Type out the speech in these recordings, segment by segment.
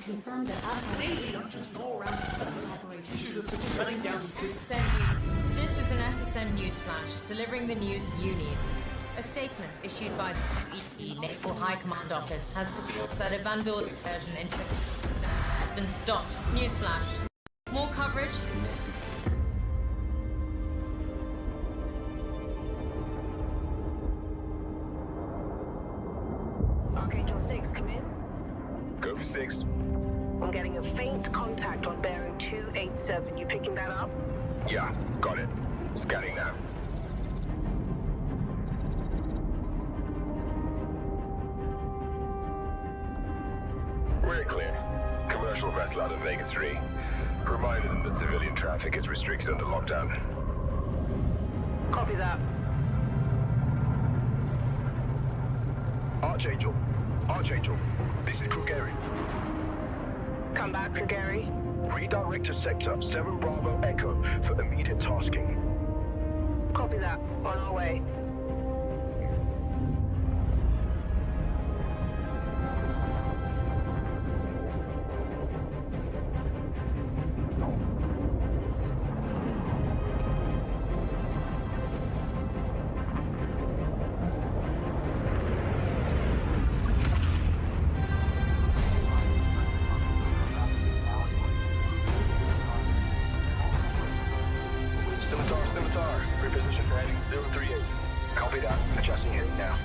confirmed that our Maybe not just go around operations, shutting down This is an SSN news flash, delivering the news you need. A statement issued by the UEE Naval High Command Office has revealed that a Vandal incursion into the has been stopped. News flash. More coverage. Archangel 6, come in. Go for 6. I'm getting a faint contact on bearing 287. You picking that up? Yeah, got it. Scanning now. We're clear. Commercial vessel out of Vega 3. Reminded them that civilian traffic is restricted under lockdown. Copy that. Archangel. Archangel. This is Crew Gary. Come back for Gary. Redirect to sector 7 Bravo Echo for immediate tasking. Copy that. On our way. Scimitar, reposition for heading 038. Copy that. Adjusting heading now.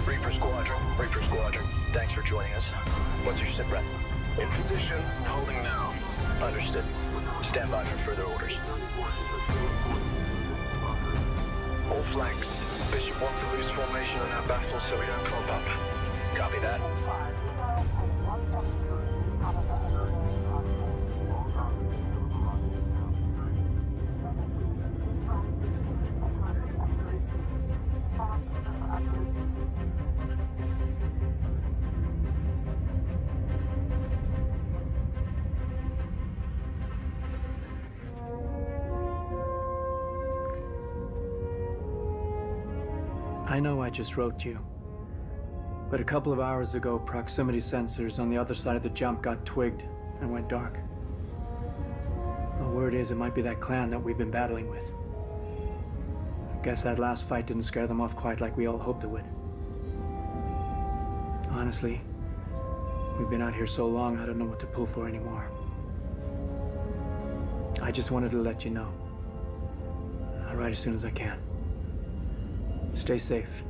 Reaper Squadron. Thanks for joining us. What's your sit rep? In position, holding now. Understood. Stand by for further orders. All flanks. Bishop wants to lose formation on our baffle so we don't clump up. Copy that. I know I just wrote you, but a couple of hours ago, proximity sensors on the other side of the jump got twigged and went dark. The word is it might be that clan that we've been battling with. I guess that last fight didn't scare them off quite like we all hoped it would. Honestly, we've been out here so long, I don't know what to pull for anymore. I just wanted to let you know. I'll write as soon as I can. Stay safe.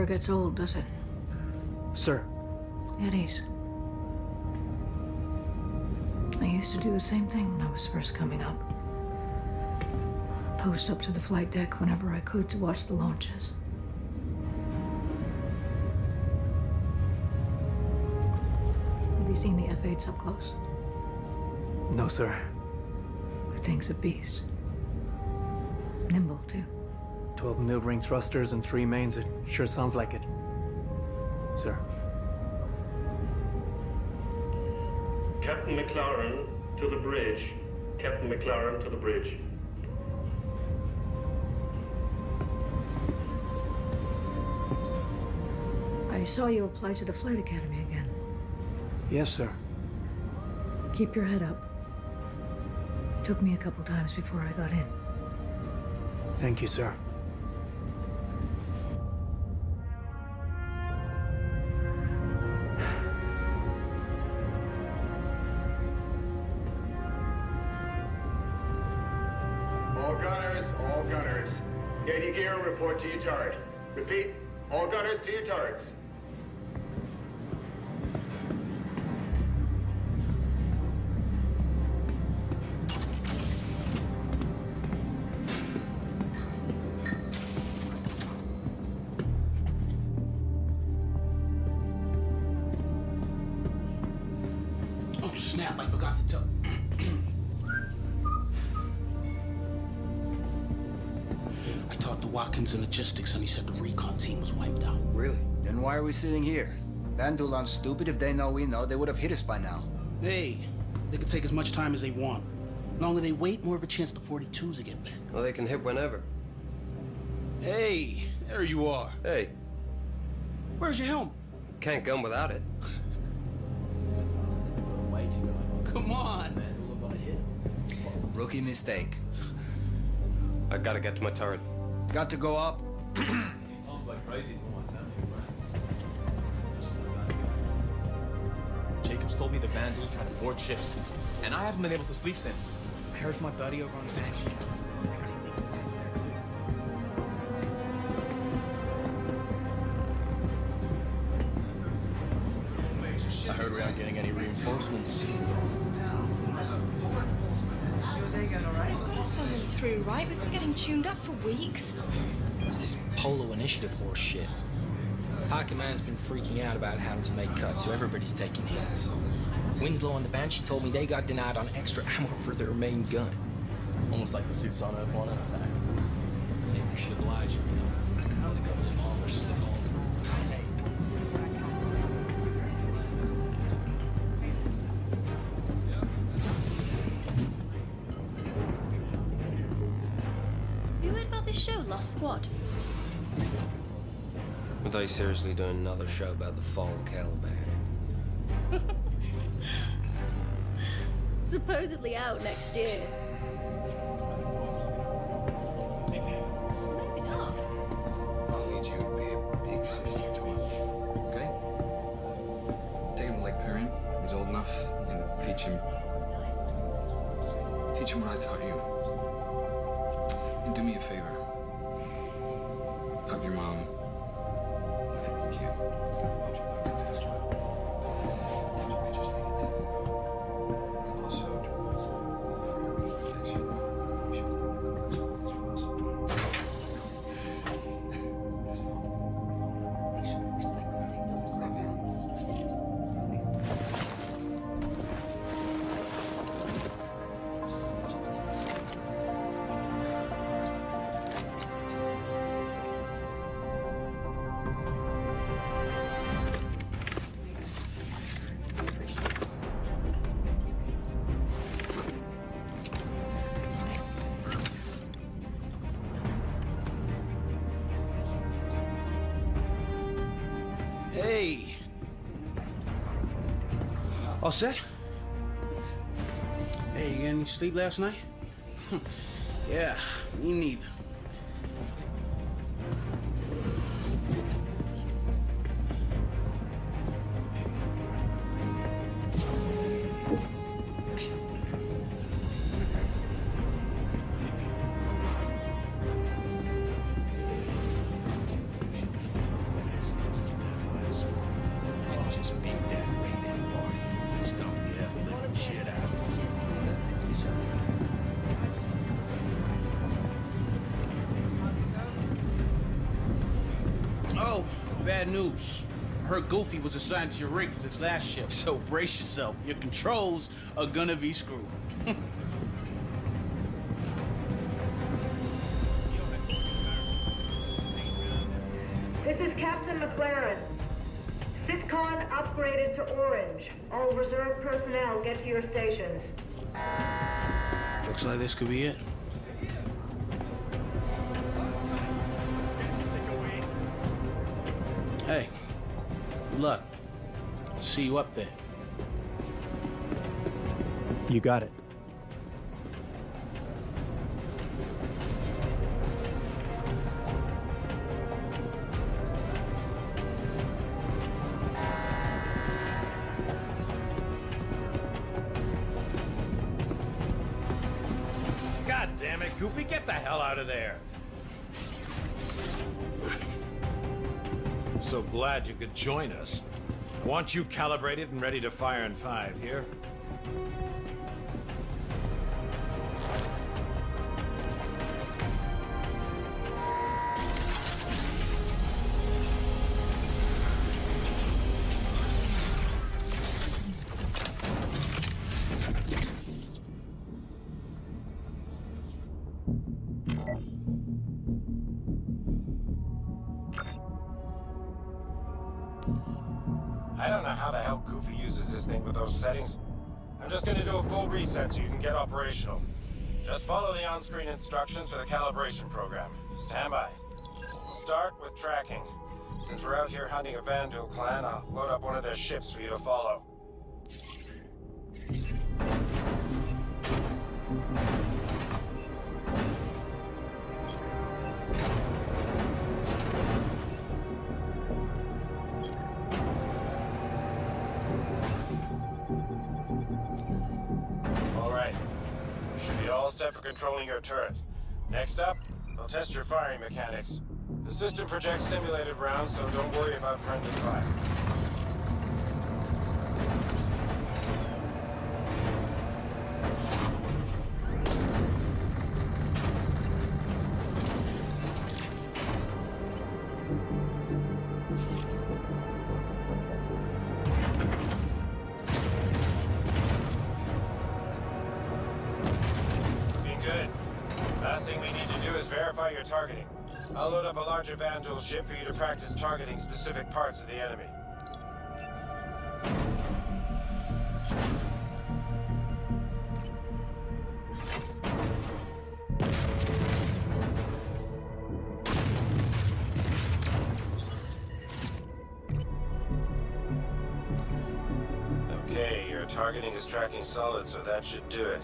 never gets old, does it? Sir. Eddies. I used to do the same thing when I was first coming up. Post up to the flight deck whenever I could to watch the launches. Have you seen the F-8s up close? No, sir. The thing's a beast. Nimble, too. 12 maneuvering thrusters and 3 mains. It sure sounds like it. Sir. Captain McLaren to the bridge. Captain McLaren to the bridge. I saw you apply to the Flight Academy again. Yes, sir. Keep your head up. Took me a couple times before I got in. Thank you, sir. All gunners. Any gear, report to your turret. Repeat, all gunners to your turrets. Oh snap, I forgot to tell. to Watkins and Logistics, and he said the recon team was wiped out. Really? Then why are we sitting here? Vandal aren't stupid. If they know we know, they would have hit us by now. Hey, they can take as much time as they want. The longer they wait, more of a chance the 42s will get back. Well, they can hit whenever. Hey, there you are. Hey. Where's your helmet? Can't gun without it. Come on. Rookie mistake. I gotta get to my turret. Got to go up. Jacobs told me the Vandal tried to board ships, and I haven't been able to sleep since. I heard from my buddy over on the Banshee. I heard we aren't getting any reinforcements. We've got to send them through, right? We've been getting tuned up for weeks. It's this Polo Initiative horse shit. Parker Man's been freaking out about having to make cuts, so everybody's taking hits. Winslow and the Banshee told me they got denied on extra ammo for their main gun. Almost like the suits on Earth 1 on attack. I think we should oblige them, you know. How the government offers to go. Have you heard about this show, Lost Squad? Are they seriously doing another show about the fall of Caliban? Supposedly out next year. Maybe not. I'll need you to be a big sister to him. Okay? Take him to Lake Perrin. He's old enough, and teach him what I taught you. And do me a favor. Hug your mom. You can't. Hey. All set? Hey, you get any sleep last night? Yeah, me neither. Oh, bad news. I heard Goofy was assigned to your rig for this last shift, so brace yourself. Your controls are gonna be screwed. This is Captain McLaren. CitizenCon upgraded to orange. All reserve personnel get to your stations. Looks like this could be it. Hey, good luck. See you up there. You got it. God damn it, Goofy, get the hell out of there. So glad you could join us. I want you calibrated and ready to fire in 5, here? I don't know how the hell Goofy uses this thing with those settings. I'm just gonna do a full reset so you can get operational. Just follow the on-screen instructions for the calibration program. Stand by. We'll start with tracking. Since we're out here hunting a Vandal clan, I'll load up one of their ships for you to follow. Alright. You should be all set for controlling your turret. Next up, they'll test your firing mechanics. The system projects simulated rounds, so don't worry about friendly fire. Looking good. Last thing we need to do is verify your targeting. I'll load up a larger Vandal ship for you to practice targeting specific parts of the enemy. Okay, your targeting is tracking solid, so that should do it.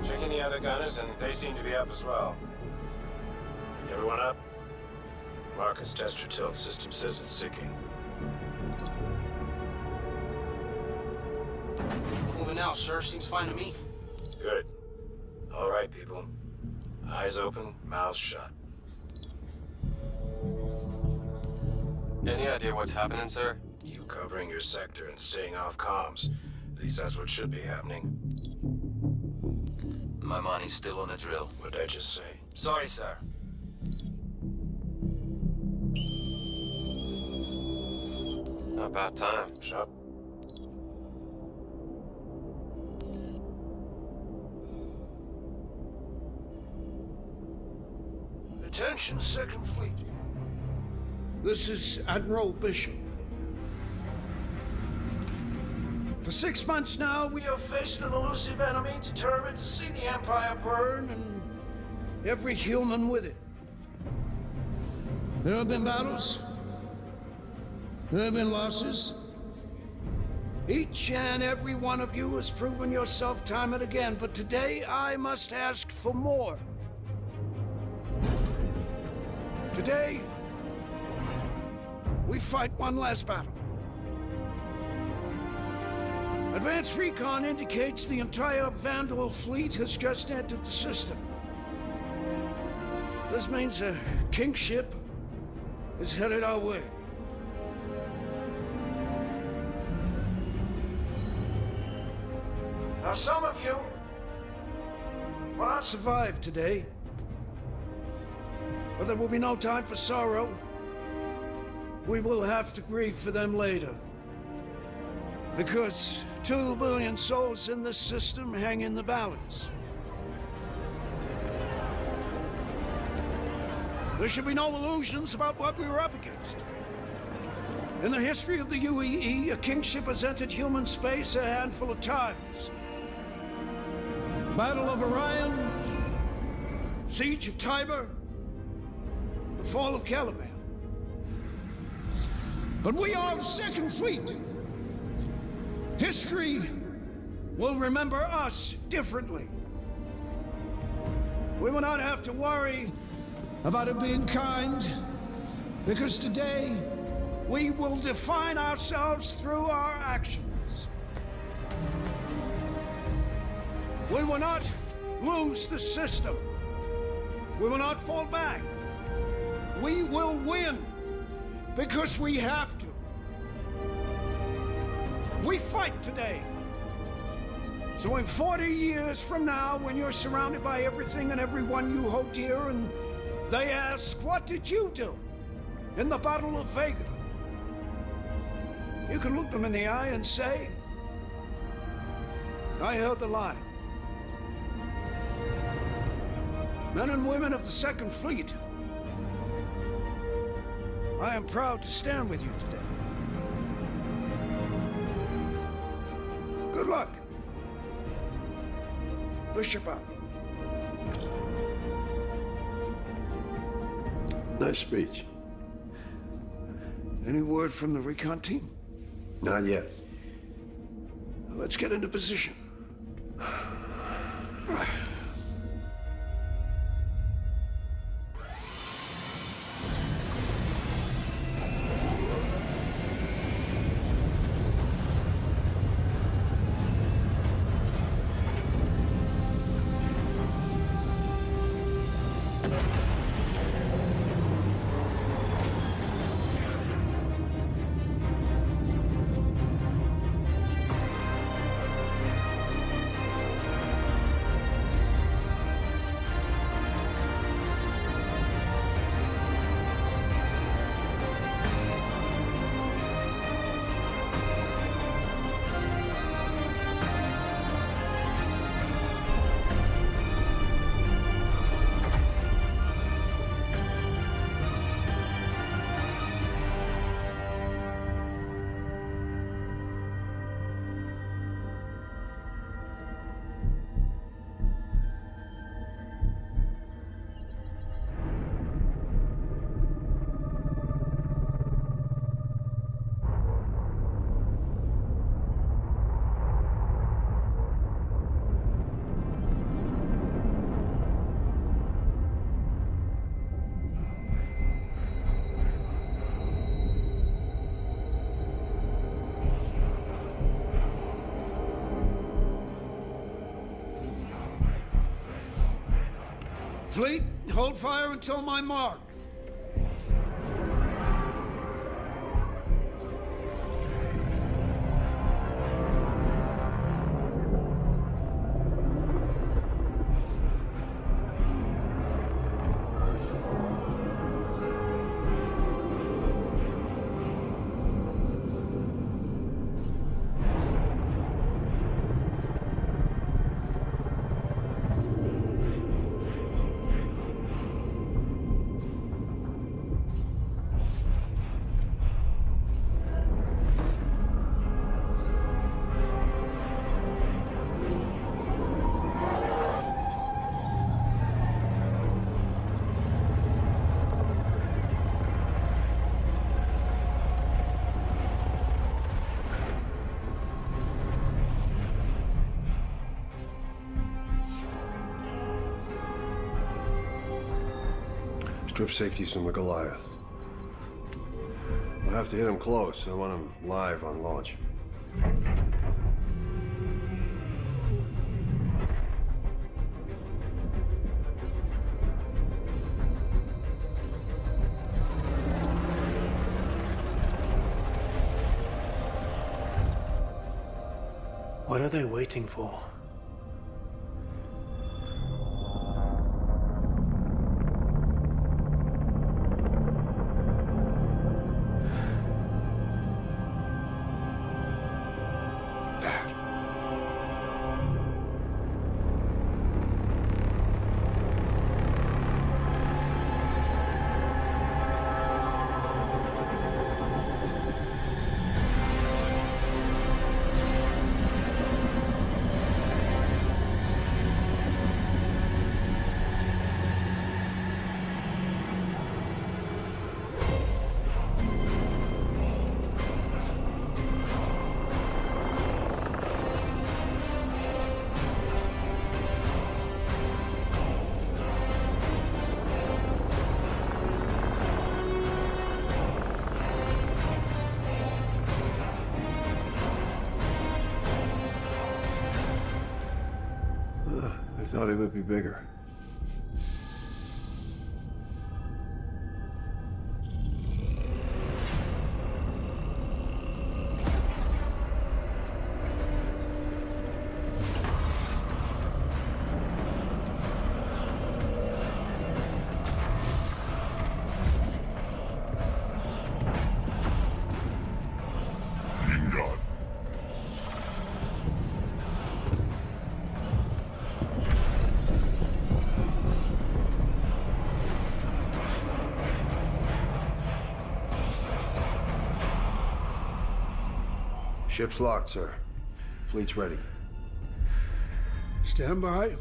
Check any other gunners, and they seem to be up as well. Everyone up? Marcus, test your tilt. System says it's ticking. Moving now, sir. Seems fine to me. Good. All right, people. Eyes open, mouths shut. Any idea what's happening, sir? You covering your sector and staying off comms. At least that's what should be happening. My money's still on the drill. What'd I just say? Sorry, sir. About time. Shut. Attention, Second Fleet. This is Admiral Bishop. For 6 months now, we have faced an elusive enemy determined to see the Empire burn and every human with it. There have been battles. There have been losses. Each and every one of you has proven yourself time and again, but today I must ask for more. Today, we fight one last battle. Advanced recon indicates the entire Vandal fleet has just entered the system. This means a king ship is headed our way. Now, some of you will not survive today, but there will be no time for sorrow. We will have to grieve for them later. Because 2 billion souls in this system hang in the balance. There should be no illusions about what we were up against. In the history of the UEE, a kingship has entered human space a handful of times. Battle of Orion, Siege of Tiber, the fall of Caliban. But we are the Second Fleet. History will remember us differently. We will not have to worry about it being kind, because today we will define ourselves through our actions. We will not lose the system. We will not fall back. We will win, because we have to. We fight today. So in 40 years from now, when you're surrounded by everything and everyone you hold dear, and they ask, what did you do in the Battle of Vega? You can look them in the eye and say, I held the line. Men and women of the Second Fleet, I am proud to stand with you today. Good luck. Bishop out. Nice speech. Any word from the recon team? Not yet. Let's get into position. Fleet, hold fire until my mark. Strip safeties from the Goliath. We'll have to hit him close. I want him live on launch. What are they waiting for? I thought it would be bigger. Ship's locked, sir. Fleet's ready. Stand by.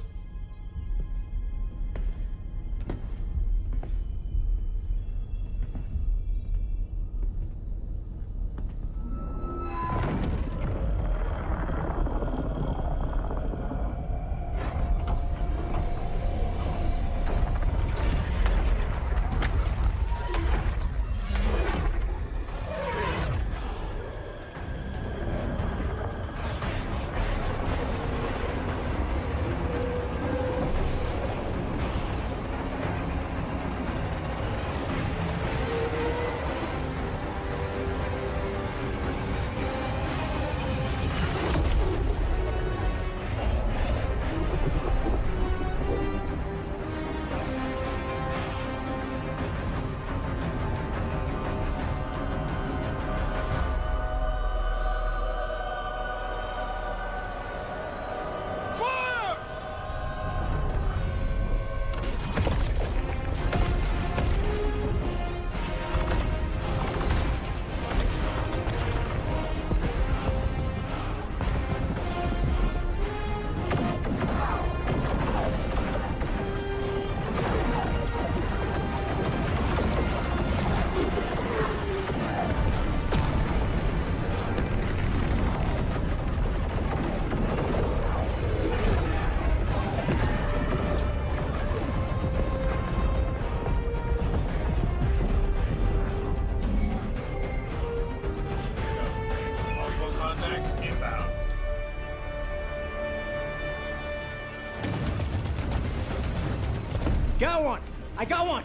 Got one! I got one!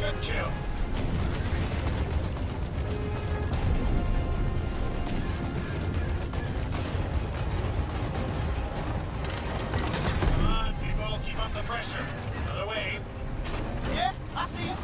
Good kill. Come on, people, keep up the pressure. Another wave. Yeah, I see it.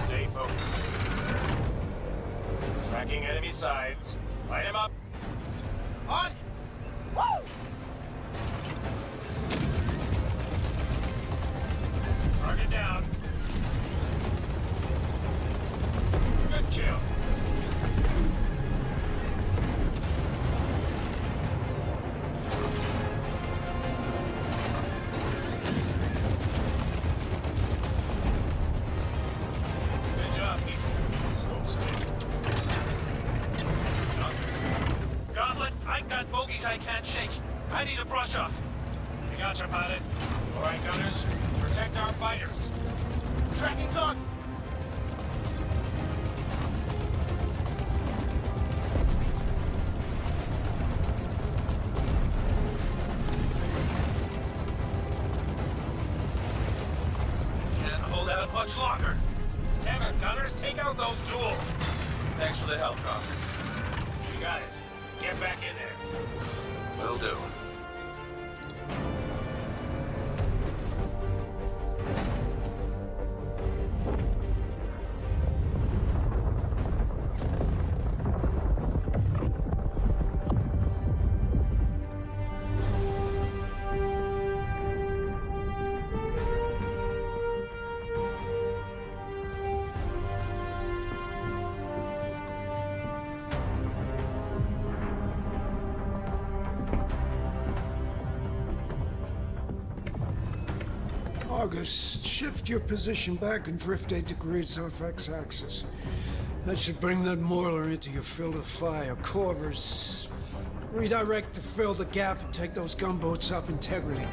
Stay focused. Tracking enemy sides. Light him up. On! Woo! Target down. Good kill. I can't shake. I need a brush off. We got your pilot. All right, gunners. Protect our fighters. Tracking target. Can't hold out much longer. Damn it, gunners, take out those tools. Thanks for the help, Conker. You got it. Get back in there. Will do. August, shift your position back and drift 8 degrees off X-axis. That should bring that Moiler into your field of fire. Corvers, redirect to fill the gap and take those gunboats off integrity.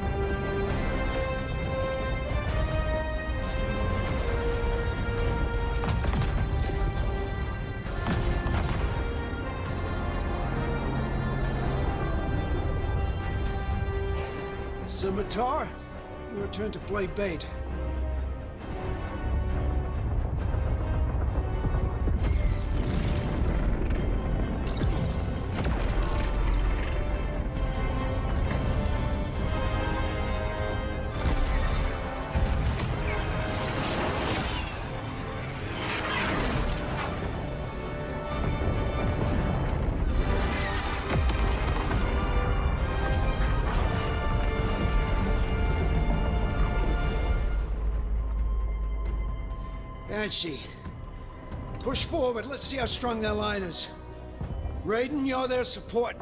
Scimitar, your turn to play bait. Banshee. Push forward, let's see how strong their line is. Raiden, you're their support.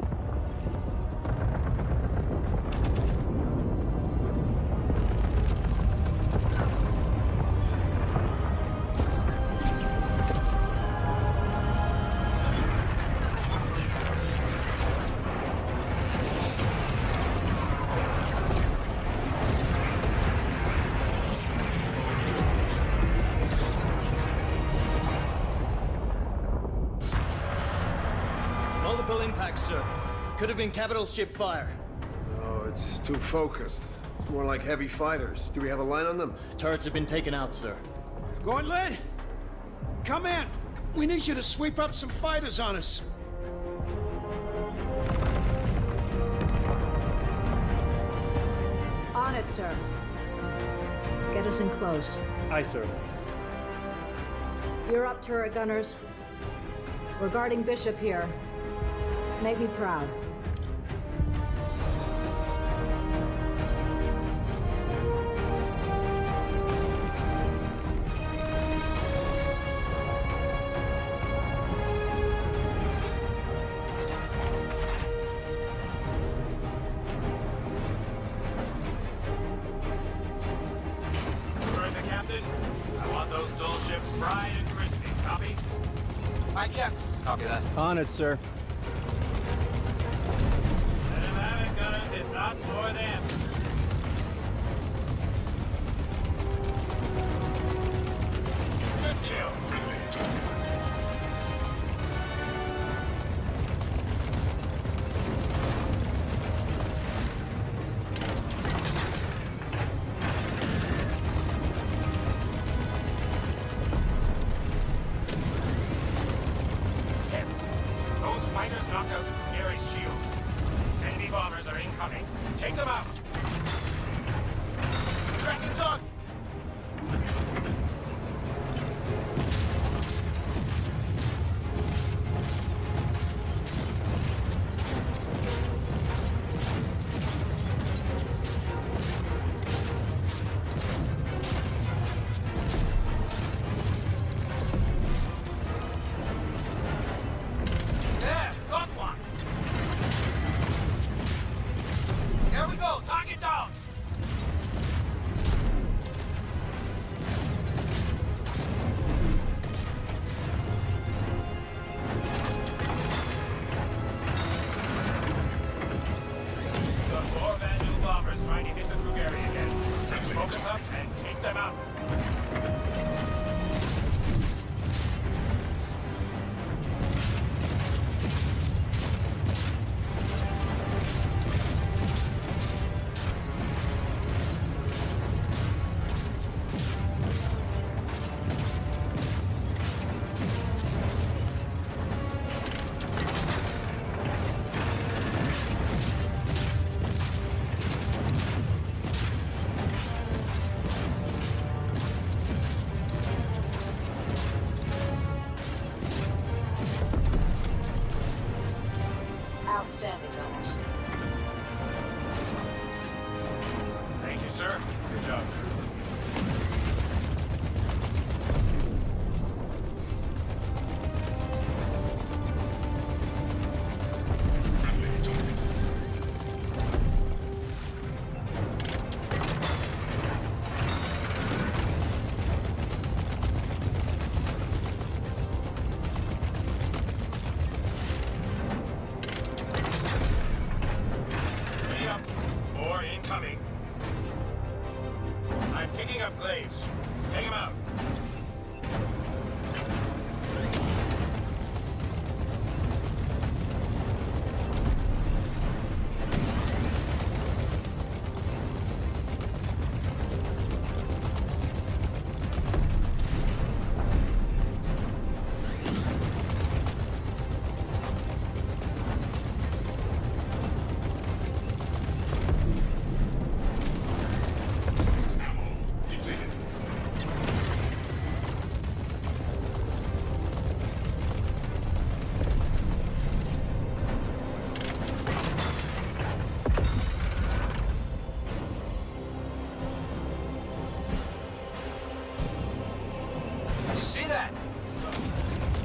Multiple impacts, sir. Could have been capital ship fire. No, it's too focused. It's more like heavy fighters. Do we have a line on them? Turrets have been taken out, sir. Gauntlet, come in. We need you to sweep up some fighters on us. On it, sir. Get us in close. Aye, sir. You're up, turret gunners. We're guarding Bishop here. Make me proud. Heard the captain? I want those dual ships fried and crispy. Copy? Aye, Captain. Copy that. On it, sir. Let him have it, gunners. It's us or them. Good kill. Those fighters knocked out Gary's shields. Enemy bombers are incoming. Take them out. Tracking target. There, got one. Here we go. Target down. Got more Vandal bombers trying to hit the Krugeri again. Focus up and take them out. Outstanding, gunners. Thank you, sir. Good job. slaves. Take him out. See that?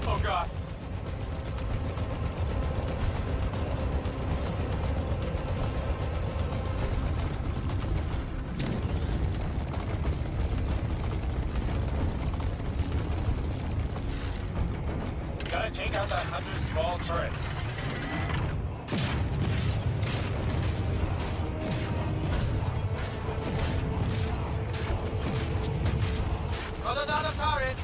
Oh, God. We gotta take out that hunter's small turrets. Got another turret.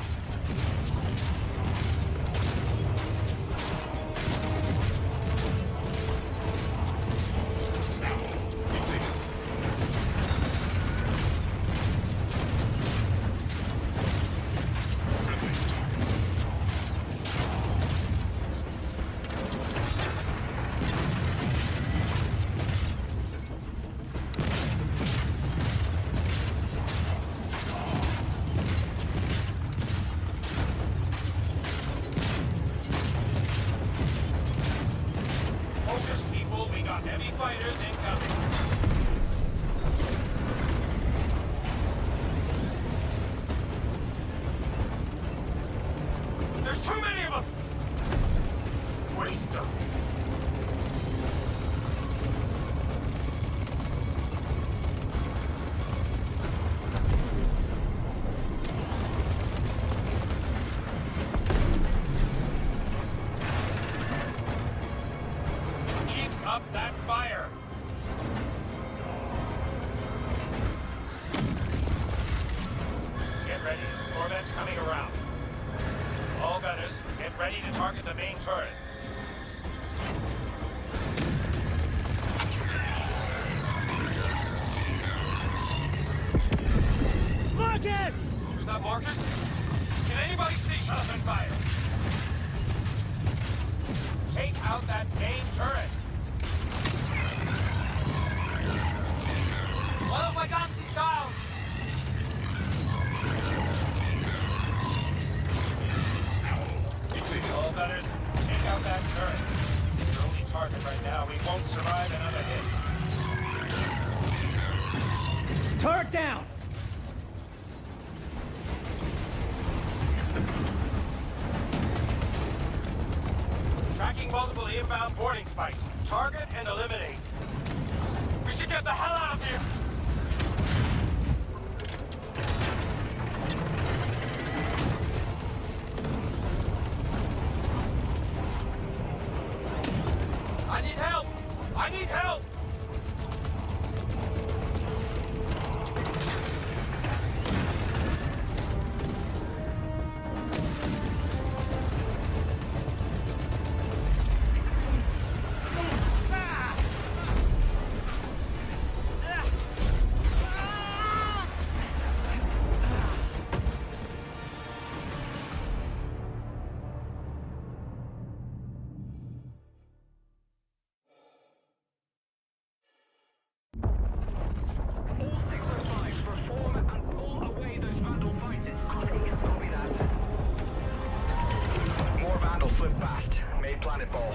Focus, people. We got heavy fighters incoming. There's too many of them. Waste them. Keep up that fire. Get ready. Corvette's coming around. All gunners, get ready to target the main turret. Marcus! Is that Marcus? Can anybody see? Open fire. Take out that main turret. One of my guns is down. All gunners, take out that turret. It's your only target right now. We won't survive another hit. Turret down! Tracking multiple inbound boarding spikes. Target and eliminate. We should get the hell out of here. I need help! I need help! More vandals slip fast. Made planet ball.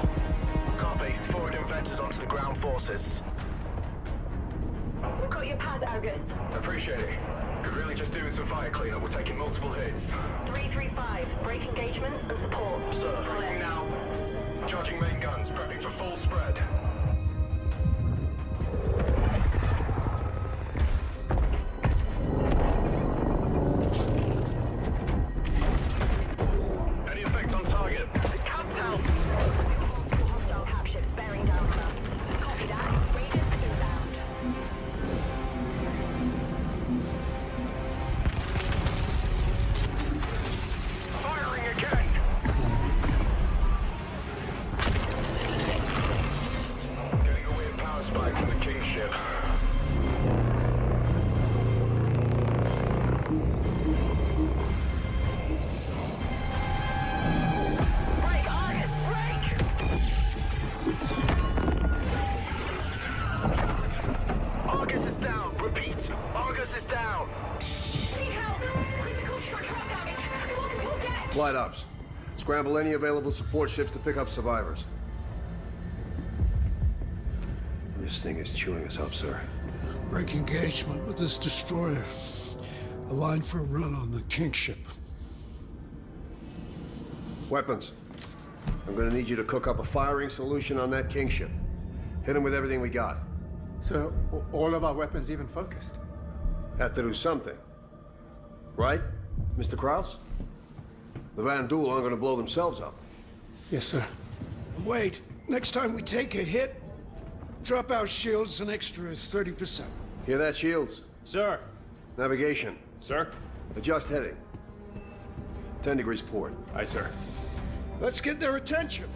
Copy. Forward inventors onto the ground forces. We've got your pad, Argus. Appreciate it. Could really just do with some fire cleanup. We're taking multiple hits. 335. Break engagement and support. Sir, moving now. Charging main guns. Prepping for full spread. Any effect on target? Countdown. Hostile captured. Bearing down on us. Copy that. Raiders inbound. Flight ops. Scramble any available support ships to pick up survivors. This thing is chewing us up, sir. Break engagement with this destroyer. A line for a run on the King ship. Weapons. I'm gonna need you to cook up a firing solution on that King ship. Hit him with everything we got. So, all of our weapons even focused? Have to do something. Right, Mr. Kraus? The Van Duel aren't gonna blow themselves up. Yes, sir. Wait, next time we take a hit, drop our shields an extra 30%. Hear that, Shields? Sir. Navigation. Sir. Adjust heading. 10 degrees port. Aye, sir. Let's get their attention.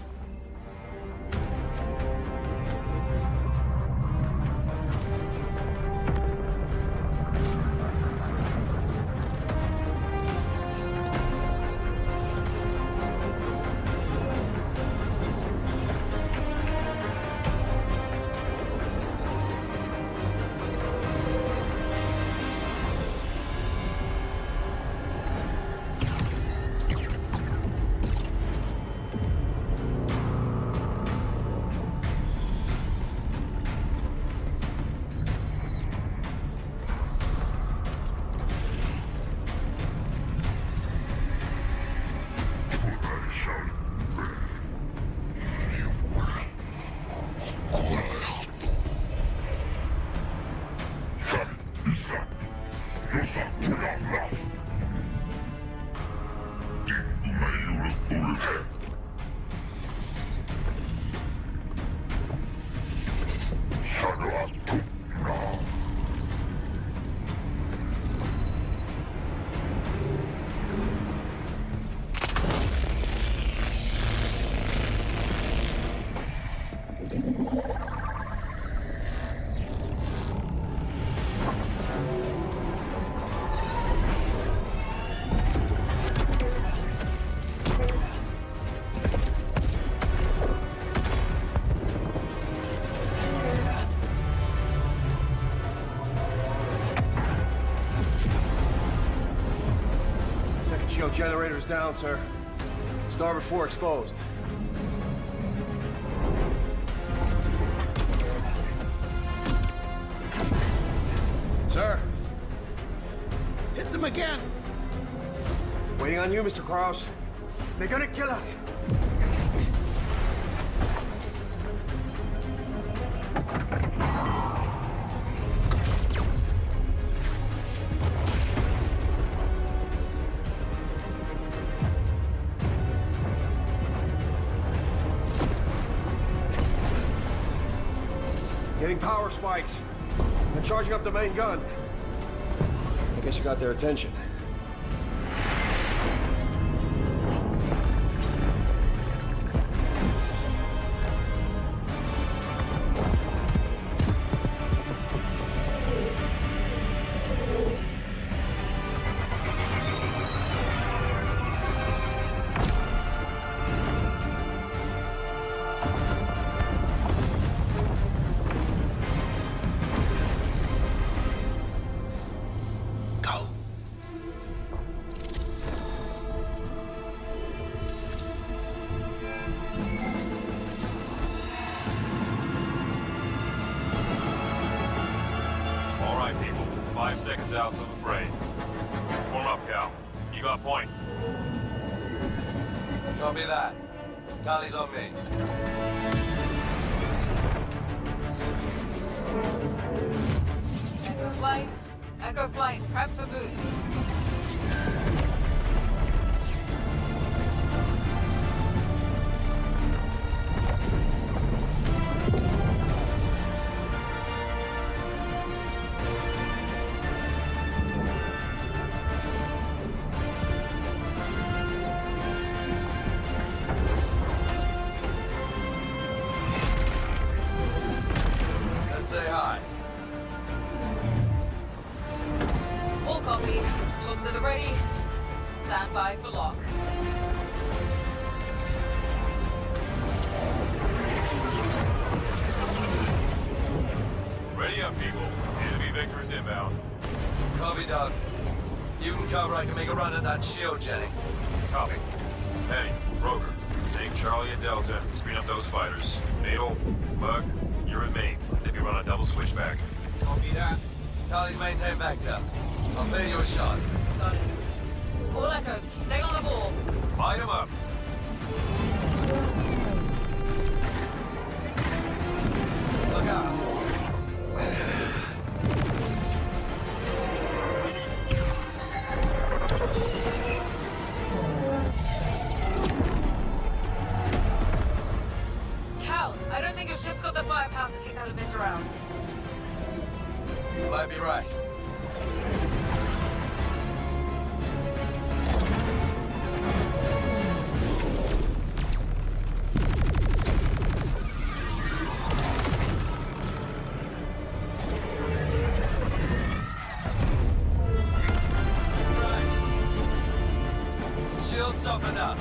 Generator's down, sir. Starboard 4 exposed. Sir. Hit them again. Waiting on you, Mr. Kraus. They're gonna kill us. Getting power spikes. And charging up the main gun. I guess you got their attention. Seconds out to the fray. Form up, Cal. You got point. Copy that. Tally's on me. Echo flight, prep for boost. Say hi. All copy. Ships at the ready. Stand by for lock. Ready up, people. Enemy vectors inbound. Copy, Doug. You can cover. I can make a run at that shield, Jenny. Copy. Hey, Rover, take Charlie and Delta and screen up those fighters. Beetle, Bug, you're with me. I think we run a double switchback. Copy that. Charlie's maintain vector. I'll clear you a shot. Got it. All echoes, stay on the ball. Light him up. Look out. Cal, I don't think your ship's got the firepower to take that emitter around. You might be right. Shield softened up.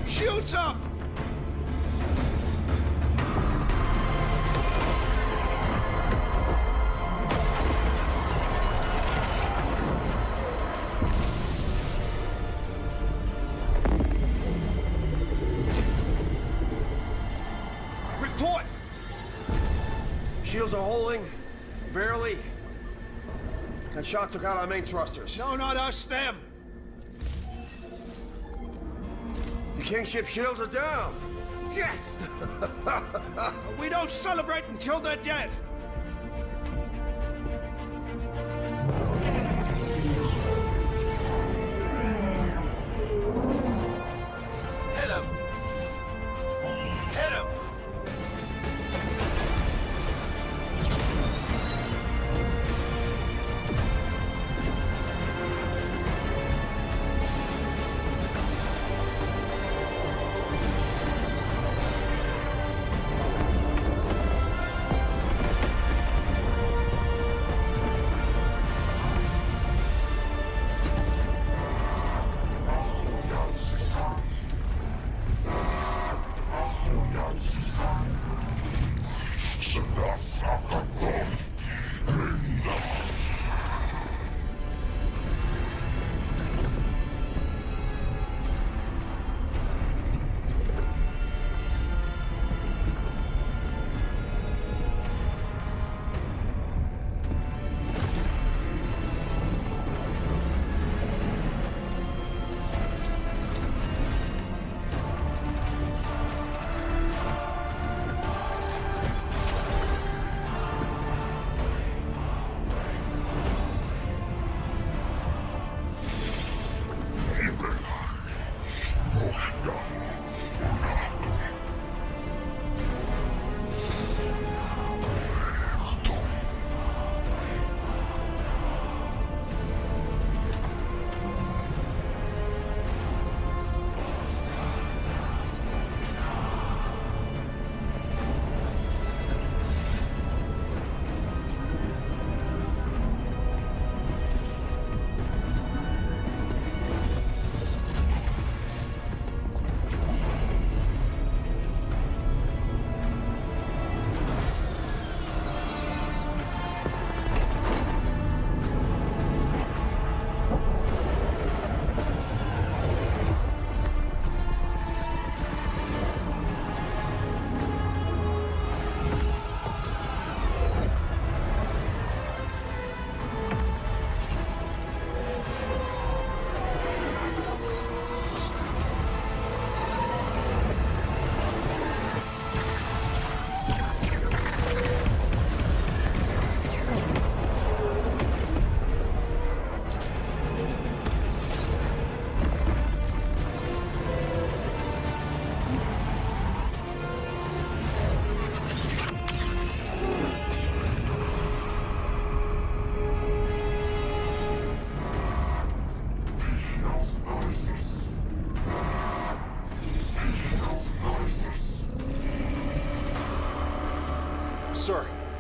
Shields up! Report! Shields are holding. Barely. That shot took out our main thrusters. No, not us, them. The Kingship shields are down. Yes! We don't celebrate until they're dead. Hit him! Hit him!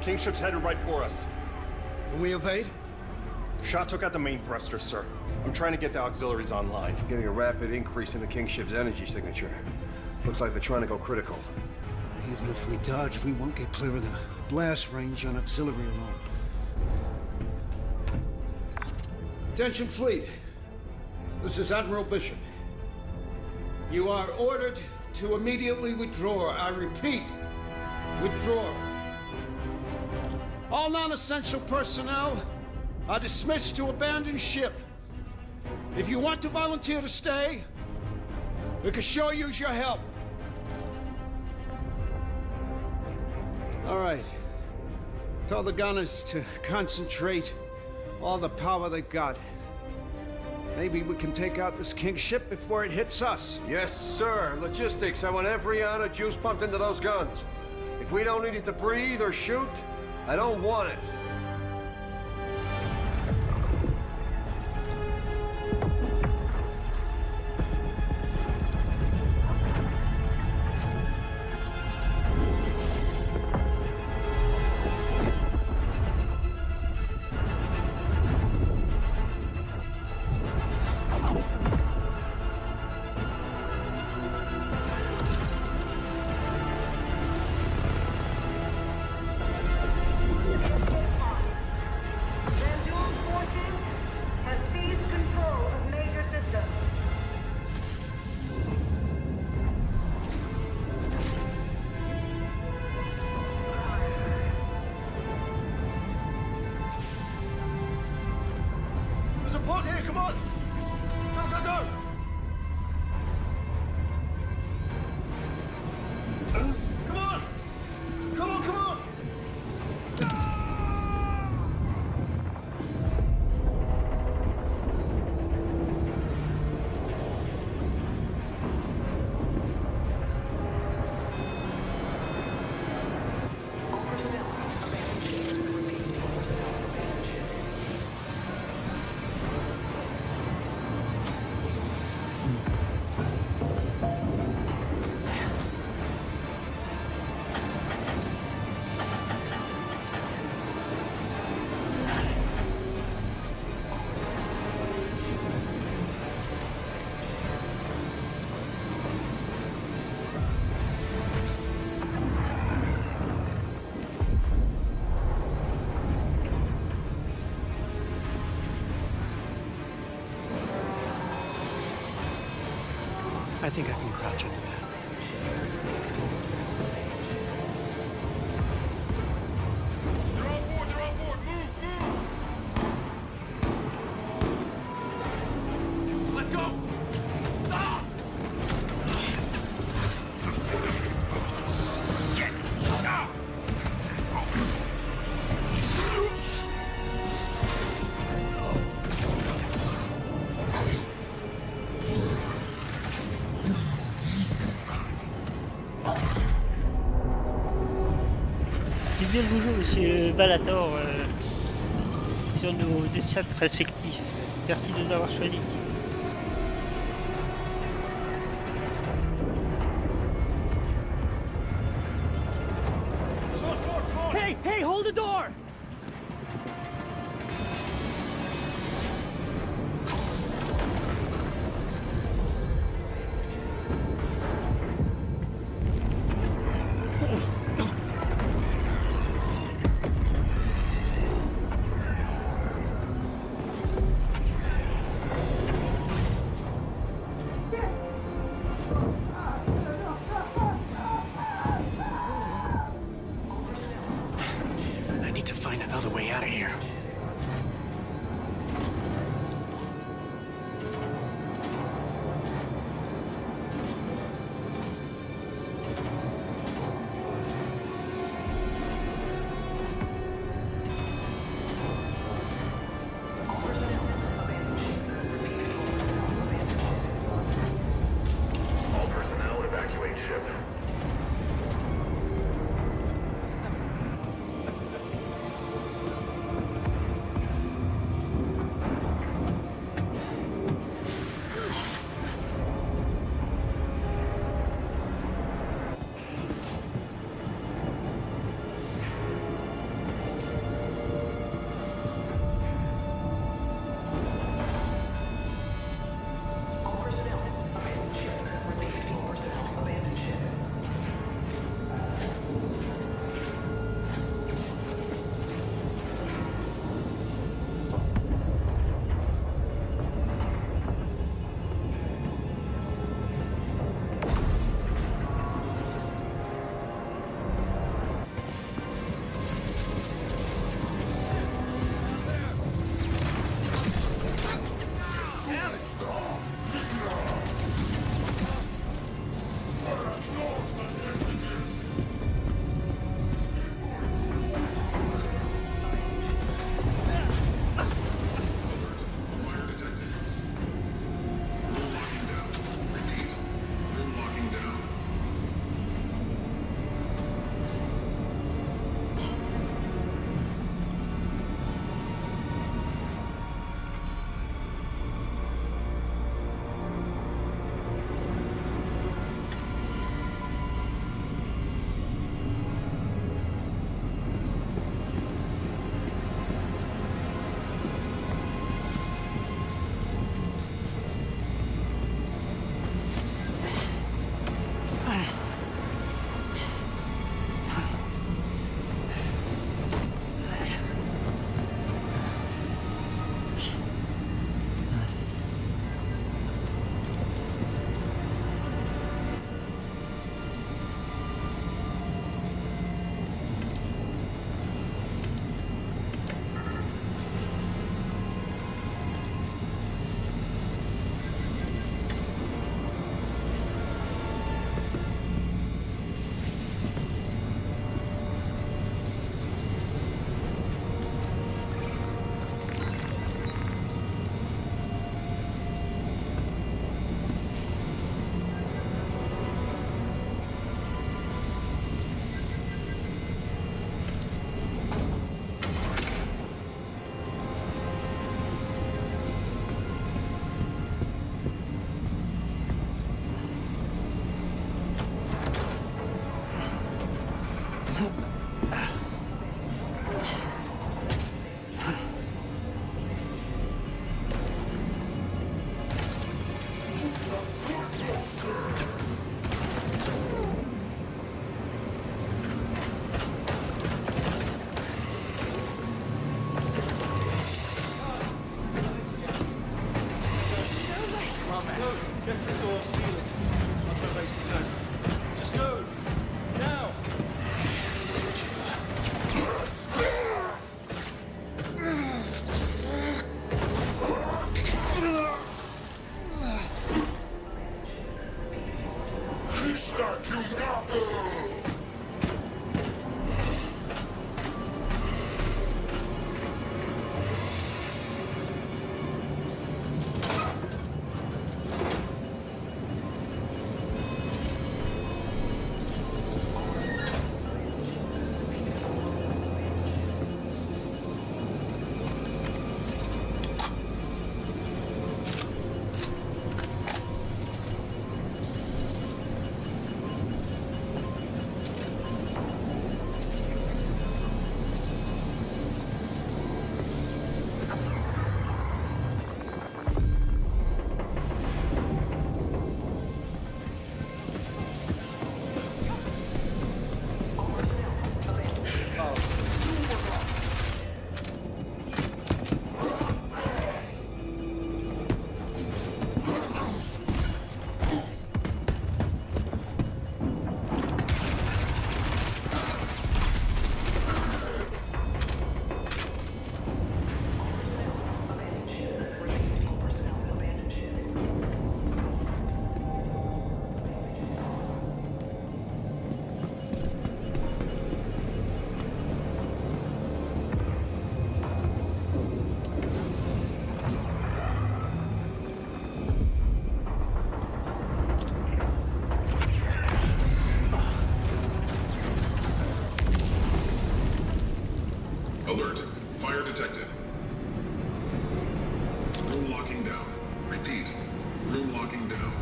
King ship's headed right for us. Can we evade? Shot took out the main thruster, sir. I'm trying to get the auxiliaries online. Getting a rapid increase in the King ship's energy signature. Looks like they're trying to go critical. Even if we dodge, we won't get clear of the blast range on auxiliary alone. Attention, fleet. This is Admiral Bishop. You are ordered to immediately withdraw. I repeat, withdraw. All non-essential personnel are dismissed to abandon ship. If you want to volunteer to stay, we can sure use your help. All right. Tell the gunners to concentrate all the power they got. Maybe we can take out this King ship before it hits us. Yes, sir. Logistics. I want every ounce of juice pumped into those guns. If we don't need it to breathe or shoot, I don't want it. I think I can crouch into that. Let's go! Ah! Shit! Ah! Bien le bonjour, monsieur Balator, sur nos deux chats respectifs. Merci de nous avoir choisis. Hey, hey, hold the door! Go. Get to the door, seal it. Once I raise the turn. Just go. Now. Alert. Fire detected. Room locking down. Repeat. Room locking down.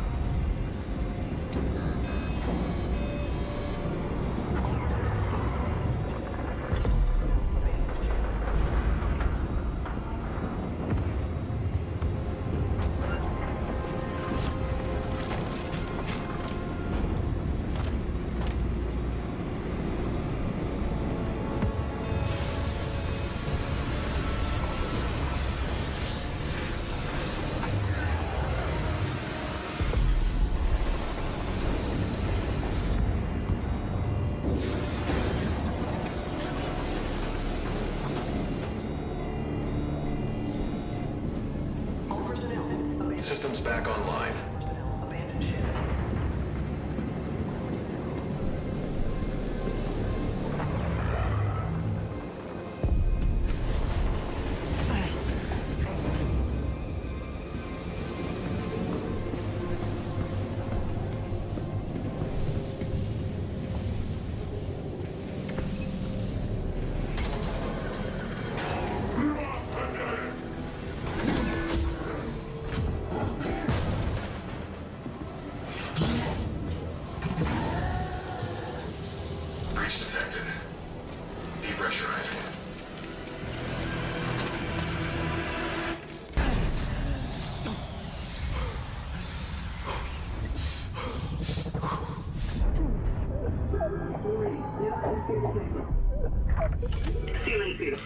Systems back online. Breach detected. Depressurizing. Sealing suit.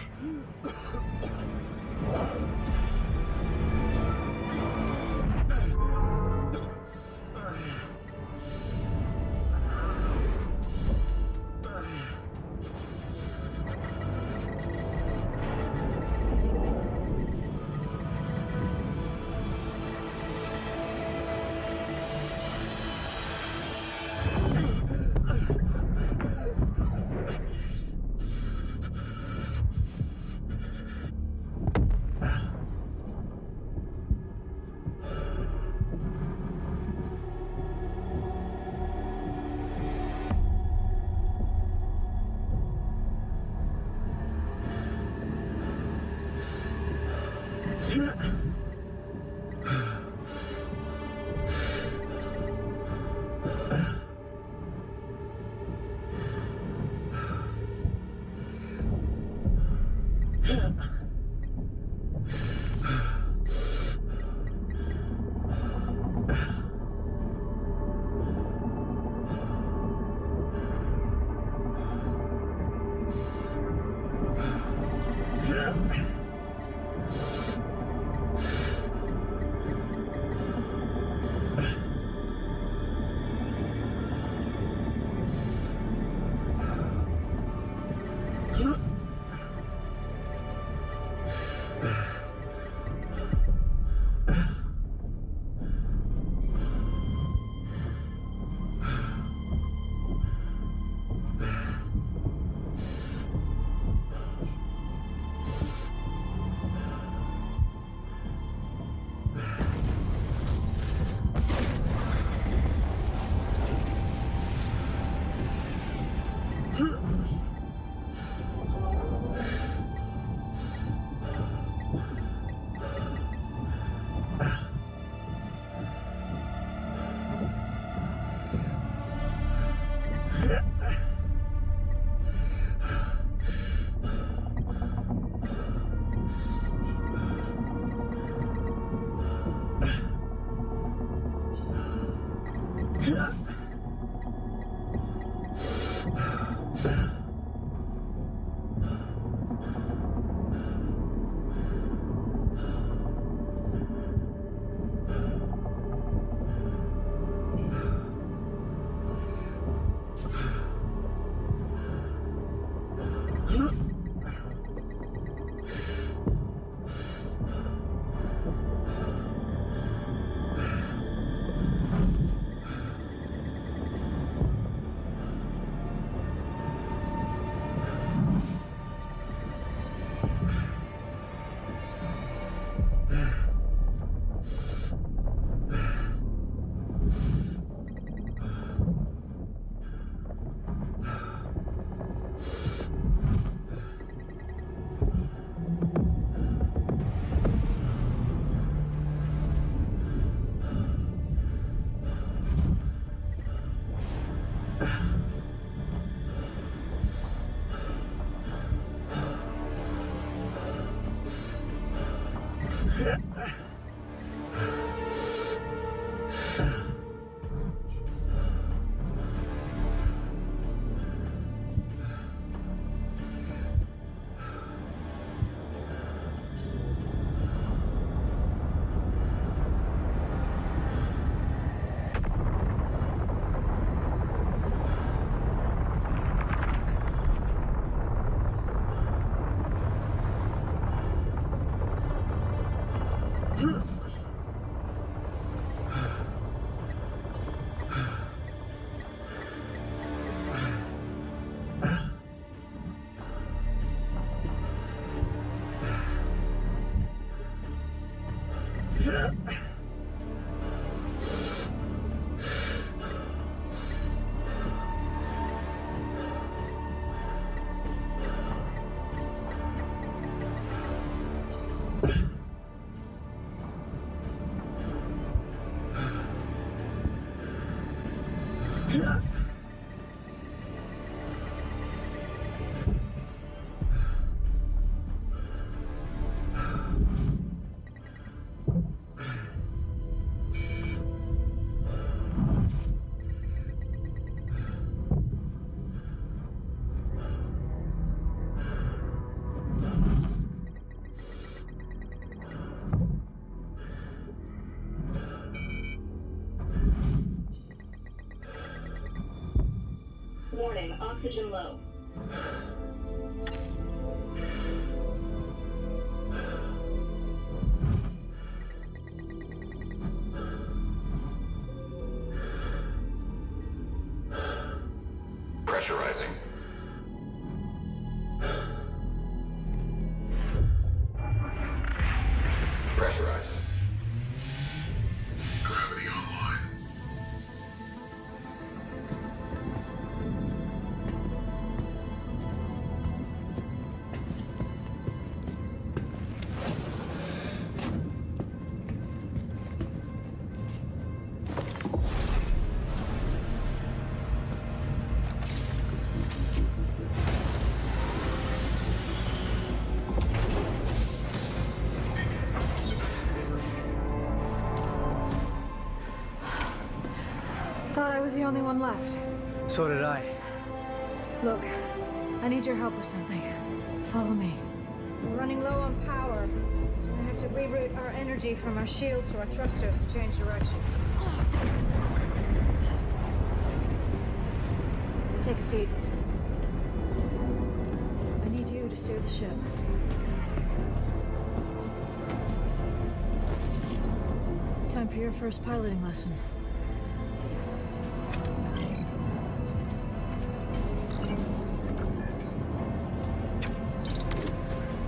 Warning, oxygen low. Pressurizing. Pressurized. Gravity online. Thought I was the only one left. So did I. Look, I need your help with something. Follow me. We're running low on power, so we have to reroute our energy from our shields to our thrusters to change direction. Take a seat. I need you to steer the ship. Time for your first piloting lesson.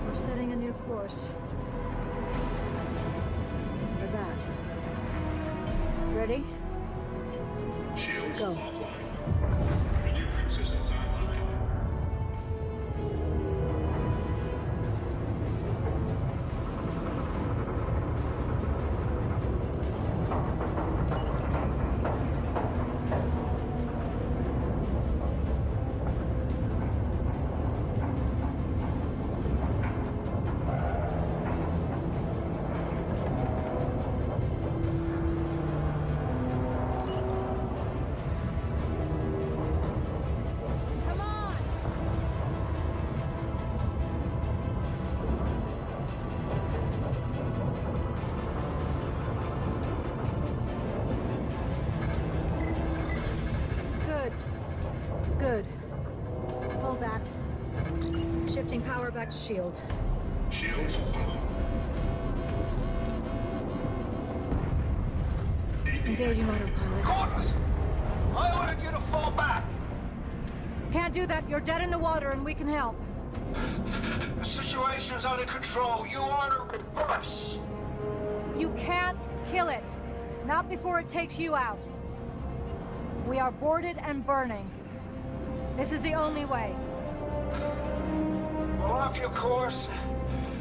We're setting a new course. For that. Ready? Shields Go. offline. Maneuvering systems online. Good. Hold that. Shifting power back to shields. Shields on. Engaging autopilot. Cordless! I ordered you to fall back! Can't do that. You're dead in the water and we can help. The situation's under control. You are to reverse. You can't kill it. Not before it takes you out. We are boarded and burning. This is the only way. Well, lock your course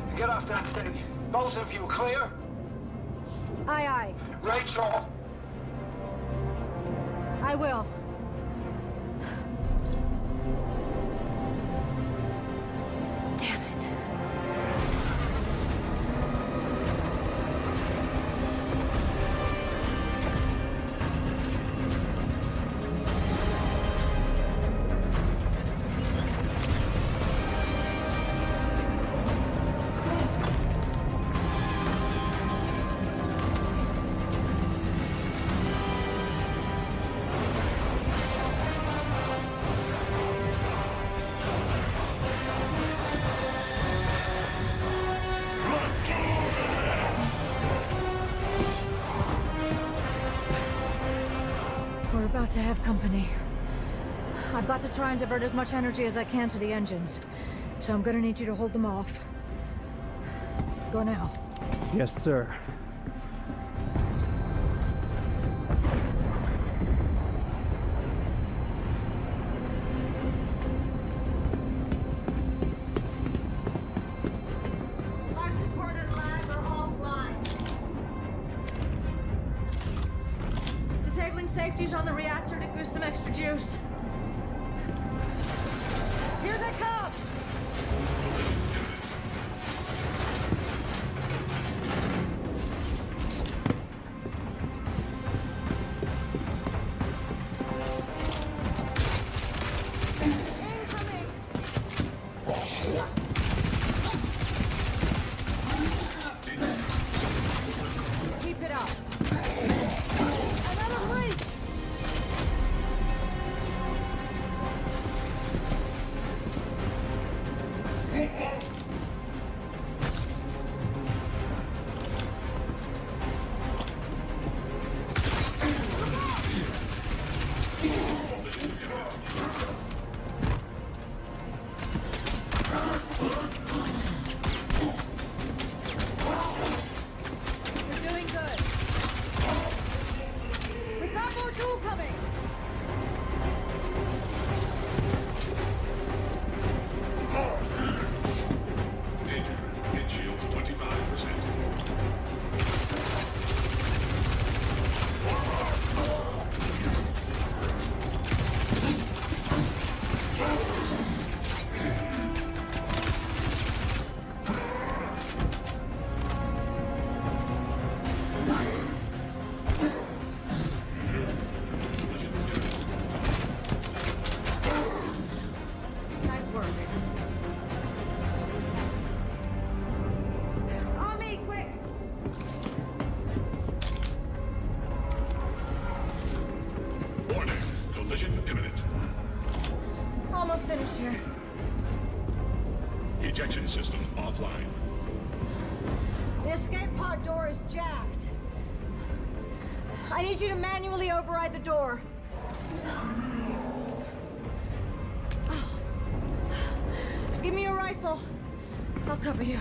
and get off that thing. Both of you, clear? Aye, aye. Rachel. I will. We're about to have company. I've got to try and divert as much energy as I can to the engines. So I'm gonna need you to hold them off. Go now. Yes, sir. Life support and lag are offline. Disabling safeties on the reactor to boost some extra juice. Here they come! Keep it up. Another breach! You're doing good. We've got more jewel coming! Danger. Hit shield 25%. Nice work. On me, quick! Warning. Collision imminent. Almost finished here. Ejection system offline. The escape pod door is jacked. I need you to manually override the door. Give me your rifle. I'll cover you.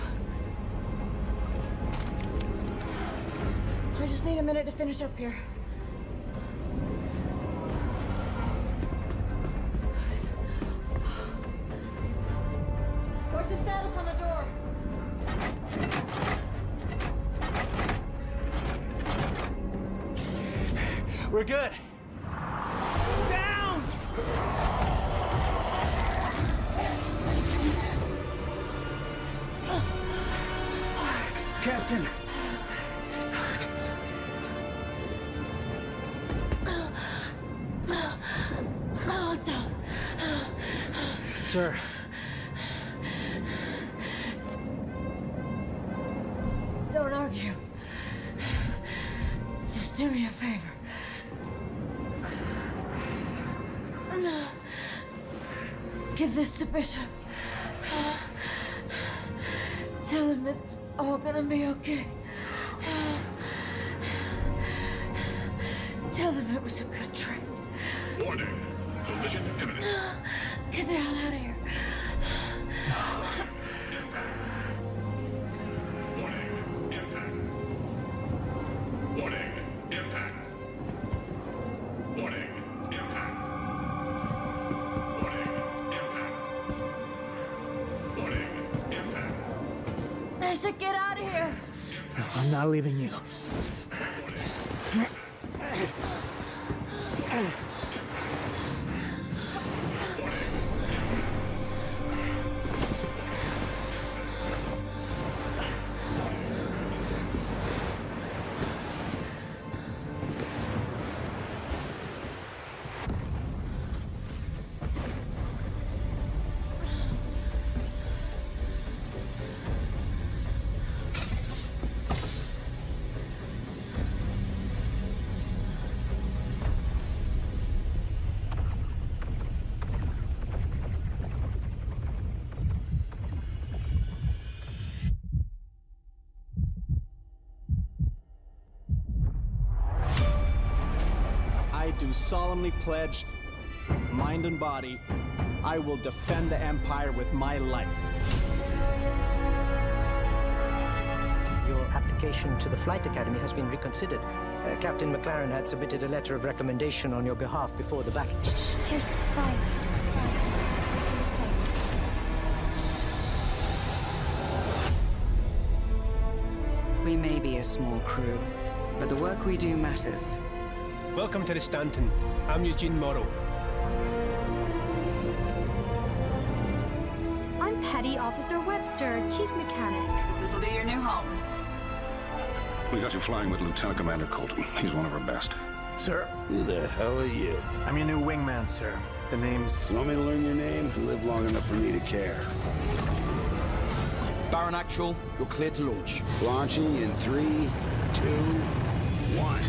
I just need a minute to finish up here. What's the status on the door? We're good. Down! Captain. Sir. Don't argue. Just do me a favor. Give this to Bishop. Tell him it's all gonna be okay. Tell him it was a good trip. Warning. Collision imminent. Get the hell out of here. Warning. Impact. Warning. Impact. Warning. Impact. Warning. Impact. Warning. Impact. I said get out of here. No, I'm not leaving you. I do solemnly pledge, mind and body, I will defend the Empire with my life. Your application to the Flight Academy has been reconsidered. Captain McLaren had submitted a letter of recommendation on your behalf before the battle. Hey, it's fine. It's fine. You're safe. We may be a small crew, but the work we do matters. Welcome to the Stanton. I'm Eugene Morrow. I'm Petty Officer Webster, Chief Mechanic. This will be your new home. We got you flying with Lieutenant Commander Colton. He's one of our best. Sir? Who the hell are you? I'm your new wingman, sir. The name's... You want me to learn your name? You live long enough for me to care. Baron Actual, you're clear to launch. Launching in 3, 2, 1.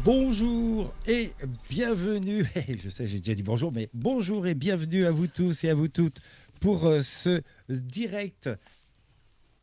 Bonjour et bienvenue, je sais j'ai déjà dit bonjour, mais bonjour et bienvenue à vous tous et à vous toutes pour ce direct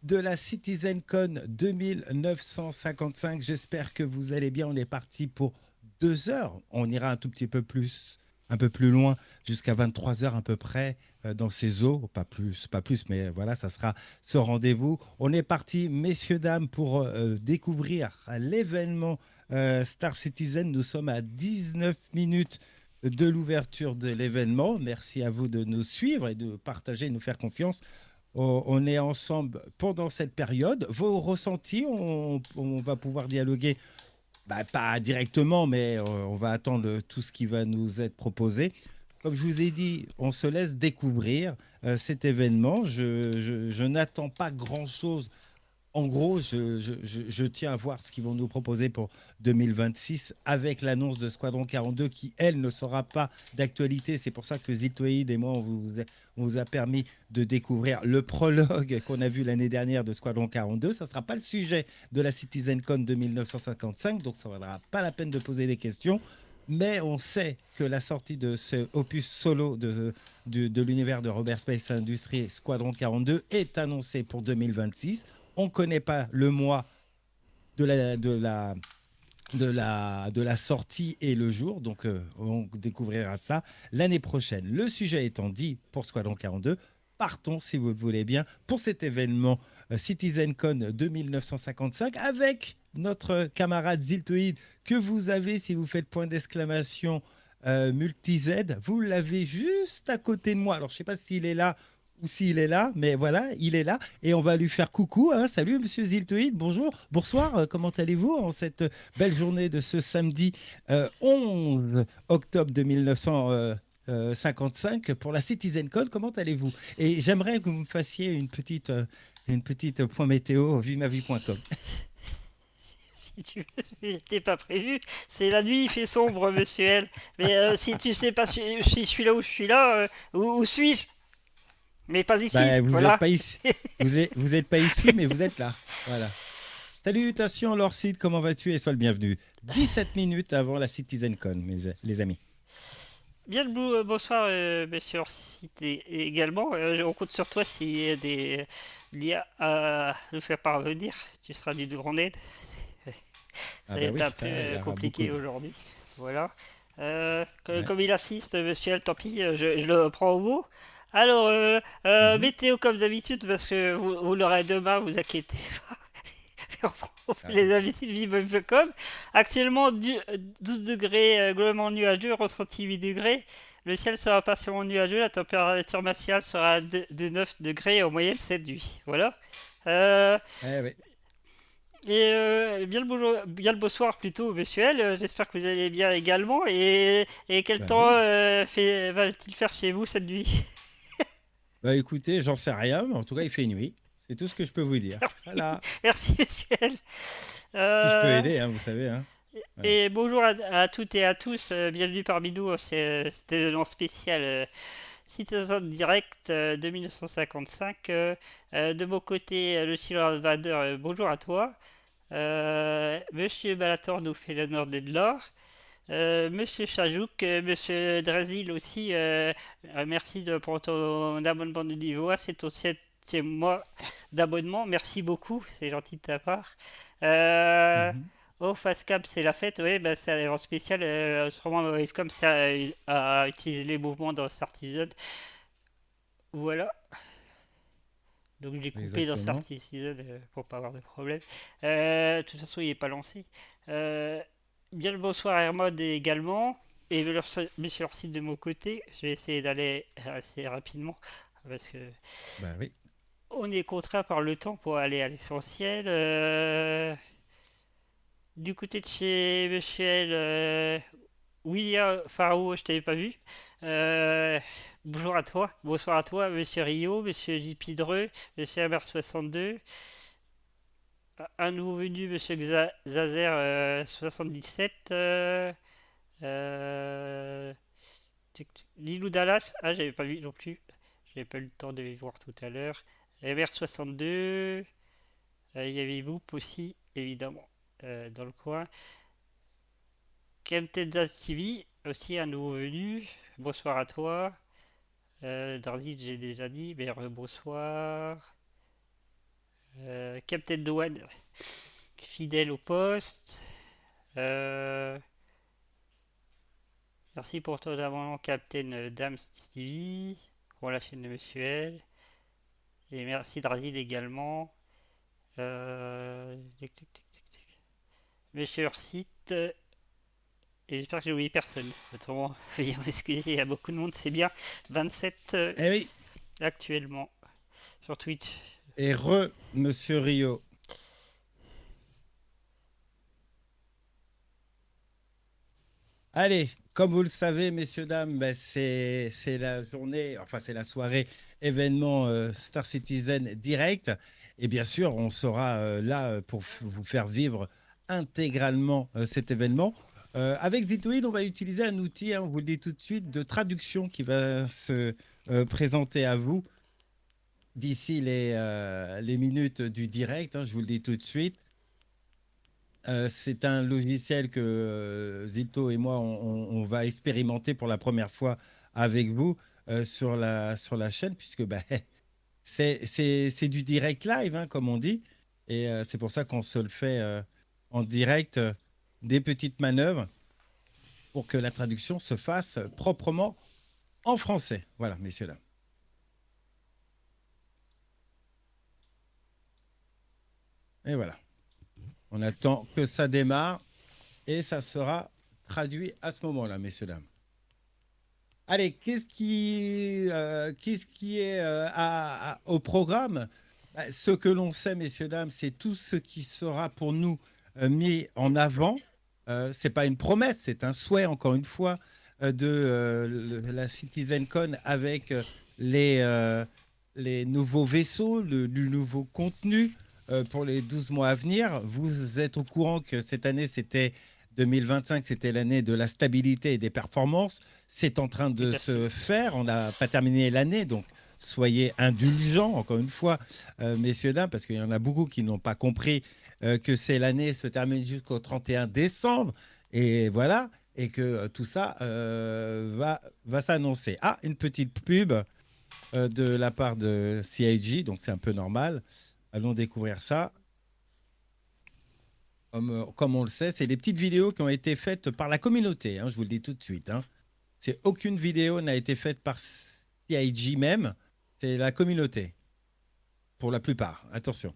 de la CitizenCon 2955. J'espère que vous allez bien, on est parti pour 2 heures, on ira un tout petit peu plus, un peu plus loin, jusqu'à 23 heures à peu près dans ces eaux, pas plus, mais voilà, ça sera ce rendez-vous. On est parti, messieurs, dames, pour découvrir l'événement Starcitizen. Nous sommes à 19 minutes de l'ouverture de l'événement. Merci à vous de nous suivre et de partager, de nous faire confiance. On est ensemble pendant cette période. Vos ressentis, on va pouvoir dialoguer, pas directement, mais on va attendre tout ce qui va nous être proposé. Comme je vous ai dit, on se laisse découvrir cet événement. Je n'attends pas grand-chose. En gros, je tiens à voir ce qu'ils vont nous proposer pour 2026 avec l'annonce de Squadron 42 qui, elle, ne sera pas d'actualité. C'est pour ça que Zitoïd et moi, on vous a permis de découvrir le prologue qu'on a vu l'année dernière de Squadron 42. Ça ne sera pas le sujet de la CitizenCon de 1955, donc ça ne vaudra pas la peine de poser des questions. Mais on sait que la sortie de ce opus solo de l'univers de Robert Space Industries, Squadron 42, est annoncée pour 2026. On ne connaît pas le mois de la sortie et le jour, donc on découvrira ça l'année prochaine. Le sujet étant dit pour Squadron 42, partons, si vous le voulez bien, pour cet événement CitizenCon de 1955 avec notre camarade Ziltoïd que vous avez, si vous faites point d'exclamation multi-Z, vous l'avez juste à côté de moi. Alors, je ne sais pas s'il est là ou s'il est là, mais voilà, il est là et on va lui faire coucou. Hein. Salut, monsieur Ziltoïd, bonjour, bonsoir, comment allez-vous en cette belle journée de ce samedi 11 octobre 1955 pour la CitizenCon, comment allez-vous? Et j'aimerais que vous me fassiez une petite point météo vivemavie.com. Si tu veux, c'était pas prévu. C'est la nuit, il fait sombre, monsieur L. Mais si tu sais pas si je suis là ou je suis là, où suis-je? Mais pas ici. Vous voilà. Êtes pas ici. Vous êtes pas ici, mais vous êtes là. Voilà. Salutations, Lorcide, comment vas-tu? Et sois le bienvenu. 17 minutes avant la CitizenCon, les amis. Bien debout, bonsoir, monsieur Lorcide également. On compte sur toi s'il y a l'IA à nous faire parvenir. Tu seras d'une grande aide. Ah Ça bah est oui, un ça, peu il y aura beaucoup compliqué de... aujourd'hui. Voilà. Ouais. Comme il assiste, monsieur L, tant pis, je le prends au mot. Alors, Mhm. météo comme d'habitude, parce que vous l'aurez demain, vous inquiétez pas. On fait Ah, c'est les sûr. habitudes vive comme. Actuellement, 12 degrés, globalement nuageux, ressenti 8 degrés. Le ciel sera partiellement nuageux, la température maximale sera de 9 degrés, en moyenne 7 nuit. Voilà. Euh, Eh oui. bien le bonjour, bien le bonsoir plutôt, monsieur L. J'espère que vous allez bien également. Et quel Bah temps oui. va-t-il faire chez vous cette nuit? Bah écoutez, j'en sais rien, mais en tout cas, il fait nuit. C'est tout ce que je peux vous dire. Merci, Voilà. merci monsieur L. Si je peux Euh, aider, hein, vous savez. Hein. Voilà. et bonjour à toutes et à tous. Bienvenue parmi nous. Cet événement spécial CitizenCon Direct de 1955. De mon côté, le Silver Invader, bonjour à toi. Monsieur Balator nous fait l'honneur d'être là. Monsieur Chajouk, Monsieur Drezil aussi, merci pour ton abonnement de niveau A, c'est ton 7e mois d'abonnement, merci beaucoup, c'est gentil de ta part. Mhm. Oh, Fastcap, c'est la fête, oui, bah, c'est un événement spécial, sûrement comme ça à utiliser les mouvements dans Starcitizen. Voilà, donc j'ai coupé dans Exactement. Starcitizen pour pas avoir de problème. De toute façon, il n'est pas lancé. Euh, Bien le bonsoir Hermod également. Et mais sur leur site de mon côté, je vais essayer d'aller assez rapidement parce que Bah oui. on est contraint par le temps pour aller à l'essentiel. Du côté de chez Monsieur L, William Faro, je t'avais pas vu. Euh, Bonjour à toi, bonsoir à toi, Monsieur Rio, Monsieur JP Dreux, Monsieur MR62. Un nouveau venu, Monsieur Zazer 77. Euh, Lilou Dallas, ah j'avais pas vu non plus. J'avais pas eu le temps de les voir tout à l'heure. MR62. Il y avait Boop aussi, évidemment, dans le coin. Kemteza TV, aussi un nouveau venu. Bonsoir à toi. Darzid, j'ai déjà dit, mais bonsoir. Captain Douane, fidèle au poste. Euh, Merci pour ton abonnement, Captain Dams TV, pour la chaîne de Monsieur L. Et merci Drazil également. Monsieur Ursite. Et j'espère que j'ai oublié personne. Autrement, veuillez m'excuser, il y a beaucoup de monde, c'est bien. 27 Eh oui. actuellement sur Twitch. Et Monsieur Rio. Allez, comme vous le savez, messieurs, dames, ben, c'est la journée, enfin c'est la soirée événement Star Citizen Direct. Et bien sûr, on sera là pour vous faire vivre intégralement cet événement. Avec Zitoid, on va utiliser un outil, hein, on vous le dit tout de suite, de traduction qui va se présenter à vous d'ici les minutes du direct, hein, je vous le dis tout de suite. C'est un logiciel que Zito et moi, on va expérimenter pour la première fois avec vous sur la chaîne, puisque bah, c'est du direct live, hein, comme on dit. Et c'est pour ça qu'on se le fait en direct, des petites manœuvres pour que la traduction se fasse proprement en français. Voilà, messieurs, dames. Et voilà. On attend que ça démarre et ça sera traduit à ce moment-là, messieurs, dames. Allez, qu'est-ce qui est au programme? Ce que l'on sait, messieurs, dames, c'est tout ce qui sera pour nous mis en avant. Ce n'est pas une promesse, c'est un souhait, encore une fois, de la CitizenCon avec les nouveaux vaisseaux, du nouveau contenu pour les 12 mois à venir. Vous êtes au courant que cette année, 2025, c'était l'année de la stabilité et des performances. C'est en train de se faire. On n'a pas terminé l'année, donc soyez indulgents, encore une fois, messieurs, dames, parce qu'il y en a beaucoup qui n'ont pas compris que l'année se termine jusqu'au 31 décembre. Et voilà, et que tout ça va s'annoncer. Ah, une petite pub de la part de CIG, donc c'est un peu normal. Allons découvrir ça. Comme on le sait, c'est des petites vidéos qui ont été faites par la communauté, hein, je vous le dis tout de suite. Hein. Aucune vidéo n'a été faite par CIG même, c'est la communauté, pour la plupart. Attention.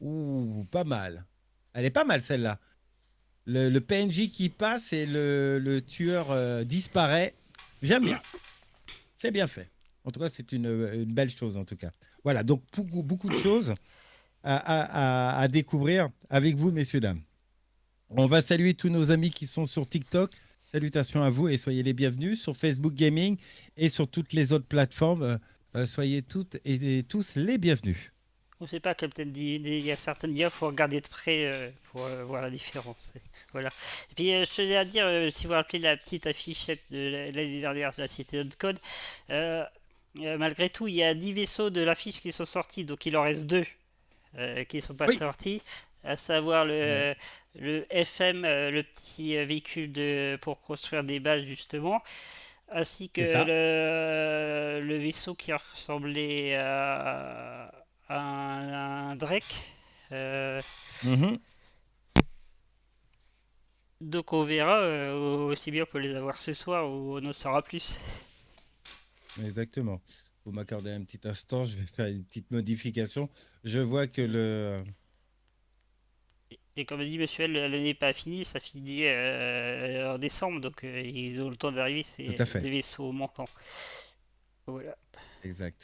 Ouh, pas mal. Elle est pas mal celle-là. Le PNJ qui passe et le tueur disparaît. J'aime bien. C'est bien fait. En tout cas, c'est une belle chose en tout cas. Voilà, donc beaucoup de choses à découvrir avec vous, messieurs, dames. On va saluer tous nos amis qui sont sur TikTok. Salutations à vous et soyez les bienvenus sur Facebook Gaming et sur toutes les autres plateformes. Soyez toutes et tous les bienvenus. On sait pas, Captain dit, il y a certaines liens, il faut regarder de près pour voir la différence. Voilà. Et puis, je tenais à dire, si vous vous rappelez la petite affichette de l'année dernière de la CitizenCon, malgré tout, il y a 10 vaisseaux de l'affiche qui sont sortis, donc il en reste 2 qui ne sont pas sortis, à savoir le FM, le petit véhicule pour construire des bases, justement, ainsi que le vaisseau qui ressemblait à un Drake. Donc on verra, aussi bien on peut les avoir ce soir ou on en saura plus. Exactement. Vous m'accordez un petit instant, je vais faire une petite modification. Je vois que le... Et comme a dit monsieur L, l'année n'est pas finie, ça finit en décembre, donc ils ont le temps d'arriver, c'est des vaisseaux manquants. Voilà. Exact.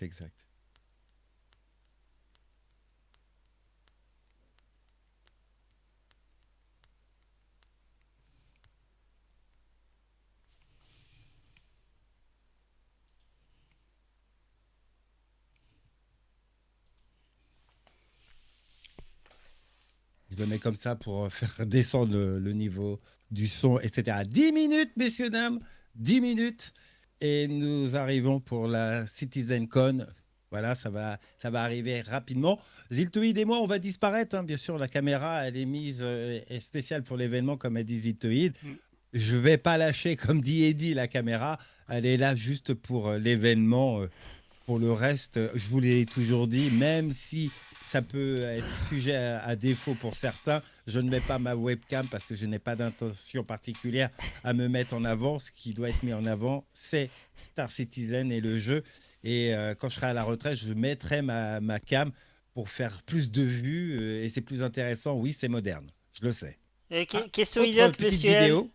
Je le mets comme ça pour faire descendre le niveau du son, etc. 10 minutes, messieurs, dames, 10 minutes. Et nous arrivons pour la CitizenCon. Voilà, ça va arriver rapidement. Ziltoid et moi, on va disparaître. Hein. Bien sûr, la caméra, elle est mise est spéciale pour l'événement, comme a dit Ziltoid. Je ne vais pas lâcher, comme dit Eddie, la caméra. Elle est là juste pour l'événement. Pour le reste, je vous l'ai toujours dit, même si ça peut être sujet à défaut pour certains, je ne mets pas ma webcam parce que je n'ai pas d'intention particulière à me mettre en avant. Ce qui doit être mis en avant, c'est Starcitizen et le jeu. Et quand je serai à la retraite, je mettrai ma cam pour faire plus de vues et c'est plus intéressant. Oui, c'est moderne, je le sais. Question idiote, monsieur vidéo.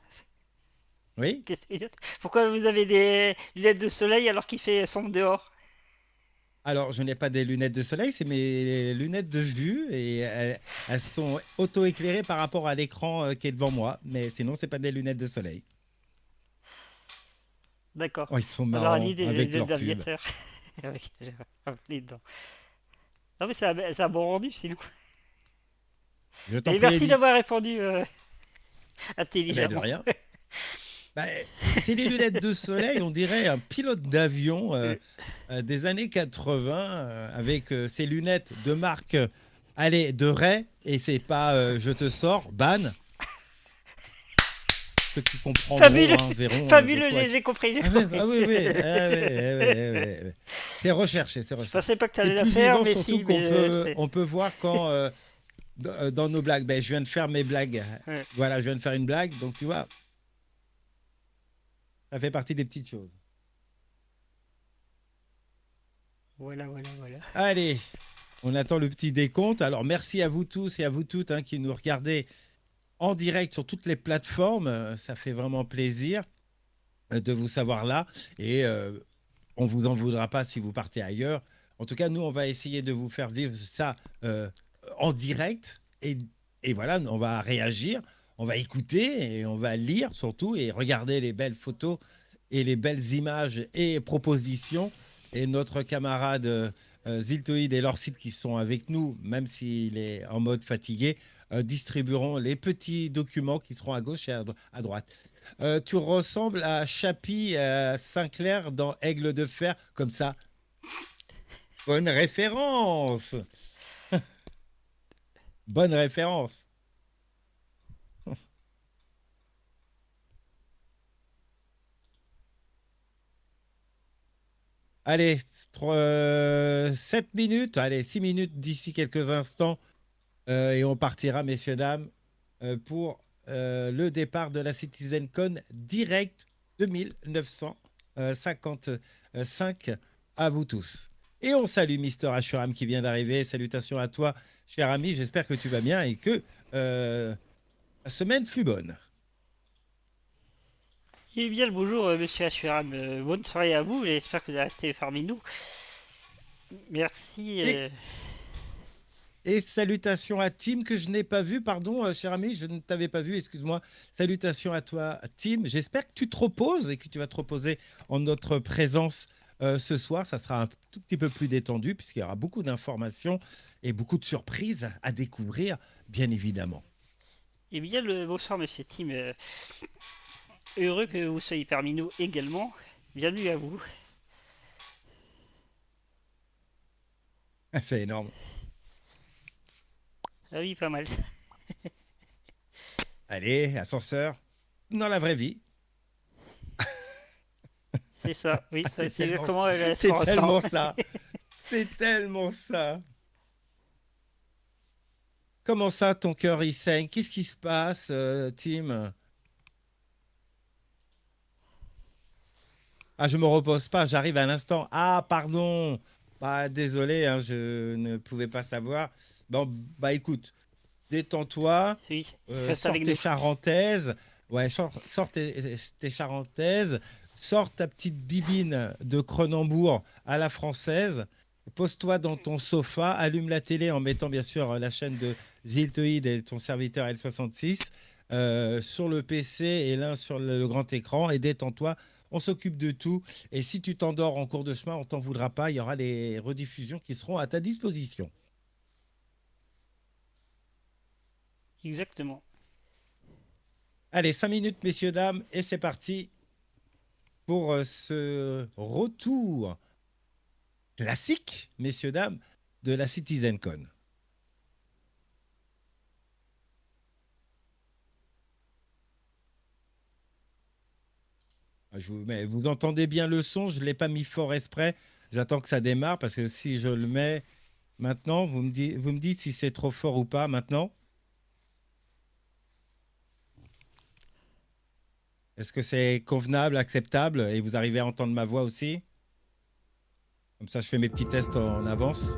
Oui. Question idiote. Pourquoi vous avez des lunettes de soleil alors qu'il fait sombre dehors? Alors, je n'ai pas des lunettes de soleil, c'est mes lunettes de vue et elles sont auto-éclairées par rapport à l'écran qui est devant moi. Mais sinon, c'est pas des lunettes de soleil. D'accord. Oh, ils sont marrants avec leur pub. Non mais c'est un bon rendu sinon. Je t'en prie, merci d'avoir répondu intelligemment. De rien. C'est des lunettes de soleil, on dirait un pilote d'avion des années 80 avec ses lunettes de marque de Ray et c'est pas je te sors, ban. Ceux qui comprendront verront. Fabuleux, j'ai compris. Oui. C'est recherché, c'est recherché. Je pensais pas que tu allais la faire, mais surtout qu'on peut voir quand dans nos blagues. Je viens de faire mes blagues. Ouais. Voilà, je viens de faire une blague, donc tu vois. Ça fait partie des petites choses. Voilà. Allez, on attend le petit décompte. Alors, merci à vous tous et à vous toutes qui nous regardez en direct sur toutes les plateformes. Ça fait vraiment plaisir de vous savoir là. Et on ne vous en voudra pas si vous partez ailleurs. En tout cas, nous, on va essayer de vous faire vivre ça en direct. Et voilà, on va réagir. On va écouter et on va lire surtout et regarder les belles photos et les belles images et propositions. Et notre camarade Ziltoid et leur site qui sont avec nous, même s'il est en mode fatigué, distribueront les petits documents qui seront à gauche et à droite. Tu ressembles à Chappie Sinclair dans Aigle de Fer, comme ça. Bonne référence. Bonne référence. Allez, 7 minutes, allez, 6 minutes d'ici quelques instants. Et on partira, messieurs, dames, pour le départ de la CitizenCon Direct 2955. À vous tous. Et on salue Mister Ashuram qui vient d'arriver. Salutations à toi, cher ami. J'espère que tu vas bien et que la semaine fut bonne. Eh bien, le bonjour, monsieur Ashuram. Bonne soirée à vous. J'espère que vous allez rester parmi nous. Merci. Et salutations à Tim que je n'ai pas vu. Pardon, cher ami, je ne t'avais pas vu. Excuse-moi. Salutations à toi, Tim. J'espère que tu te reposes et que tu vas te reposer en notre présence ce soir. Ça sera un tout petit peu plus détendu puisqu'il y aura beaucoup d'informations et beaucoup de surprises à découvrir, bien évidemment. Eh bien, bonsoir, monsieur Tim. Heureux que vous soyez parmi nous également. Bienvenue à vous. C'est énorme. Ah oui, pas mal. Allez, ascenseur, dans la vraie vie. C'est ça, oui, c'est exactement c'est tellement ça. C'est tellement ça. Comment ça, ton cœur, il saigne? Qu'est-ce qui se passe, Tim? Ah, je me repose pas, j'arrive à l'instant. Ah, pardon. Bah, désolé, hein, je ne pouvais pas savoir. Bon, bah écoute, détends-toi. Oui, sors tes charentaises. Ouais, sors tes charentaises. Sors ta petite bibine de Cronenbourg à la française. Pose-toi dans ton sofa. Allume la télé en mettant bien sûr la chaîne de Ziltoïd et ton serviteur L66 sur le PC et l'un sur le grand écran. Et détends-toi. On s'occupe de tout. Et si tu t'endors en cours de chemin, on t'en voudra pas. Il y aura les rediffusions qui seront à ta disposition. Exactement. Allez, 5 minutes, messieurs, dames, et c'est parti pour ce retour classique, messieurs, dames, de la CitizenCon. Vous entendez bien le son, je ne l'ai pas mis fort exprès. J'attends que ça démarre parce que si je le mets maintenant, vous me dites si c'est trop fort ou pas maintenant. Est-ce que c'est convenable, acceptable et vous arrivez à entendre ma voix aussi? Comme ça, je fais mes petits tests en avance.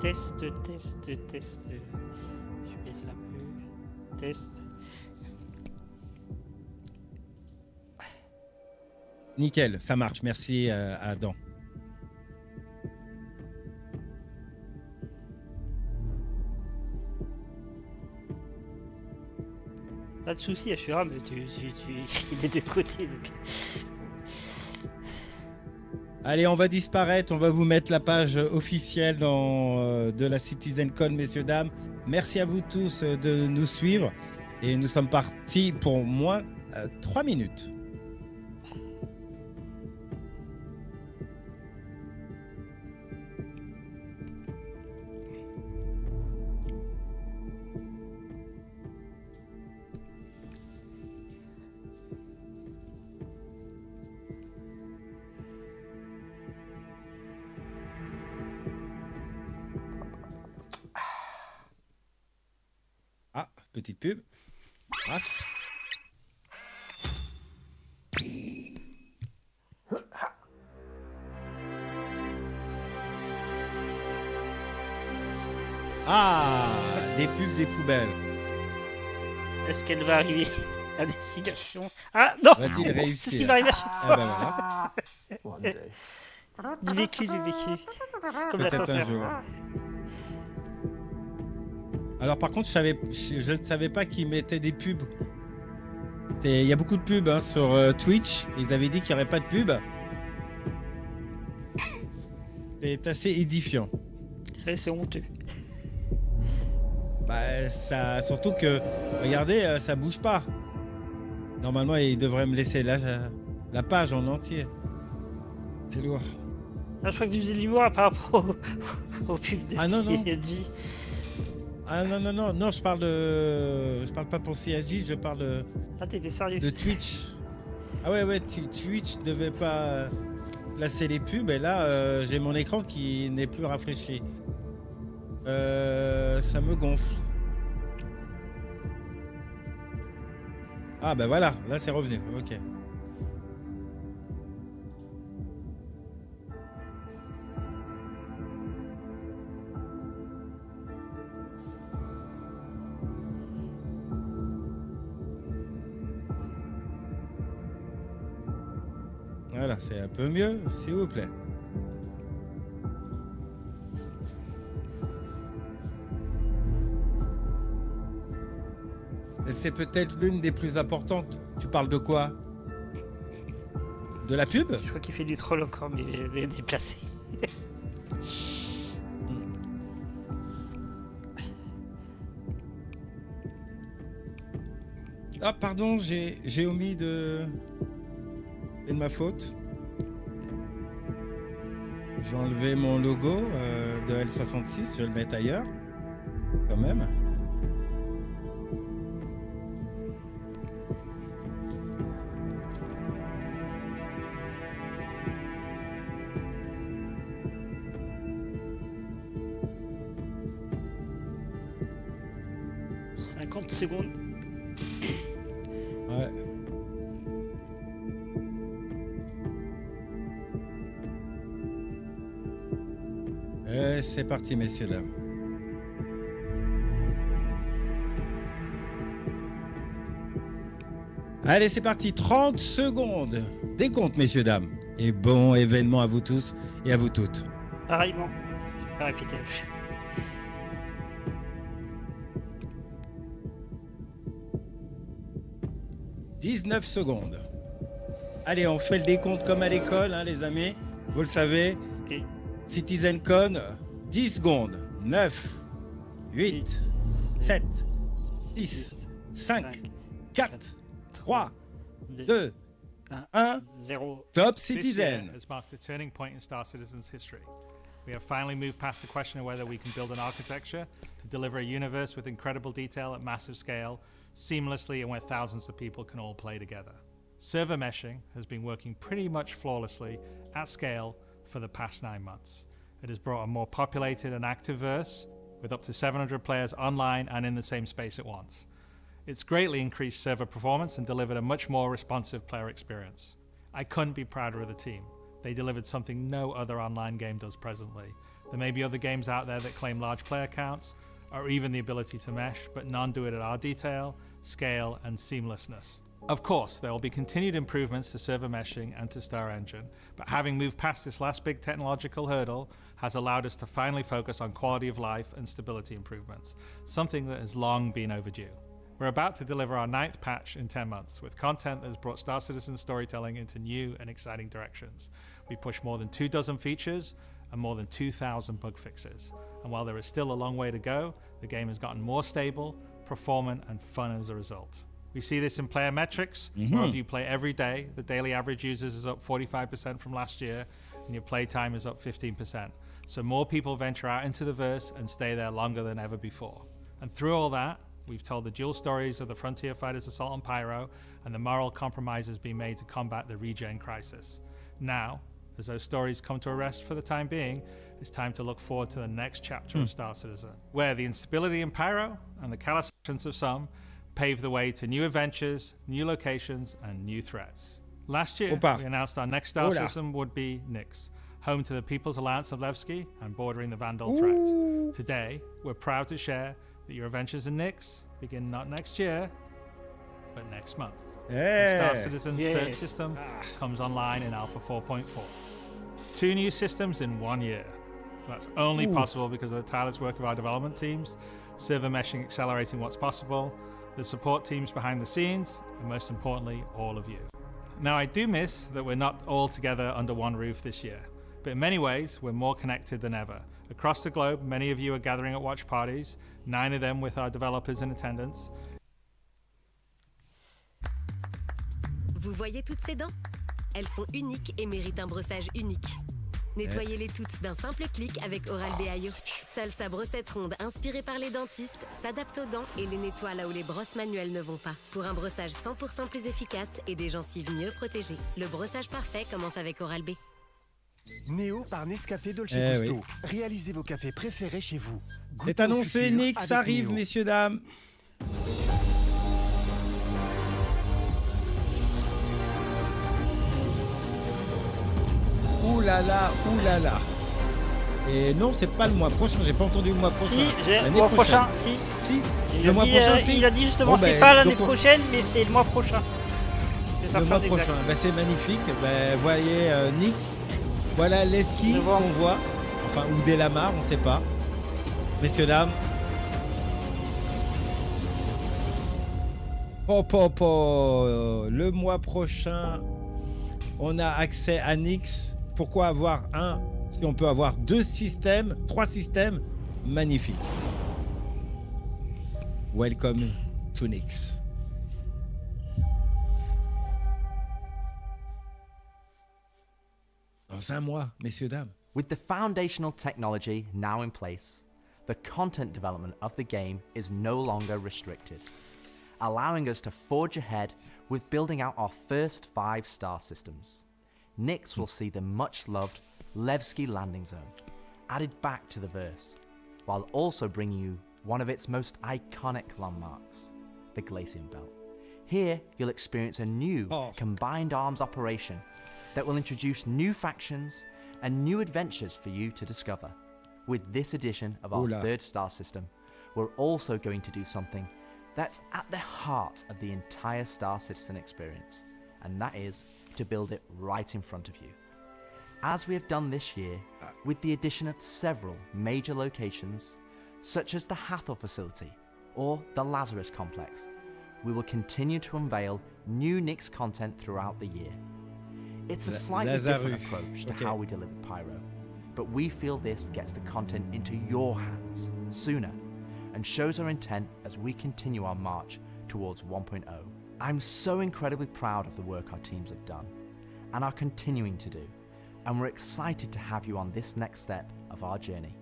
Test. Je fais ça plus. Test. Nickel, ça marche. Merci à Adam. Pas de soucis, Ashura, mais tu es des deux côtés. Donc. Allez, on va disparaître. On va vous mettre la page officielle de la CitizenCon, messieurs, dames. Merci à vous tous de nous suivre. Et nous sommes partis pour moins 3 minutes. Petite pub. Raft. Ah, les pubs des poubelles. Est-ce qu'elle va arriver à destination? Ah non. Va-t-il réussir? C'est ce qui m'arrive à chaque fois. Ah bah voilà. Du vécu. Comme peut-être un jour. Alors par contre, je ne savais pas qu'ils mettaient des pubs. Il y a beaucoup de pubs sur Twitch. Ils avaient dit qu'il n'y aurait pas de pub. C'est assez édifiant. C'est honteux. Bah, surtout que, regardez, ça bouge pas. Normalement, ils devraient me laisser la page en entier. C'est lourd. Ah, je crois que tu faisais de l'humour par rapport au pub de CSG. Ah non, je parle pas pour CSG, je parle t'étais sérieux. de Twitch. Ah ouais, Twitch devait pas placer les pubs et là, j'ai mon écran qui n'est plus rafraîchi. Ça me gonfle. Ah ben voilà, là c'est revenu. Ok. Voilà, c'est un peu mieux, s'il vous plaît. Et c'est peut-être l'une des plus importantes. Tu parles de quoi? De la pub? Je crois qu'il fait du troll encore, mais il est déplacé. Ah pardon, j'ai omis de... C'est de ma faute. Je vais enlever mon logo de L66, je vais le mettre ailleurs. Quand même. Secondes. Ouais. Et c'est parti, messieurs, dames. Allez, c'est parti. 30 secondes. Décompte, messieurs, dames. Et bon événement à vous tous et à vous toutes. Pareillement. Je vais pas répéter. 19 secondes. Allez, on fait le décompte comme à l'école, hein, les amis. Vous le savez. Okay. CitizenCon, 10 secondes. 9, 8, 7, 6, 5, 4, 3, 2, 1, 0. Top This year Citizen. has marked a turning point in Star Citizen's history. We have finally moved past the question of whether we can build an architecture to deliver a universe with incredible detail at massive scale, seamlessly, and where thousands of people can all play together. Server meshing has been working pretty much flawlessly at scale for the past 9 months. It has brought a more populated and active verse with up to 700 players online and in the same space at once. It's greatly increased server performance and delivered a much more responsive player experience. I couldn't be prouder of the team. They delivered something no other online game does presently. There may be other games out there that claim large player counts or even the ability to mesh, but none do it at our detail, scale, and seamlessness. Of course, there will be continued improvements to server meshing and to Star Engine, but having moved past this last big technological hurdle has allowed us to finally focus on quality of life and stability improvements, something that has long been overdue. We're about to deliver our 9th patch in 10 months, with content that has brought Star Citizen storytelling into new and exciting directions. We pushed more than 24 features and more than 2,000 bug fixes. And while there is still a long way to go, the game has gotten more stable, performant, and fun as a result. We see this in player metrics. More of you play every day. The daily average users is up 45% from last year, and your play time is up 15%. So more people venture out into the verse and stay there longer than ever before. And through all that, we've told the dual stories of the Frontier Fighters Assault on Pyro and the moral compromises being made to combat the regen crisis. Now, as those stories come to a rest for the time being, it's time to look forward to the next chapter of Star Citizen, where the instability in Pyro and the callous actions of some pave the way to new adventures, new locations, and new threats. Last year, we announced our next Star Citizen would be Nyx, home to the People's Alliance of Levski and bordering the Vandal threat. Today, we're proud to share that your adventures in Nyx begin not next year, but next month. Star Citizen's third system comes online in Alpha 4.4. 2 new systems in 1 year. That's only possible because of the tireless work of our development teams, server meshing accelerating what's possible, the support teams behind the scenes, and most importantly, all of you. Now, I do miss that we're not all together under one roof this year, but in many ways, we're more connected than ever. Across the globe, many of you are gathering at watch parties, 9 of them with our developers in attendance. Vous voyez toutes ces dents? Elles sont uniques et méritent un brossage unique. Nettoyez-les toutes d'un simple clic avec Oral-B IO. Seule sa brossette ronde inspirée par les dentistes s'adapte aux dents et les nettoie là où les brosses manuelles ne vont pas. Pour un brossage 100% plus efficace et des gencives mieux protégées. Le brossage parfait commence avec Oral-B. Néo par Nescafé Dolce Gusto. Oui. Réalisez vos cafés préférés chez vous. C'est annoncé, Nix arrive, messieurs, dames. Ouh là là, ouh là là. Et non, c'est pas le mois prochain, j'ai pas entendu le mois prochain. Si, le mois prochain, si. Si, le mois prochain, si. Il a dit justement, c'est pas l'année prochaine, mais c'est le mois prochain. Le mois prochain, c'est magnifique. Voyez Nix, voilà l'esquis qu'on voit, enfin, ou des lamas, on sait pas. Messieurs, dames. Le mois prochain, on a accès à Nix. Pourquoi avoir si on peut avoir 2 systèmes, 3 systèmes, magnifique. Welcome to Nix. Dans un mois, messieurs, dames. With the foundational technology now in place, the content development of the game is no longer restricted, allowing us to forge ahead with building out our first 5 star systems. Nix will see the much-loved Levski landing zone added back to the verse, while also bringing you one of its most iconic landmarks, the Glacian Belt. Here, you'll experience a new combined arms operation that will introduce new factions and new adventures for you to discover. With this edition of our 3rd star system, we're also going to do something that's at the heart of the entire Star Citizen experience, and that is to build it right in front of you. As we have done this year, with the addition of several major locations, such as the Hathor facility or the Lazarus complex, we will continue to unveil new Nix content throughout the year. It's a slightly different approach to how we deliver Pyro, but we feel this gets the content into your hands sooner and shows our intent as we continue our march towards 1.0. I'm so incredibly proud of the work our teams have done and are continuing to do, and we're excited to have you on this next step of our journey.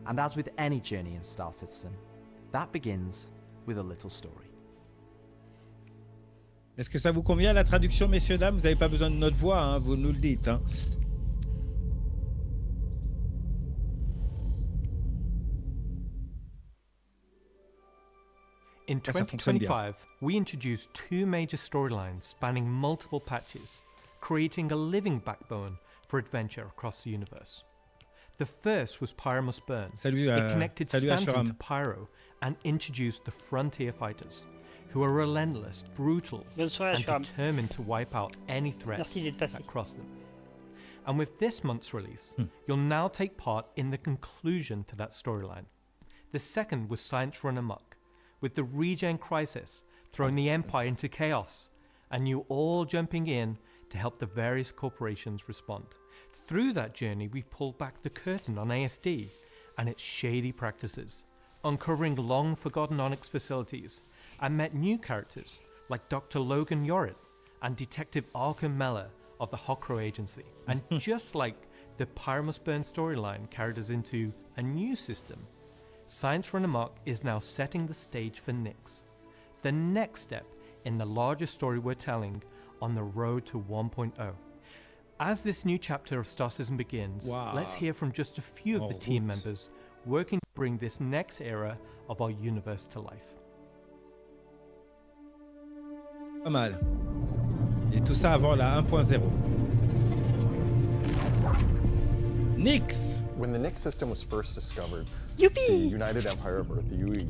And as with any journey in Star Citizen, that begins with a little story. Est-ce que ça vous convient la traduction, messieurs, dames? Vous n'avez pas besoin de notre voix, hein, vous nous le dites. Hein. In 2025, we introduced 2 major storylines spanning multiple patches, creating a living backbone for adventure across the universe. The first was Pyro Must Burn. It connected Stanton to Pyro and introduced the Frontier Fighters, who are relentless, brutal, and determined to wipe out any threats that cross them. And with this month's release, you'll now take part in the conclusion to that storyline. The second was Science Run Amok, with the regen crisis throwing the Empire into chaos, and you all jumping in to help the various corporations respond. Through that journey, we pulled back the curtain on ASD and its shady practices, uncovering long-forgotten Onyx facilities, and met new characters like Dr. Logan Yorit and Detective Arkham Meller of the Hokro Agency. And just like the Pyro Must Burn storyline carried us into a new system, Science Run Amok is now setting the stage for Nix, the next step in the larger story we're telling on the road to 1.0. As this new chapter of Star Citizen begins, let's hear from just a few of the team members working to bring this next era of our universe to life. Pas mal. Et tout ça avant la 1.0. Nix! When the Nix system was first discovered, Yippee! the United Empire of Earth, the UE,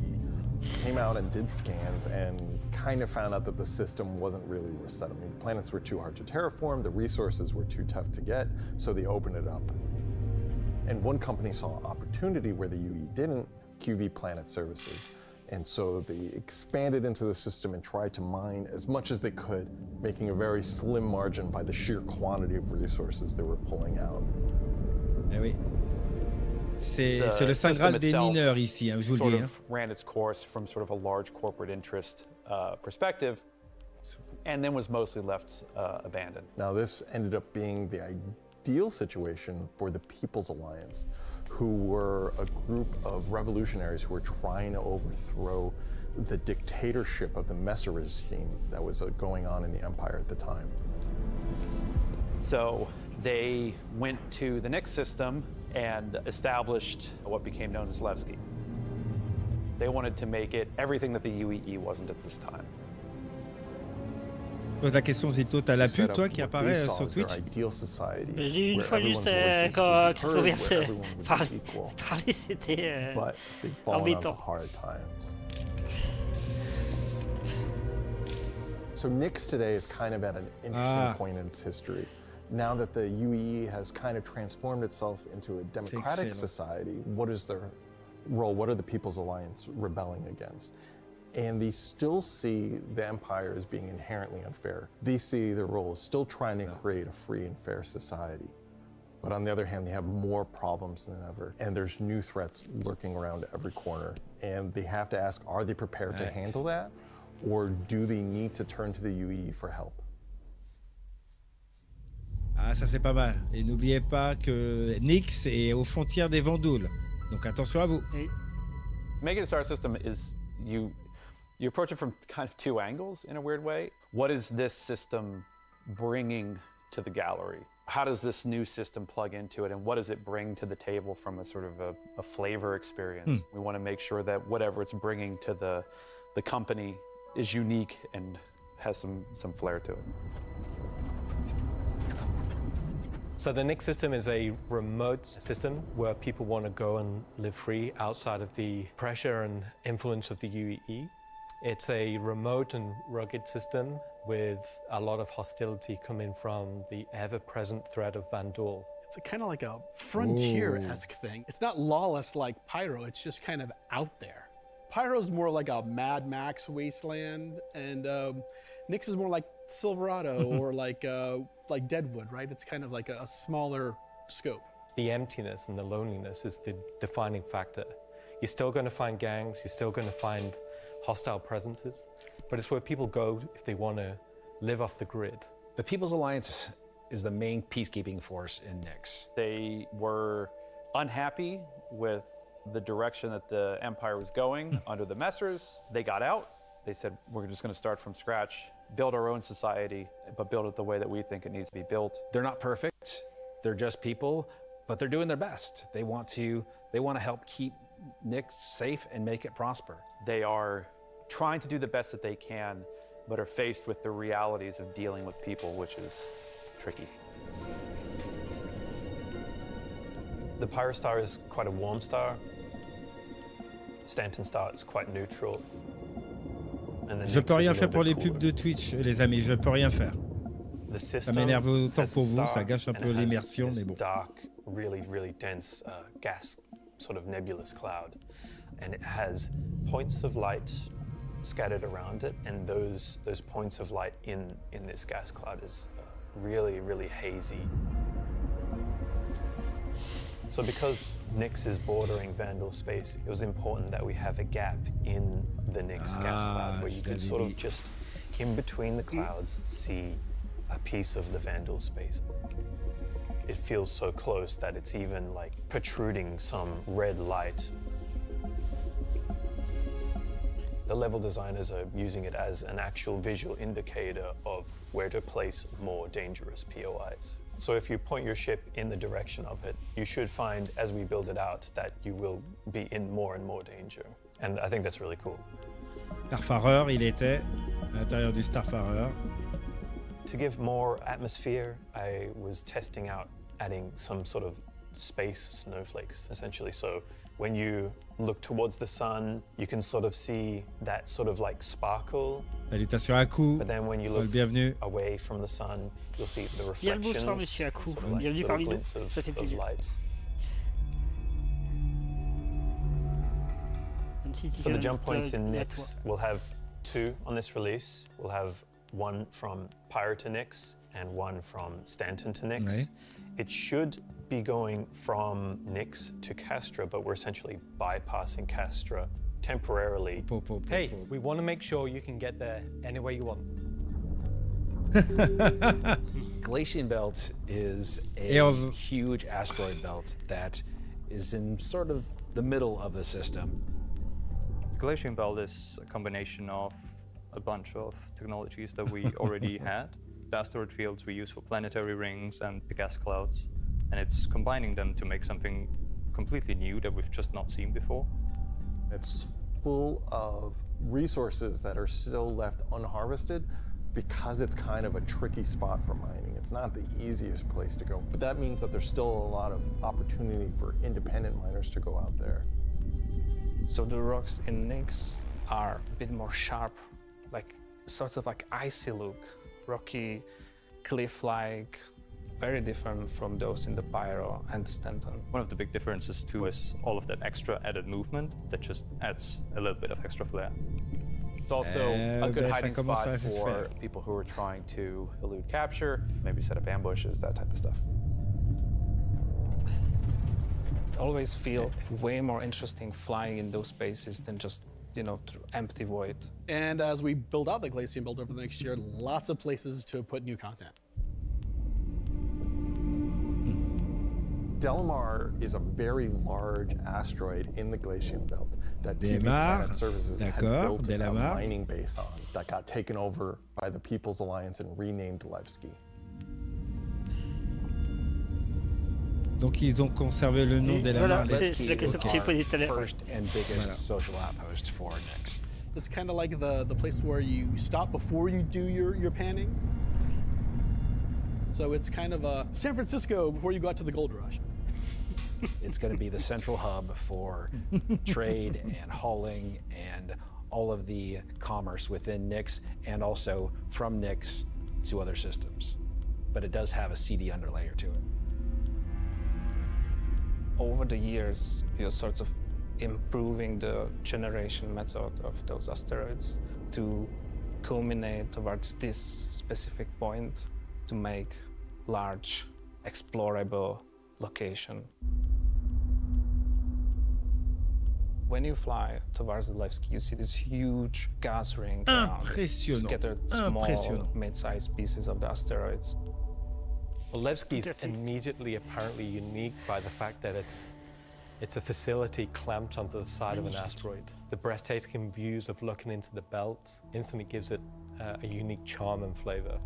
came out and did scans and kind of found out that the system wasn't really worth settling. The planets were too hard to terraform, the resources were too tough to get, so they opened it up. And one company saw an opportunity where the UE didn't, QV Planet Services. And so they expanded into the system and tried to mine as much as they could, making a very slim margin by the sheer quantity of resources they were pulling out. Eh oui. C'est le Saint Graal des mineurs ici, hein, je vous le dis. Hein. Ran its course from sort of a large corporate interest perspective, and then was mostly left abandoned. Now this ended up being the ideal situation for the People's Alliance, who were a group of revolutionaries who were trying to overthrow the dictatorship of the Messer regime that was going on in the Empire at the time. So They went to the Nix system and established what became known as Levski. They wanted to make it everything that the UEE wasn't at this time. Pose la question, Zito, t'as la pub, toi, qui apparaît sur Twitch? J'ai eu une fois juste quand Christopher parlait, c'était embêtant. So Nix today is kind of at an interesting point in its history. Now that the UEE has kind of transformed itself into a democratic society, what is their role? What are the People's Alliance rebelling against? And they still see the Empire as being inherently unfair. They see their role as still trying to create a free and fair society. But on the other hand, they have more problems than ever. And there's new threats lurking around every corner. And they have to ask, are they prepared to handle that? Or do they need to turn to the UEE for help? Ah, ça c'est pas mal. Et n'oubliez pas que Nix est aux frontières des Vandouls. Donc attention à vous. Making a star system is you approach it from kind of two angles in a weird way. What is this system bringing to the gallery? How does this new system plug into it, and what does it bring to the table from a sort of a flavor experience? We want to make sure that whatever it's bringing to the company is unique and has some flair to it. So the Nix system is a remote system where people want to go and live free outside of the pressure and influence of the UEE. It's a remote and rugged system with a lot of hostility coming from the ever-present threat of Vandal. It's kind of like a frontier-esque thing. It's not lawless like Pyro, it's just kind of out there. Pyro's more like a Mad Max wasteland, and Nix is more like Silverado or like Deadwood, right? It's kind of like a smaller scope. The emptiness and the loneliness is the defining factor. You're still going to find gangs, you're still going to find hostile presences, but it's where people go if they want to live off the grid. The People's Alliance is the main peacekeeping force in Nix. They were unhappy with the direction that the Empire was going under the Messers. They got out. They said, we're just going to start from scratch, build our own society, but build it the way that we think it needs to be built. They're not perfect. They're just people, but they're doing their best. They want to help keep Nix safe and make it prosper. They are trying to do the best that they can, but are faced with the realities of dealing with people, which is tricky. The Pyro Star is quite a warm star. Stanton Star is quite neutral. Je peux rien faire pour les pubs de Twitch, les amis, je peux rien faire. Ça m'énerve autant pour vous, ça gâche un peu l'immersion, mais bon. Dark, really dense gas, sort of nebulous cloud, and it has points of light scattered around it, and those points of light in this gas cloud is really hazy. So because Nix is bordering Vandal space, it was important that we have a gap in the Nix gas cloud where you could sort of just, in between the clouds, see a piece of the Vandal space. It feels so close that it's even like protruding some red light. The level designers are using it as an actual visual indicator of where to place more dangerous POIs. So if you point your ship in the direction of it, you should find, as we build it out, that you will be in more and more danger. And I think that's really cool. Starfarer, il était à l'intérieur du Starfarer. To give more atmosphere, I was testing out adding some sort of space snowflakes, essentially. So when you look towards the sun, you can sort of see that sort of like sparkle. Salutations à Kou. But then when you look away from the sun, you'll see the reflections, sort of like little glints of light. For the jump points in Nix, we'll have 2 on this release. We'll have one from Pyro to Nix and one from Stanton to Nix. Ouais. It should be going from Nix to Castra, but we're essentially bypassing Castra temporarily. Hey, we want to make sure you can get there any way you want. Galatian Belt is a huge asteroid belt that is in sort of the middle of the system. Galatian Belt is a combination of a bunch of technologies that we already had. The asteroid fields we use for planetary rings and the gas clouds, and it's combining them to make something completely new that we've just not seen before. It's full of resources that are still left unharvested because it's kind of a tricky spot for mining. It's not the easiest place to go, but that means that there's still a lot of opportunity for independent miners to go out there. So the rocks in Nyx are a bit more sharp, like sorts of like icy look, rocky, cliff-like, very different from those in the Pyro and the Stanton. One of the big differences too is all of that extra added movement that just adds a little bit of extra flair. It's also a good hiding spot for people who are trying to elude capture, maybe set up ambushes, that type of stuff. Always feel way more interesting flying in those spaces than just, you know, empty void. And as we build out the Glacium Belt over the next year, lots of places to put new content. Delamar is a very large asteroid in the Glacium Belt that TV Planet Services had built a mining base on that got taken over by the People's Alliance and renamed Levski. Donc ils ont conservé le nom Delamar. C'est la question que j'ai posée tout à l'heure. First and biggest social outpost for Nyx. It's kind of like the place where you stop before you do your panning. So it's kind of a San Francisco before you go out to the gold rush. It's going to be the central hub for trade and hauling and all of the commerce within Nyx and also from Nyx to other systems. But it does have a seedy underlayer to it. Over the years, you're sort of improving the generation method of those asteroids to culminate towards this specific point to make large, explorable location. When you fly towards the Levski, you see this huge gas ring around scattered small, mid-sized pieces of the asteroids. Well, Levski is immediately apparently unique by the fact that it's a facility clamped onto the side of an asteroid. The breathtaking views of looking into the belt instantly gives it a unique charm and flavor.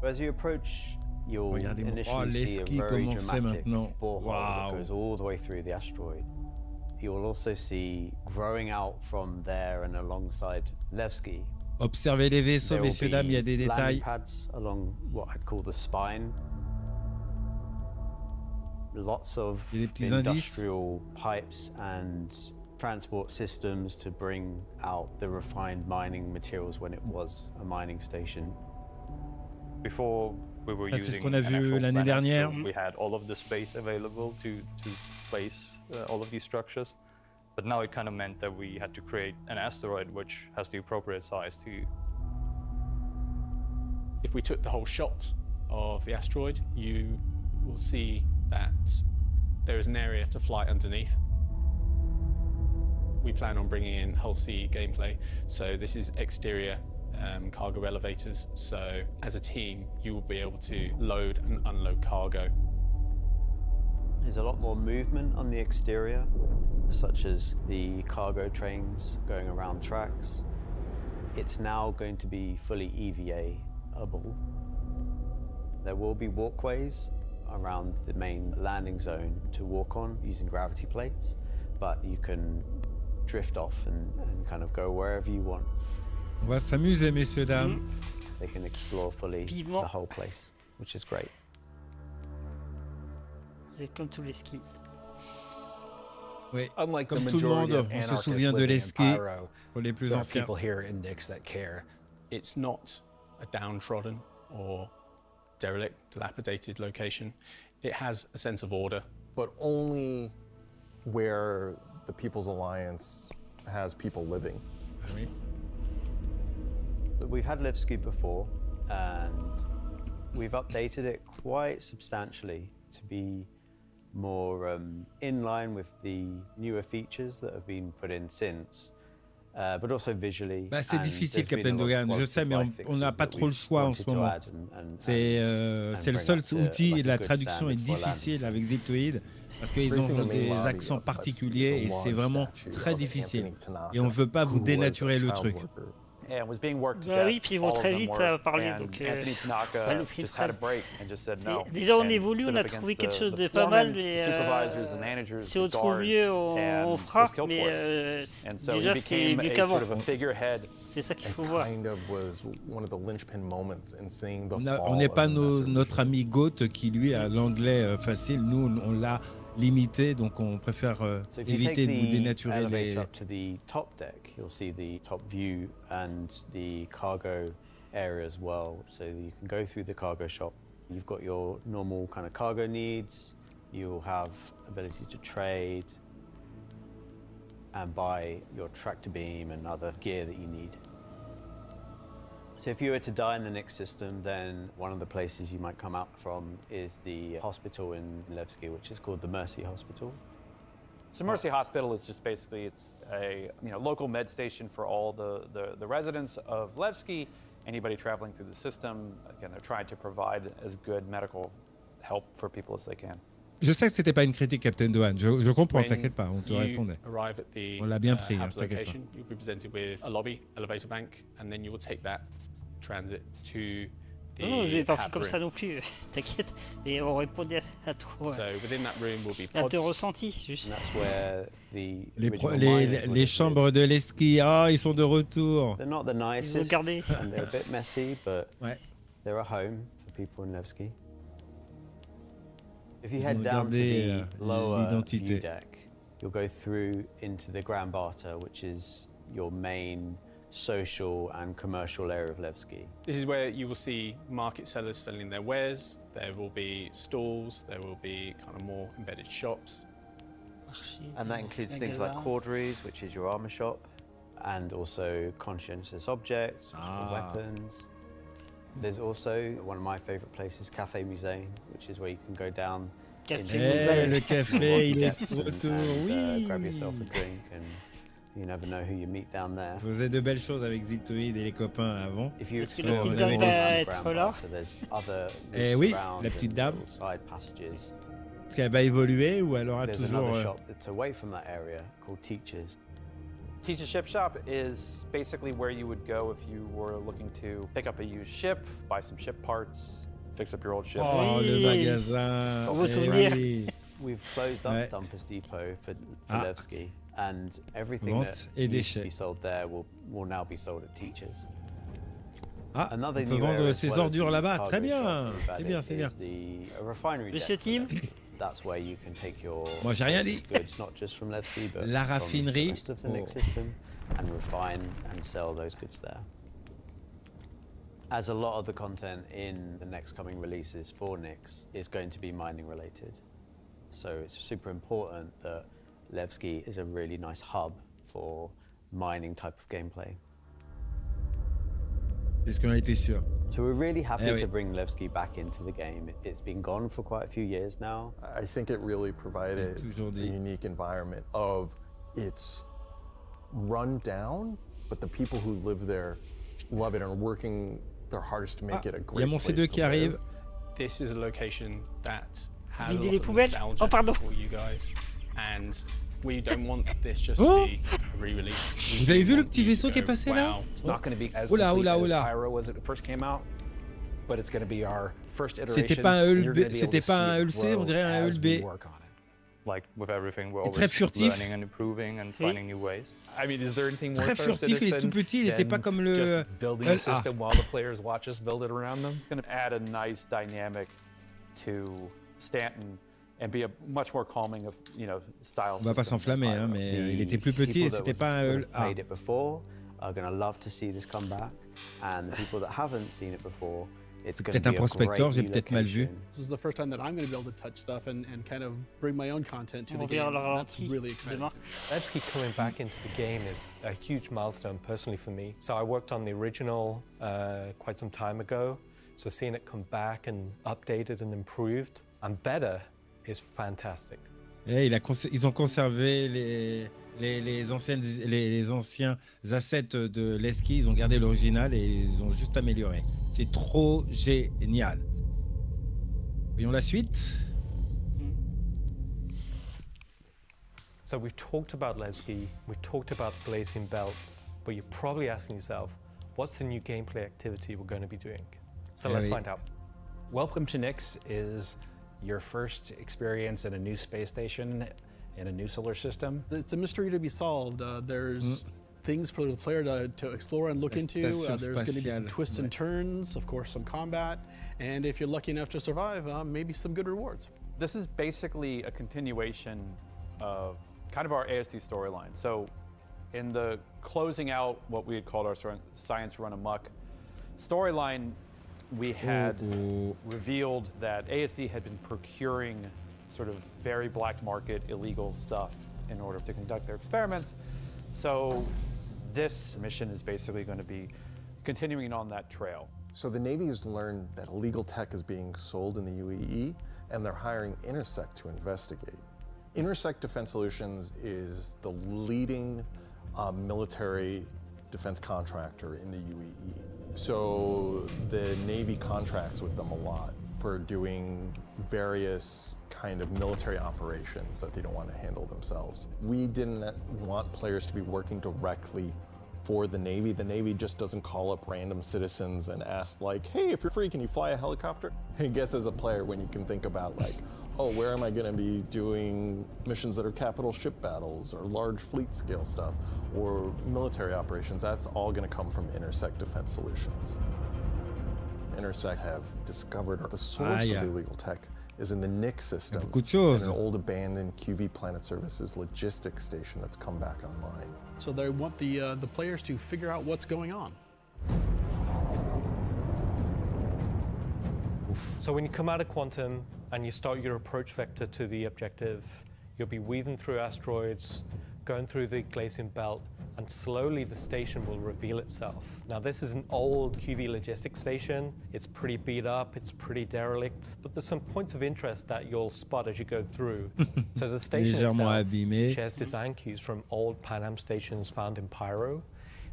As you approach, you'll initially see a very dramatic borehole that goes all the way through the asteroid. You'll also see growing out from there and alongside Levski. Observez les vaisseaux, messieurs, dames, il y a des détails. Pads along what I'd call the spine. Lots of industrial pipes and transport systems to bring out the refined mining materials when it was a mining station. Before we were C'est ce using qu'on a vu l'année dernière. So we had all of the space available to place all of these structures. But now it kind of meant that we had to create an asteroid which has the appropriate size to. If we took the whole shot of the asteroid, you will see that there is an area to fly underneath. We plan on bringing in Hull C gameplay, so this is exterior cargo elevators. So as a team, you will be able to load and unload cargo. There's a lot more movement on the exterior, such as the cargo trains going around tracks. It's now going to be fully EVA-able. There will be walkways around the main landing zone to walk on using gravity plates, but you can drift off and kind of go wherever you want. On va s'amuser, messieurs, dames. They can explore fully the whole place, which is great. Et comme tous les skis. Oui, Unlike comme the tout le monde, majority of on se anarchists souvient de living in l'Esquí, Pyro, pour les plus there are anciens. people here in Nyx that care. It's not a downtrodden or derelict, dilapidated location. It has a sense of order. But only where the People's Alliance has people living. Oui. But we've had Levski before, and we've updated it quite substantially to be more in line with the newer features that have been put in since, but also visually. C'est difficile, Captain Dogan, je sais, mais on n'a pas trop le choix en ce moment. C'est le seul outil, la traduction est difficile avec Ziptoid, parce qu'ils ont des accents particuliers et c'est vraiment très difficile. Et on ne veut pas vous dénaturer le truc. and was being worked to Bah death. oui, puis ils vont All of très them vite were. parler, And donc, Anthony Tanaka pas le just had a break and just said no. Déjà, on and évolue, stood on a up trouvé against quelque chose the de pas mal, foremen, mais the supervisors, the managers, si on the trouve guards, mieux, on and fera, was killed mais for it. And so déjà he c'est became mieux a qu'avant. sort of a figurehead. C'est ça qu'il faut It voir. kind of was one of the linchpin moments in seeing the On n'est fall pas of the Messer notre ami Goat qui lui a l'anglais facile. Nous, on l'a limité, donc on préfère So if you éviter take de vous the dénaturer les. elevator up to the top deck, you'll see the top view and the cargo area as well. So you can go through the cargo shop. You've got your normal kind of cargo needs. You'll have ability to trade and buy your tractor beam and other gear that you need. So if you were to die in the Nix system, then one of the places you might come out from is the hospital in Levski, which is called the Mercy Hospital. So Mercy Hospital is just basically, it's a local med station for all the residents of Levski, anybody traveling through the system. Again, they're trying to provide as good medical help for people as they can. Je sais que c'était pas une critique, Captain Dohan. Je comprends, t'inquiète pas, on te répondait. Arrive at the On l'a bien pris, house t'inquiète pas. location, you'll be presented with a lobby, elevator bank, and then you will take that transit to the Non, je l'ai pas pris hab comme room. ça non plus, t'inquiète. Et on répondait à ton, So within that room will be à pods. tes ressentis, juste. And that's where the Les chambres de l'esquis, ils sont de retour. They're not the nicest, Ils ont gardé. and they're a bit messy, but they're a home for people in Levski. If you Ils head ont down to gardé, the lower l'identité. view deck, you'll go through into the Grand Barter, which is your main social and commercial area of Levski. This is where you will see market sellers selling their wares. There will be stalls. There will be kind of more embedded shops. And that includes things like corderies, which is your armor shop, and also conscientious objects, which is for weapons. There's also one of my favorite places, Café Musée, which is where you can go down into Le café, il est de and, retour, oui. grab yourself a drink, and you never know who you meet down there. Vous faisait de belles choses avec Ziltoid et les copains avant. If you Est-ce que la explore petite the dame walls va and the être Grand là? Barter, there's other Eh routes oui, around la petite and dame. little side passages. Est-ce qu'elle va évoluer ou elle aura There's toujours. another shop that's away from that area called Teachers. Teach a Ship Shop is basically where you would go if you were looking to pick up a used ship, buy some ship parts, fix up your old ship. Oh, le magasin. Vos Eh souvenirs. oui. We've closed up Ouais. Dumpers Depot for Ah. Levski, and everything Vente that et used to déchets. be sold there will now be sold at Teachers. Ah, on Another peut new area vendre as ses well as ordures the là-bas. cargo Très bien, shop in c'est bien, Valais c'est bien. is the refinery Monsieur deck for Tim? Levski. That's where you can take your Moi, j'ai rien processed dit. goods, not just from Levski, but La from raffinerie. the rest of the Oh. Nix system, and refine and sell those goods there. As a lot of the content in the next coming releases for Nix is going to be mining related. So it's super important that Levski is a really nice hub for mining type of gameplay. C'est ce qu'on a été sûr. So we're really happy Eh oui. to bring Levski back into the game. It's been gone for quite a few years now. I think it really provided a unique environment of it's run down, but the people who live there love it and are working their hardest to make it a Il y a great mon place C2 to qui arrive. live. This is a location that has a Vider lot les of poubelles? nostalgia Oh, pardon. for you guys, and we don't want this just Oh! to be a re-release. We Vous do avez vu le want petit you to vaisseau qui est go, passé là? wow. It's not going to be as Oula, complete oula, as oula. Pyro as it first came out, but it's going to be our first iteration. C'était pas un and you're Hull gonna B, be able c'était to pas see un it Hull C, on grow dirait un as Hull we B. work on it. Like with everything, we're Et always très furtif. learning and improving and finding new ways. I mean, is there anything Très furtif, il est tout petit, il n'était pas comme le. Just building Hull the A. system while the players watch us build it around them. It's going to add a nice dynamic to Stanton and be a much more calming of style. On va pas s'enflammer, hein, mais il était plus petit et c'était pas un Hull A. Played it before are going to love to see this come back, and the people that haven't seen it before, it's going to Peut-être un be a prospecteur, great j'ai new peut-être mal vu. location. This is the first time that I'm going to be able to touch stuff and kind of bring my own content to the On game. verra le That's ralenti really exciting. demain. Levski coming back into the game is a huge milestone personally for me. So I worked on the original quite some time ago. So seeing it come back and updated and improved and better is fantastic. Et ils ont conservé les anciens assets de l'Eski, ils ont gardé l'original et ils ont juste amélioré. C'est trop génial. Voyons la suite. So we've talked about Levski, we've talked about Blazing Belt, but you're probably asking yourself, What's the new gameplay activity we're going to be doing? So let's find out. Welcome to Nyx is your first experience in a new space station in a new solar system. It's a mystery to be solved. There's things for the player to explore and look into. There's going to be some twists and turns, of course, some combat, and if you're lucky enough to survive, maybe some good rewards. This is basically a continuation of kind of our ASD storyline. So in the closing out what we had called our Science Run Amok storyline, we had revealed that ASD had been procuring sort of very black market illegal stuff in order to conduct their experiments. So this mission is basically going to be continuing on that trail. So the Navy has learned that illegal tech is being sold in the UAE, and they're hiring Intersect to investigate. Intersect Defense Solutions is the leading military defense contractor in the UAE. So the Navy contracts with them a lot for doing various kind of military operations that they don't want to handle themselves. We didn't want players to be working directly for the Navy. The Navy just doesn't call up random citizens and ask like, hey, if you're free, can you fly a helicopter? I guess as a player, when you can think about like, oh, where am I going to be doing missions that are capital ship battles or large fleet scale stuff or military operations, that's all going to come from Intersect Defense Solutions. Intersect have discovered the source of the illegal tech is in the Nyx system, and an old abandoned QV Planet Services logistics station that's come back online. So they want the players to figure out what's going on. So when you come out of Quantum and you start your approach vector to the objective, you'll be weaving through asteroids, going through the Glacian belt, and slowly the station will reveal itself. Now this is an old QV logistics station. It's pretty beat up, it's pretty derelict, but there's some points of interest that you'll spot as you go through. So the station itself shares design cues from old Pan Am stations found in Pyro.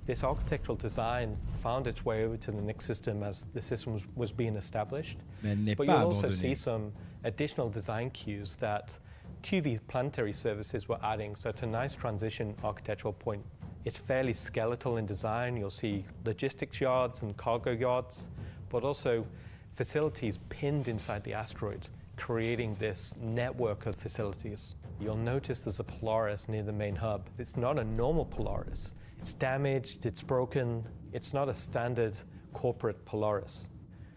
This architectural design found its way over to the Nyx system as the system was being established. But you'll also see some additional design cues that QV Planetary Services were adding, so it's a nice transition architectural point. It's fairly skeletal in design. You'll see logistics yards and cargo yards, but also facilities pinned inside the asteroid, creating this network of facilities. You'll notice there's a Polaris near the main hub. It's not a normal Polaris. It's damaged, it's broken. It's not a standard corporate Polaris.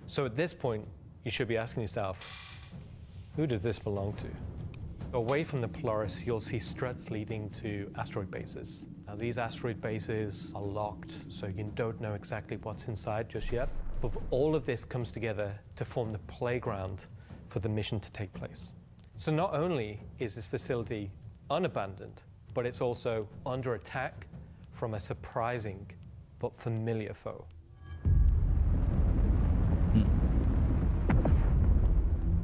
So at this point, you should be asking yourself, who does this belong to? Away from the Polaris, you'll see struts leading to asteroid bases. Now, these asteroid bases are locked, so you don't know exactly what's inside just yet. But all of this comes together to form the playground for the mission to take place. So not only is this facility unabandoned, but it's also under attack from a surprising but familiar foe.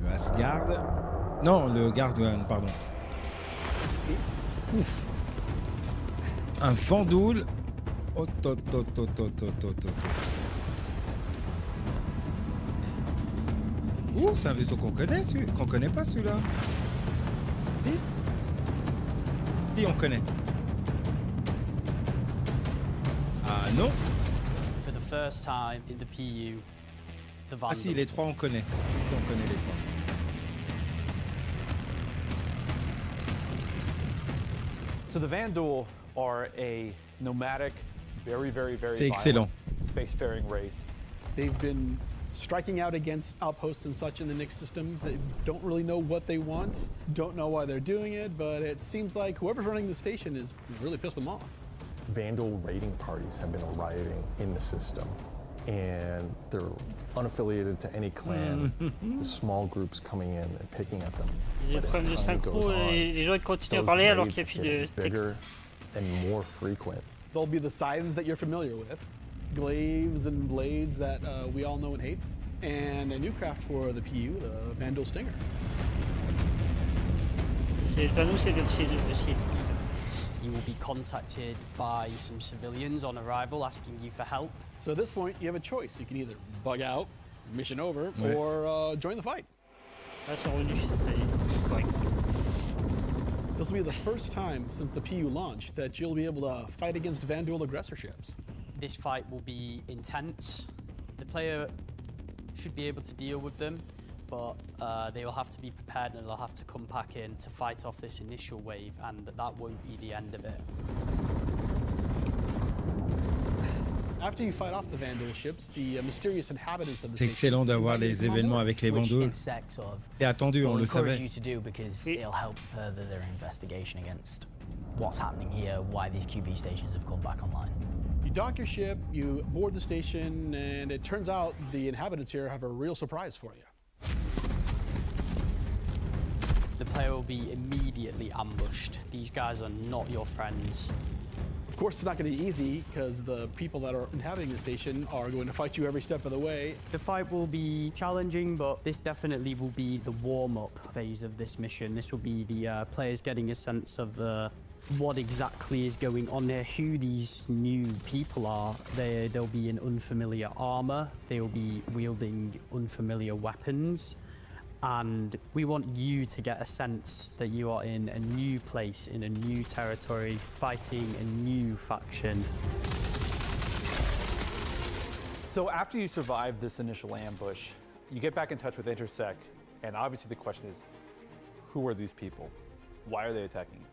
Le Asgard. Non, le Garduan, pardon. Ouf. Un Vendoul. Oh, Ouh, c'est un vaisseau qu'on connaît, qu'on connaît pas celui-là. Et on connaît. Ah non. For the first time in the PU, the Vandal. Ah si, les trois on connaît. On connaît les trois. So the Vandal are a nomadic, very violent spacefaring race. They've been striking out against outposts and such in the Nyx system. They don't really know what they want, don't know why they're doing it, but it seems like whoever's running the station is really pissed them off. Vandal raiding parties have been arriving in the system, and they're unaffiliated to any clan. Small groups coming in and picking at them. Les problèmes de synchro et les gens ils continuent à parler alors qu'il n'y a plus de bigger and more frequent. They'll be the scythes that you're familiar with, glaives and blades that we all know and hate, and a new craft for the PU, the Vandal Stinger. You will be contacted by some civilians on arrival asking you for help. So at this point, you have a choice. You can either bug out, mission over, or join the fight. This will be the first time since the PU launched that you'll be able to fight against Vandal aggressor ships. This fight will be intense. The player should be able to deal with them, but they will have to be prepared and they'll have to come back in to fight off this initial wave, and that won't be the end of it. After you fight off the Vandal ships, the mysterious inhabitants of the C'est excellent d'avoir les événements avec les Vandals. T'es attendu, on le savait. You to do because it'll help further their investigation against what's happening here, why these QB stations have come back online. You dock your ship, you board the station, and it turns out the inhabitants here have a real surprise for you. The player will be immediately ambushed. These guys are not your friends. Of course, it's not going to be easy because the people that are inhabiting the station are going to fight you every step of the way. The fight will be challenging, but this definitely will be the warm-up phase of this mission. This will be the players getting a sense of what exactly is going on here, who these new people are. They'll be in unfamiliar armor, they'll be wielding unfamiliar weapons, and we want you to get a sense that you are in a new place, in a new territory, fighting a new faction. So after you survive this initial ambush, you get back in touch with Intersec, and obviously the question is, who are these people? Why are they attacking?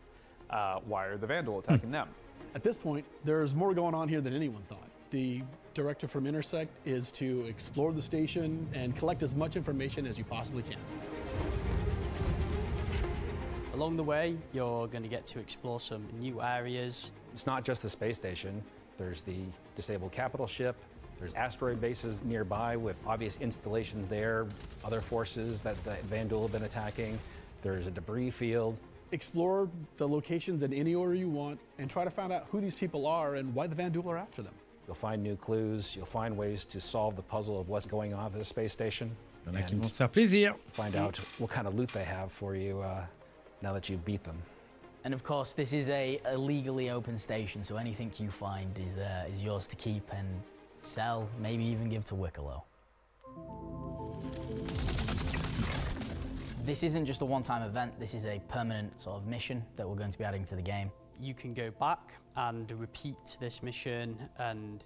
Why are the Vandal attacking them? At this point, there's more going on here than anyone thought. The directive from Intersect is to explore the station and collect as much information as you possibly can. Along the way, you're going to get to explore some new areas. It's not just the space station. There's the disabled capital ship. There's asteroid bases nearby with obvious installations there, other forces that the Vandal have been attacking. There's a debris field. Explore the locations in any order you want and try to find out who these people are and why the Vandal are after them. You'll find new clues. You'll find ways to solve the puzzle of what's going on at the space station. Il y en a qui vont se faire plaisir. Find out what kind of loot they have for you now that you beat them. And of course, this is a legally open station, so anything you find is yours to keep and sell, maybe even give to Wicklow. This isn't just a one-time event, this is a permanent sort of mission that we're going to be adding to the game. You can go back and repeat this mission and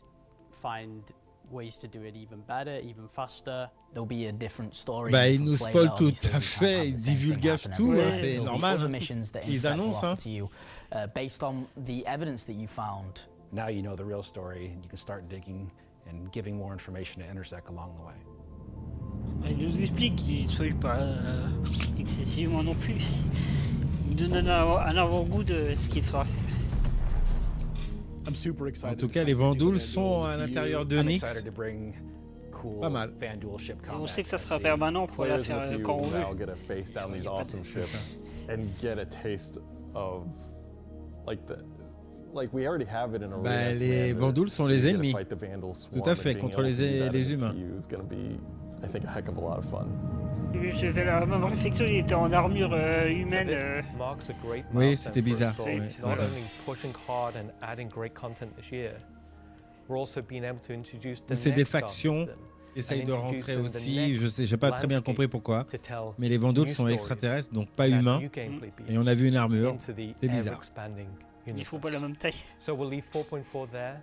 find ways to do it even better, even faster. There'll be a different story. Bah, ils nous spoilent tout à fait, ils divulgagent tout, hein, c'est normal. Ils annoncent, hein. To you, based on the evidence that you found. Now you know the real story, and you can start digging and giving more information to Intersec along the way. Il nous explique qu'il ne soit pas excessivement non plus. Il donne un avant-goût de ce qu'il fera. I'm super excited. En tout cas, les Vandals sont à l'intérieur de Nyx. Pas mal. On sait que ça sera permanent pour la faire quand on veut. Now get a face down these awesome ships and get a taste of like we already have it in a bah, les Vandals sont les ennemis. Tout à fait, contre les humains. Is going to be, I think, a heck of a lot of fun. Je fais la même réflexion, il était en armure humaine. Oui, c'était bizarre. Not only pushing hard and adding great content this year, we're also being able to introduce the c'est des factions qui essayent de rentrer aussi. J'ai pas très bien compris pourquoi. Mais les Vandals sont extraterrestres, donc pas humains. Et on a vu une armure. C'est bizarre. Ils font pas la même taille. So we'll leave 4.4 there.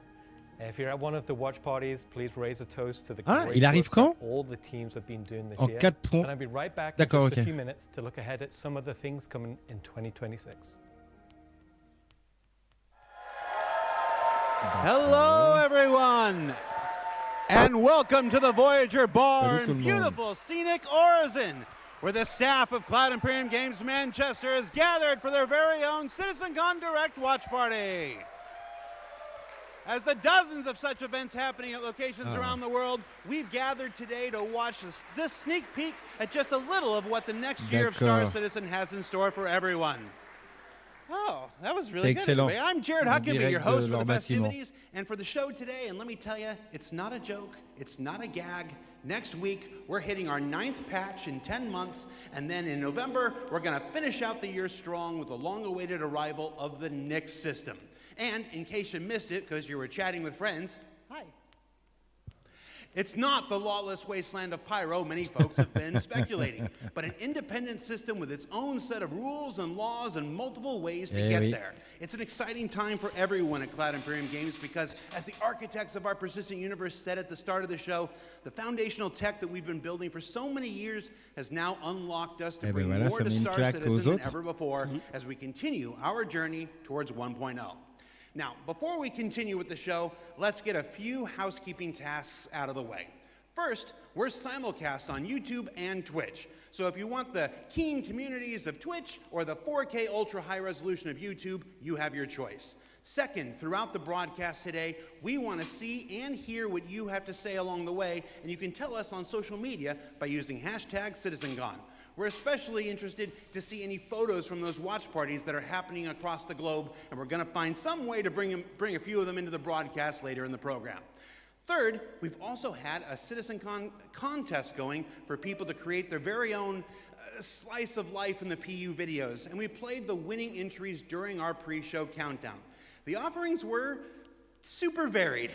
If you're at one of the watch parties, please raise a toast to the il arrive quand? all the teams have been doing this en year. 4 points. And I'll be right back in D'accord, just a few minutes to look ahead at some of the things coming in 2026. Hello, everyone, and welcome to the Voyager Bar in beautiful scenic Orizon, where the staff of Cloud Imperium Games Manchester is gathered for their very own CitizenCon Direct watch party. As the dozens of such events happening at locations around the world, we've gathered today to watch this sneak peek at just a little of what the next year of Star Citizen has in store for everyone. Oh, that was really good. Everybody. I'm Jared Huckabee, your host for the festivities and for the show today. And let me tell you, it's not a joke. It's not a gag. Next week, we're hitting our 9th patch in 10 months. And then in November, we're going to finish out the year strong with the long-awaited arrival of the Nyx system. And in case you missed it because you were chatting with friends, hi. It's not the lawless wasteland of Pyro many folks have been speculating, but an independent system with its own set of rules and laws and multiple ways to get there. It's an exciting time for everyone at Cloud Imperium Games because, as the architects of our persistent universe said at the start of the show, the foundational tech that we've been building for so many years has now unlocked us to bring more to Star Citizen than ever before as we continue our journey towards 1.0. Now, before we continue with the show, let's get a few housekeeping tasks out of the way. First, we're simulcast on YouTube and Twitch. So if you want the keen communities of Twitch or the 4K ultra high resolution of YouTube, you have your choice. Second, throughout the broadcast today, we want to see and hear what you have to say along the way, and you can tell us on social media by using hashtag CitizenCon. We're especially interested to see any photos from those watch parties that are happening across the globe, and we're going to find some way to bring a few of them into the broadcast later in the program. Third, we've also had a CitizenCon contest going for people to create their very own slice of life in the PU videos, and we played the winning entries during our pre-show countdown. The offerings were super varied.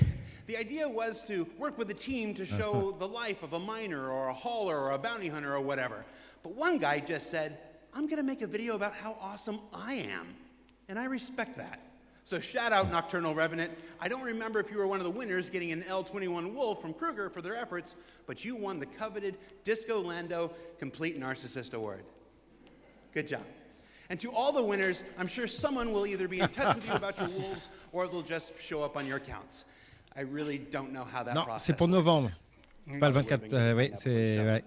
The idea was to work with a team to show the life of a miner or a hauler or a bounty hunter or whatever. But one guy just said, I'm going to make a video about how awesome I am. And I respect that. So shout out Nocturnal Revenant. I don't remember if you were one of the winners getting an L21 Wolf from Kruger for their efforts, but you won the coveted Disco Lando Complete Narcissist Award. Good job. And to all the winners, I'm sure someone will either be in touch with you about your wolves or they'll just show up on your accounts. I really don't know how that process c'est pour novembre. Pas le 24, oui, c'est... Ouais.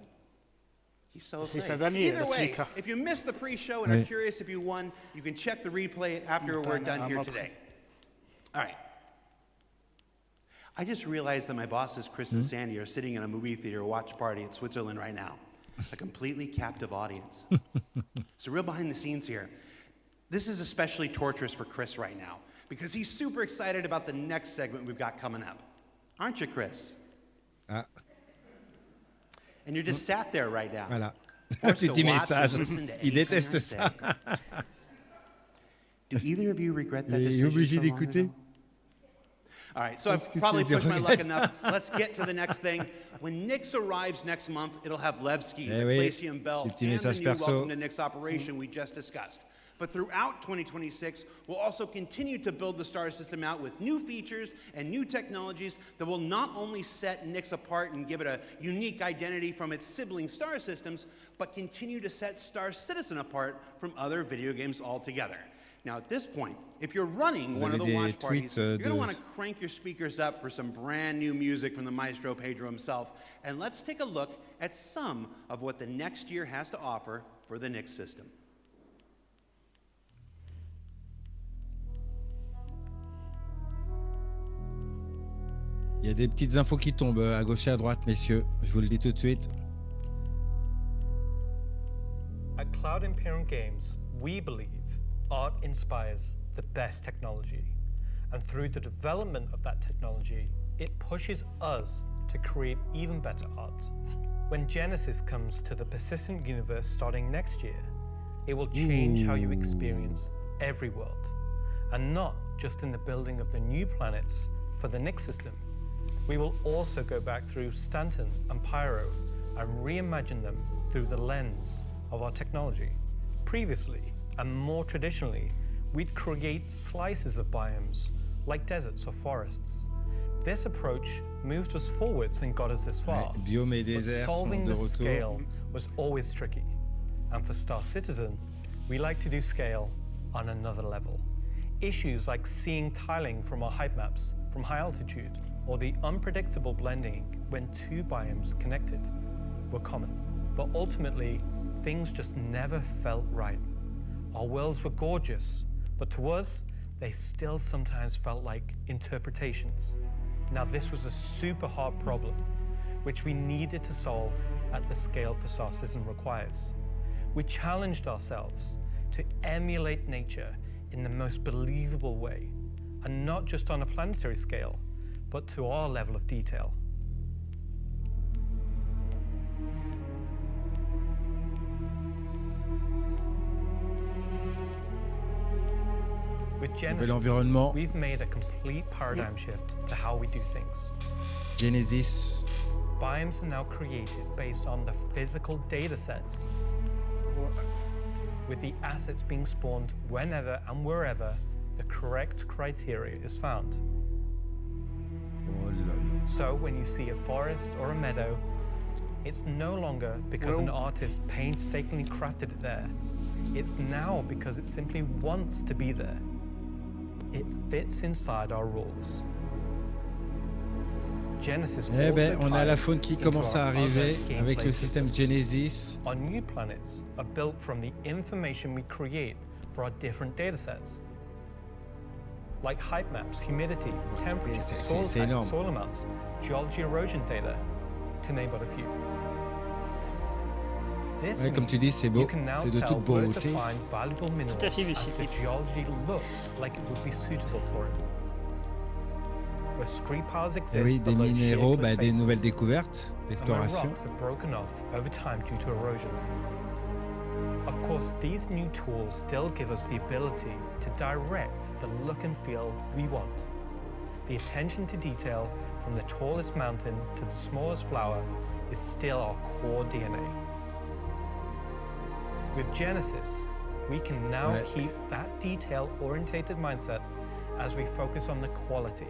Either way, if you missed the pre-show and are curious if you won, you can check the replay after we're done here today. All right. I just realized that my bosses, Chris and Sandy, are sitting in a movie theater watch party in Switzerland right now. A completely captive audience. So real behind the scenes here. This is especially torturous for Chris right now because he's super excited about the next segment we've got coming up. Aren't you, Chris? And you're just sat there right now. Voilà. Petit message. Il déteste ça. Do either of you regret that Il est obligé decision so long d'écouter. ago? All right, so I've probably pushed my luck enough. Let's get to the next thing. When Nyx arrives next month, it'll have Levski, the Glacium Belt, and the new Welcome to Nyx operation we just discussed. But throughout 2026, we'll also continue to build the Star System out with new features and new technologies that will not only set Nyx apart and give it a unique identity from its sibling Star Systems, but continue to set Star Citizen apart from other video games altogether. Now, at this point, if you're running one of the watch parties, you're going to want to crank your speakers up for some brand new music from the maestro Pedro himself. And let's take a look at some of what the next year has to offer for the Nyx system. Il y a des petites infos qui tombent à gauche et à droite, messieurs. Je vous le dis tout de suite. At Cloud Imperium Games, we believe art inspires the best technology. And through the development of that technology, it pushes us to create even better art. When Genesis comes to the persistent universe starting next year, it will change how you experience every world. And not just in the building of the new planets for the Nyx system. We will also go back through Stanton and Pyro and reimagine them through the lens of our technology. Previously, and more traditionally, we'd create slices of biomes, like deserts or forests. This approach moved us forwards and got us this far. Biome et déserts sont solving de the retour. scale was always tricky. And for Star Citizen, we like to do scale on another level. Issues like seeing tiling from our height maps from high altitude, or the unpredictable blending when two biomes connected, were common. But ultimately, things just never felt right. Our worlds were gorgeous, but to us, they still sometimes felt like interpretations. Now, this was a super hard problem, which we needed to solve at the scale for Star Citizen requires. We challenged ourselves to emulate nature in the most believable way, and not just on a planetary scale, but to our level of detail. With nouvel Genesis, environnement. we've made a complete paradigm shift to how we do things. Genesis. Biomes are now created based on the physical data sets, with the assets being spawned whenever and wherever the correct criteria is found. Oh là là. So when you see a forest or a meadow, it's no longer because an artist painstakingly crafted it there. It's now because it simply wants to be there. It fits inside our rules. Genesis Eh ben, also on a la ties faune qui into commence à our arriver other avec gameplay le système systems. Genesis. Our new planets are built from the information we create for our different datasets, like height maps, humidity, temperature, soil c'est types, énorme. soil amounts, geology erosion data, to name but a few. This Ouais, comme tu dis, c'est means beau, you can now c'est de tell toute where to beauté. find valuable minerals à fait, mais as c'est the type. geology looks like it would be suitable for it. Where scree piles exist Eh oui, des below minéraux, sheer cliff des faces, nouvelles découvertes, and where d'exploration. rocks have broken off over time due to erosion. Of course, these new tools still give us the ability to direct the look and feel we want. The attention to detail from the tallest mountain to the smallest flower is still our core DNA. With Genesis, we can now Ouais. keep that detail-orientated mindset as we focus on the quality,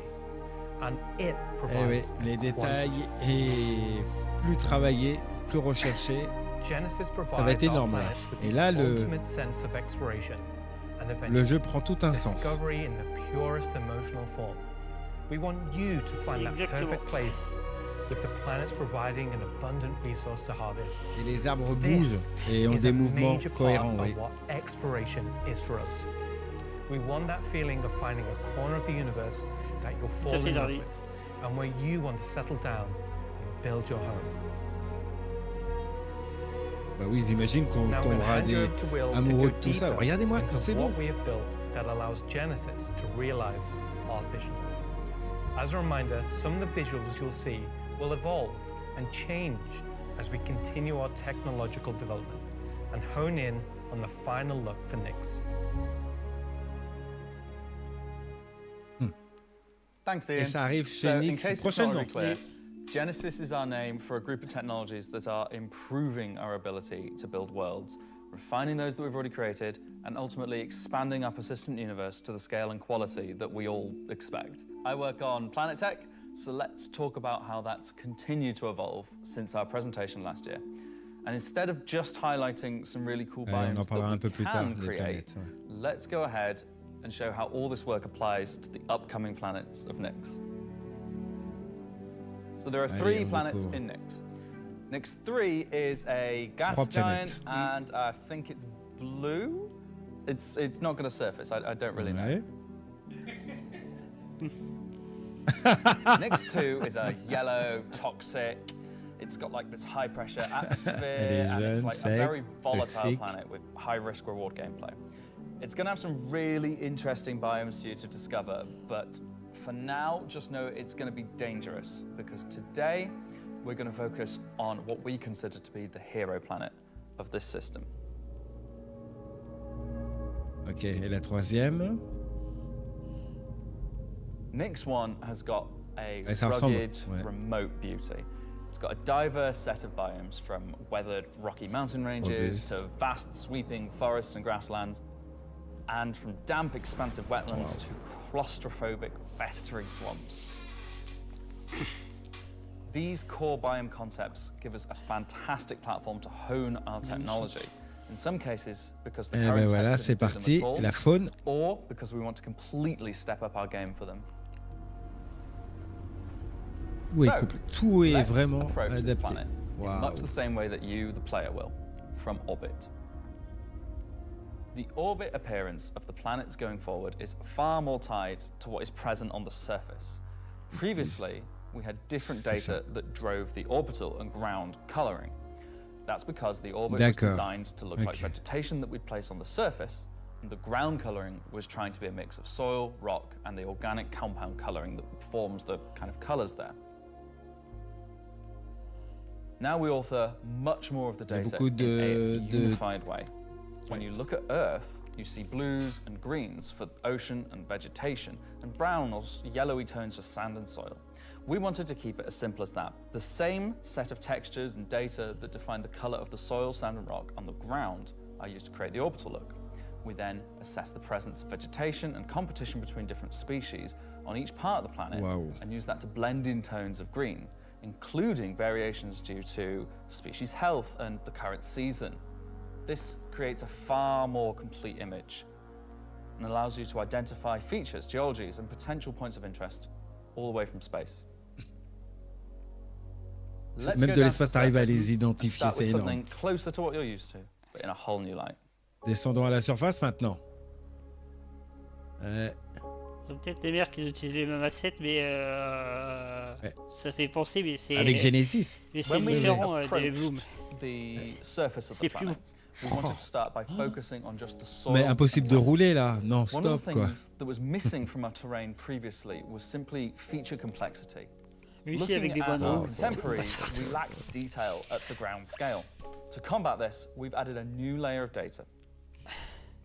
and it Eh provides oui, the les détails quantity. et plus travaillés, plus recherchés. Genesis Ça va provides être énorme. our Là. planets with Et the là, ultimate sense of exploration and adventure. le jeu prend tout un sens. Discovery in the purest emotional form. We want you to find that Exactement. perfect place, with the planets providing an abundant resource to harvest. Et les arbres This bougent et ont is des a mouvements major part cohérents. of Oui. what exploration is for us. We want that feeling of finding a corner of the universe that you'll Tout à fall fait, in love Darby. with, and where you want to settle down and build your home. Bah oui, j'imagine qu'on Now I'm gonna tombera hand you des over to Will to amoureux go de tout ça. deeper Regardez-moi into comme c'est beau. what we have built that allows Genesis to realize our vision. As a reminder, some of the visuals you'll see will evolve and change as we continue our technological development and hone in on the final look for Nyx. Thanks, Ian. Et ça arrive chez So, in Nyx case it's not prochainement. already clear, Genesis is our name for a group of technologies that are improving our ability to build worlds, refining those that we've already created, and ultimately expanding our persistent universe to the scale and quality that we all expect. I work on Planet Tech, so let's talk about how that's continued to evolve since our presentation last year. And instead of just highlighting some really cool Ouais, on en biomes parlera un that peu we plus tard, can les create, planètes. Ouais. let's go ahead and show how all this work applies to the upcoming planets of Nyx. So there are Allez, three on planets découvre. in Nyx. Nyx 3 is a gas Trois giant, planètes. and I think it's blue. It's not going to surface. I don't really know. Ouais. Nyx 2 is a yellow, toxic. It's got like this high pressure atmosphere, Elle est and it's jeune, like sec, a very volatile toxique. planet with high risk reward gameplay. It's going to have some really interesting biomes for you to discover, but for now, just know it's going to be dangerous because today we're going to focus on what we consider to be the hero planet of this system. Ok, et la troisième. Nyx 1 has got a Ouais, ça ressemble, rugged, ouais. remote beauty. It's got a diverse set of biomes from weathered rocky mountain ranges Obvious. to vast sweeping forests and grasslands, and from damp expansive wetlands to claustrophobic festering swamps. These core biome concepts give us a fantastic platform to hone our technology. In some cases, because the Eh current ben tech voilà, doesn't c'est do them parti. at all, La faune. or because we want to completely step up our game for them. Oui, So, tout est let's vraiment approach this adapté. planet in Waouh. much the same way that you, the player, will, from orbit. The orbit appearance of the planets going forward is far more tied to what is present on the surface. Previously, we had different data that drove the orbital and ground coloring. That's because the orbit was D'accord. designed to look like Okay. vegetation that we'd place on the surface, and the ground coloring was trying to be a mix of soil, rock, and the organic compound coloring that forms the kind of colors there. Now we author much more of the Il y a data beaucoup in a de unified way. When you look at Earth, You see blues and greens for ocean and vegetation, and brown or yellowy tones for sand and soil. We wanted to keep it as simple as that. The same set of textures and data that define the color of the soil, sand, and rock on the ground are used to create the orbital look. We then assess the presence of vegetation and competition between different species on each part of the planet and use that to blend in tones of green, including variations due to species health and the current season. This creates a far more complete image and allows you to identify features, geologies, and potential points of interest all the way from space. Même de l'espace, t'arrives à les identifier, c'est énorme. Something closer to what you're used to, but in a whole new light. Descendons à la surface maintenant. Peut-être les mères qui utilisent les mêmes assets, mais ça fait penser, mais c'est... Avec Genesis. Mais c'est différent des Bloom. C'est plus long. We wanted to start by focusing on just the soil. Mais impossible de rouler là, non, stop quoi. One of the things that was missing from our terrain previously was simply feature complexity. Looking at our contemporaries, we lacked detail at the ground scale. To combat this, we've added a new layer of data.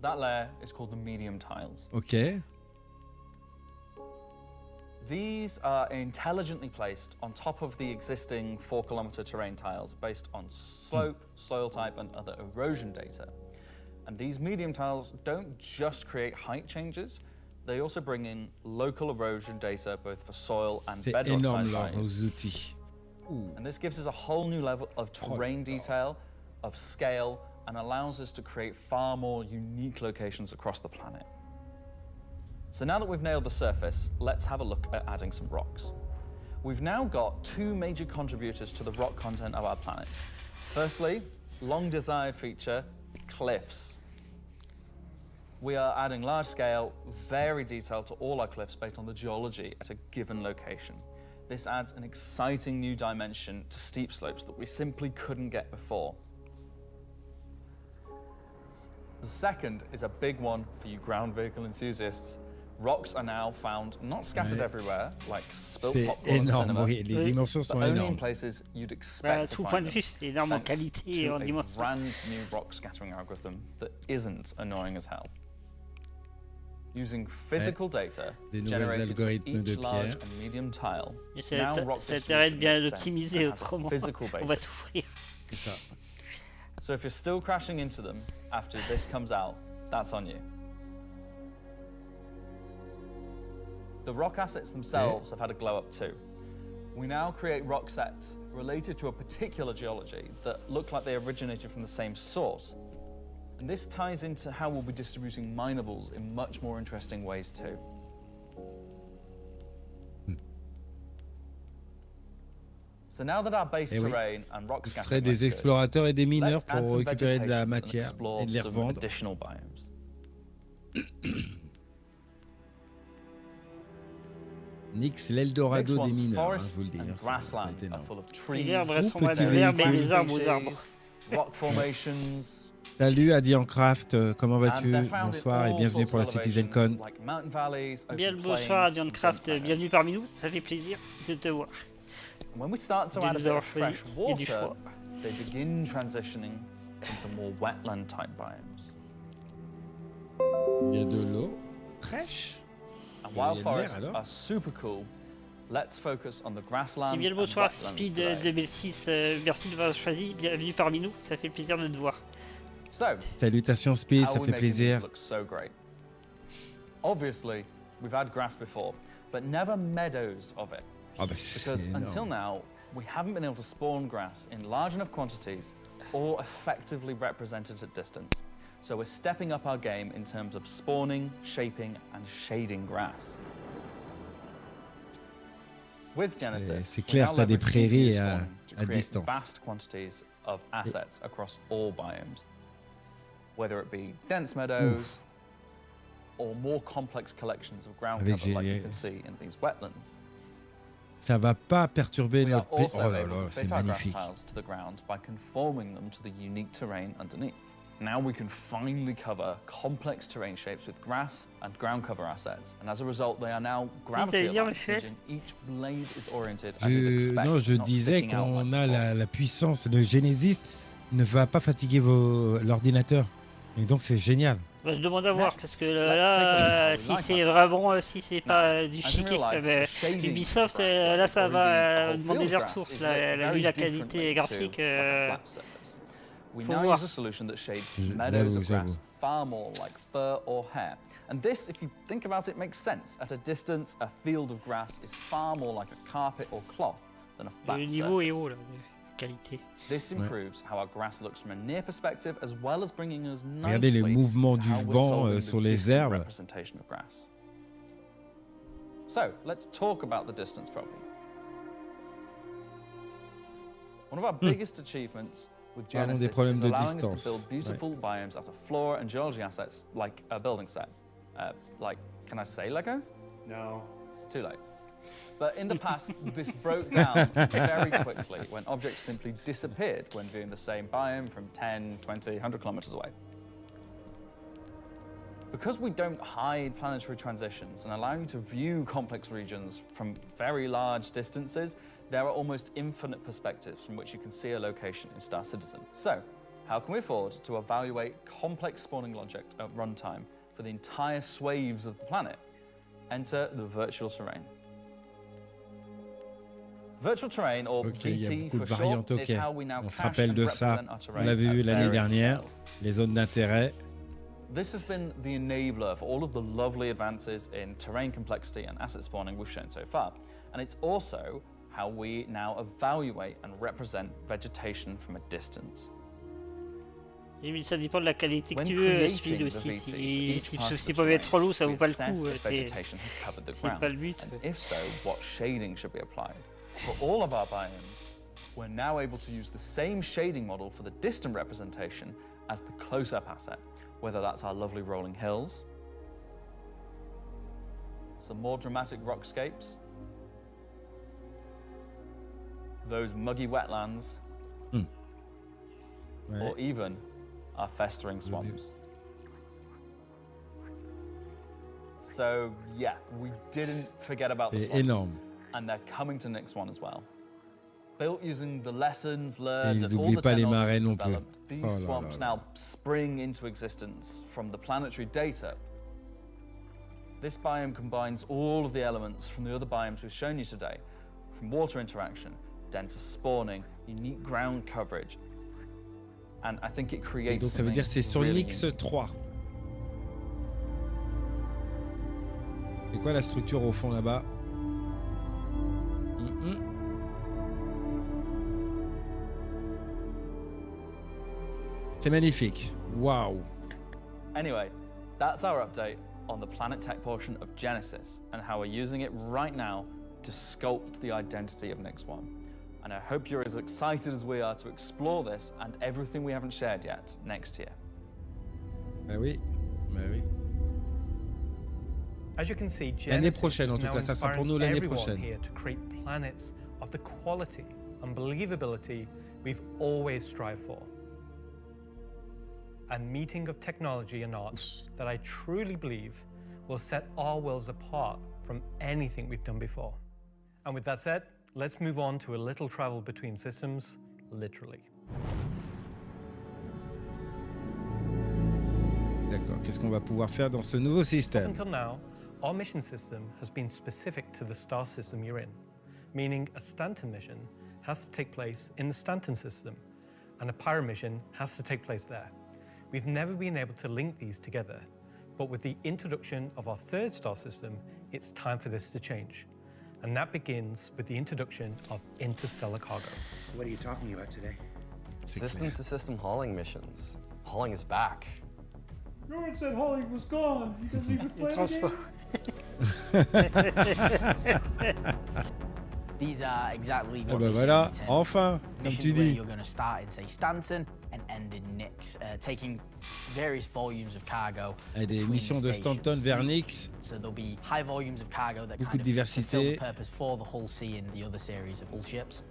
That layer is called the medium tiles. Okay. These are intelligently placed on top of the existing 4-kilometer terrain tiles based on slope, soil type, and other erosion data. And these medium tiles don't just create height changes, they also bring in local erosion data both for soil and bedrock size. And this gives us a whole new level of terrain detail, of scale, and allows us to create far more unique locations across the planet. So now that we've nailed the surface, let's have a look at adding some rocks. We've now got two major contributors to the rock content of our planet. Firstly, long desired feature, cliffs. We are adding large scale, very detailed to all our cliffs based on the geology at a given location. This adds an exciting new dimension to steep slopes that we simply couldn't get before. The second is a big one for you ground vehicle enthusiasts. Rocks are now found not scattered everywhere, like spilt popcorn in cinema, les dimensions sont but only in énormes. places you'd expect to find them, thanks to a brand new rock scattering algorithm that isn't annoying as hell. Using physical data generated for each large and medium tile, now rock distribution physical basis. So if you're still crashing into them after this comes out, that's on you. The rock assets themselves have had a glow up too. We now create rock sets related to a particular geology that look like they originated from the same source. And this ties into how we'll be distributing minables in much more interesting ways too. So now that our base terrain and rock Ce seraient des explorateurs et des mineurs pour récupérer de la matière et de les revendre. Additional biomes. Nix, l'Eldorado des mineurs, je vous le dis. C'est énorme. Les arbres ressemblent à des herbes et les arbres aux arbres. Rock formations. Salut Adiancraft, comment vas-tu? Bonsoir et bienvenue pour la CitizenCon. Bien le bonsoir Adiancraft, bienvenue parmi nous, ça fait plaisir de te voir. When we start to add a bit of fresh water, they begin transitioning into more wetland type biomes. Il y a de l'eau fraîche. And while forests are super cool, let's focus on the grasslands. Bien le bonsoir Speed 2006, merci de m'avoir choisi, bienvenue parmi nous, ça fait plaisir de te voir. Salutations Speed, ça fait plaisir. So great. Obviously, we've had grass before, but never meadows of it. Because until now, we haven't been able to spawn grass in large enough quantities or effectively represented at distance. So we're stepping up our game in terms of spawning, shaping, and shading grass. With Genesis, c'est clair, t'as des prairies à distance. Vast quantities of assets across all biomes, whether it be dense meadows or more complex collections of ground cover like you can see in these wetlands. Ça va pas perturber notre pays. Oh là là, c'est magnifique. To the ground by conforming them to the unique terrain underneath. Now we can finally cover complex terrain shapes with grass and ground cover assets, and as a result, they are now gravity-aligned. Each blade is oriented as you'd expect. Non, je disais qu'on a la puissance. Le Genesis ne va pas fatiguer l'ordinateur, et donc c'est génial. Bah, je demande à voir parce que là, si c'est vraiment, si c'est pas du chiquet, Ubisoft, là ça va demander des ressources. Là, vu la qualité graphique, We faut now voir. use a solution that shades meadows of grass far more like fur or hair. And this, if you think about it, makes sense. At a distance, a field of grass is far more like a carpet or cloth than a flat Le niveau est surface. haut là, de qualité. This improves how our grass looks from a near perspective, as well as bringing us Regardez les nicely mouvements to du how we're vent solving the sur les distant herbes. representation of grass. So let's talk about the distance problem. One of our biggest achievements with Parlons des Genesis problèmes is de allowing us distance. to build beautiful biomes out of flora and geology assets like a building set. Like, can I say Lego? No. Too late. But in the past, this broke down very quickly when objects simply disappeared when viewing the same biome from 10, 20, 100 kilometers away. Because we don't hide planetary transitions and allow you to view complex regions from very large distances, there are almost infinite perspectives from which you can see a location in Star Citizen. So, how can we afford to evaluate complex spawning logic at runtime for the entire swathes of the planet? Enter the virtual terrain. Virtual terrain, or Ok, il y a VT beaucoup for de variantes, short, ok. is how we now On se cache rappelle and de ça. represent our terrain On l'avait vu at l'année varying dernière, scales. les zones d'intérêt. This has been the enabler for all of the lovely advances in terrain complexity and asset spawning we've shown so far. And it's also how we now evaluate and represent vegetation from a distance. Et mais ça dépend de la qualité que When tu veux, creating speed the aussi. VT, each Si part of the c'est pas bien terrain, trop lourd, ça we vaut pas le assess coup. if vegetation has covered the C'est ground. pas le but. And if so, what shading should be applied? For all of our biomes, we're now able to use the same shading model for the distant representation as the close-up asset, whether that's our lovely rolling hills, some more dramatic rockscapes, those muggy wetlands, or even our festering swamps. So yeah, we didn't forget about the C'est swamps, énorme. and they're coming to Nyx 1 as well. Built using the lessons Et learned ils and all n'oublient the pas les technology marais non plus. developed, these Oh là swamps là là. now spring into existence from the planetary data. This biome combines all of the elements from the other biomes we've shown you today, from water interaction, denser spawning, unique ground coverage, and I think it Et creates donc ça veut dire que c'est sur really Nyx unique. 3. C'est quoi la structure au fond là-bas? C'est magnifique. Waouh. Anyway, that's our update on the planet tech portion of Genesis and how we're using it right now to sculpt the identity of Nyx 1. And I hope you're as excited as we are to explore this and everything we haven't shared yet next year. Bah oui. Bah oui. As you can see, L'année Genesis prochaine, en is tout now cas, ça sera pour nous inspiring l'année everyone prochaine. here to create planets of the quality and believability we've always strived for. A meeting of technology and art that I truly believe will set our worlds apart from anything we've done before. And with that said, let's move on to a little travel between systems, literally. D'accord. Qu'est-ce qu'on va pouvoir faire dans ce nouveau Up système? until now, our mission system has been specific to the star system you're in, meaning a Stanton mission has to take place in the Stanton system, and a Pyro mission has to take place there. We've never been able to link these together, but with the introduction of our third star system, it's time for this to change. And that begins with the introduction of interstellar cargo. What are you talking about today? System-to-system hauling missions. Hauling is back. No one said Holly was gone. He doesn't even play Transport. These are exactly Eh what ben they say voilà, in the tin. enfin, comme Missions tu where dis. you're going to start in, say, Stanton and end in Nyx, taking various volumes of cargo. Et des between missions de stations. Stanton vers Nyx. So there'll be high volumes of cargo that Beaucoup kind de of fulfill diversité. the purpose for the Hull C and the other series of Hull ships.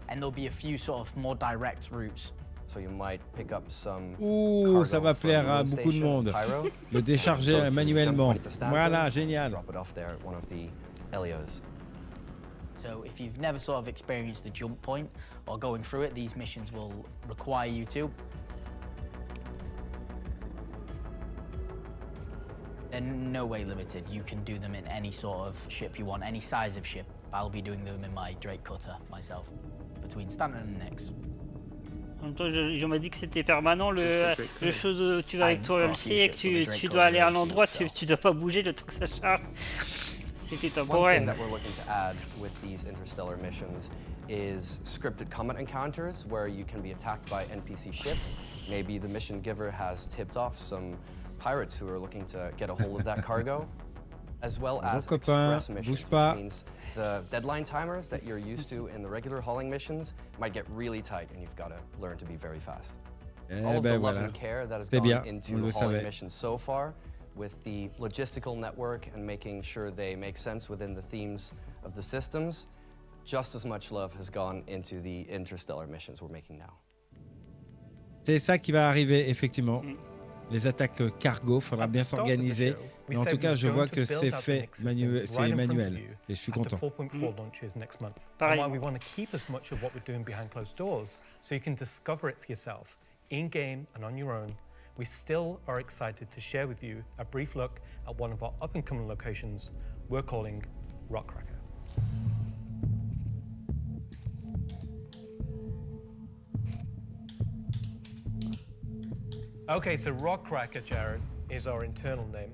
And there'll be a few sort of more direct routes. So you might pick up some Ouh, ça va plaire à beaucoup de monde. Le décharger manuellement. Voilà, génial. Drop it off there at one of the LEOs. So if you've never sort of experienced the jump point or going through it, these missions will require you to. They're no way limited. You can do them in any sort of ship you want, any size of ship. I'll be doing them in my Drake cutter myself, between Stanton and Nix. En même temps, on m'a dit que c'était permanent, le chose où tu vas avec ton MC et que tu dois aller à un endroit, tu dois pas bouger le temps que ça charge. C'était temporaire. One thing that we're looking to add with these interstellar missions is scripted combat encounters where you can be attacked by NPC ships. Maybe the mission giver has tipped off some pirates who are looking to get a hold of that cargo, as well as express missions, which means the deadline timers that you're used to in the regular hauling missions might get really tight, and you've got to learn to be very fast. All of the love and care that has gone into hauling missions so far, with the logistical network and making sure they make sense within the themes of the systems, just as much love has gone into the interstellar missions we're making now. C'est ça qui va arriver, effectivement. Les attaques cargo, il faudra bien s'organiser. Mais en tout cas, je vois que c'est fait, c'est manuel. Et je suis content. Pareil. Why we want to keep as much of what we're doing behind closed doors, so you can discover it for yourself, in-game and on your own. We still are excited to share with you a brief look at one of our up-and-coming locations we're calling Rockcracker. Okay, so Rockcracker, Jared, is our internal name.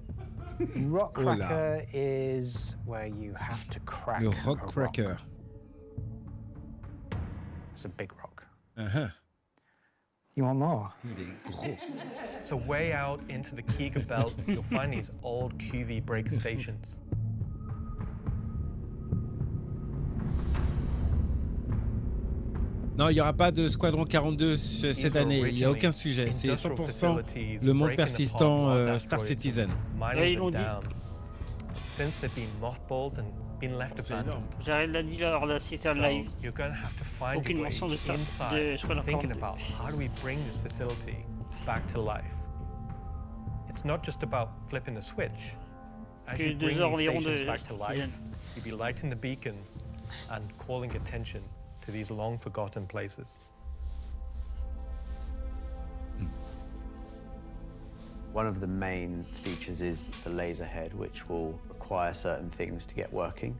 Rockcracker is where you have to crack Le Rockcracker. It's a big rock. Uh-huh. You want more? So way out into the Keegan Belt, you'll find these old QV breaker stations. Non, il n'y aura pas de Squadron 42 cette année, il n'y a aucun sujet. C'est 100% le monde persistant Star Citizen. Ouais, ils l'ont dit. Since they've been mothballed and been left abandoned. Jared l'a dit lors de la Citizen live. You're going to have to find Aucune Oh, mention de ça, inside, de Squadron thinking 42. about how do we bring this facility back to life. It's not just about flipping the switch. As Que you 2 bring heures these environ stations de back to life, Citizen. you'll be lighting the beacon and calling attention to these long forgotten places. One of the main features is the laser head, which will require certain things to get working.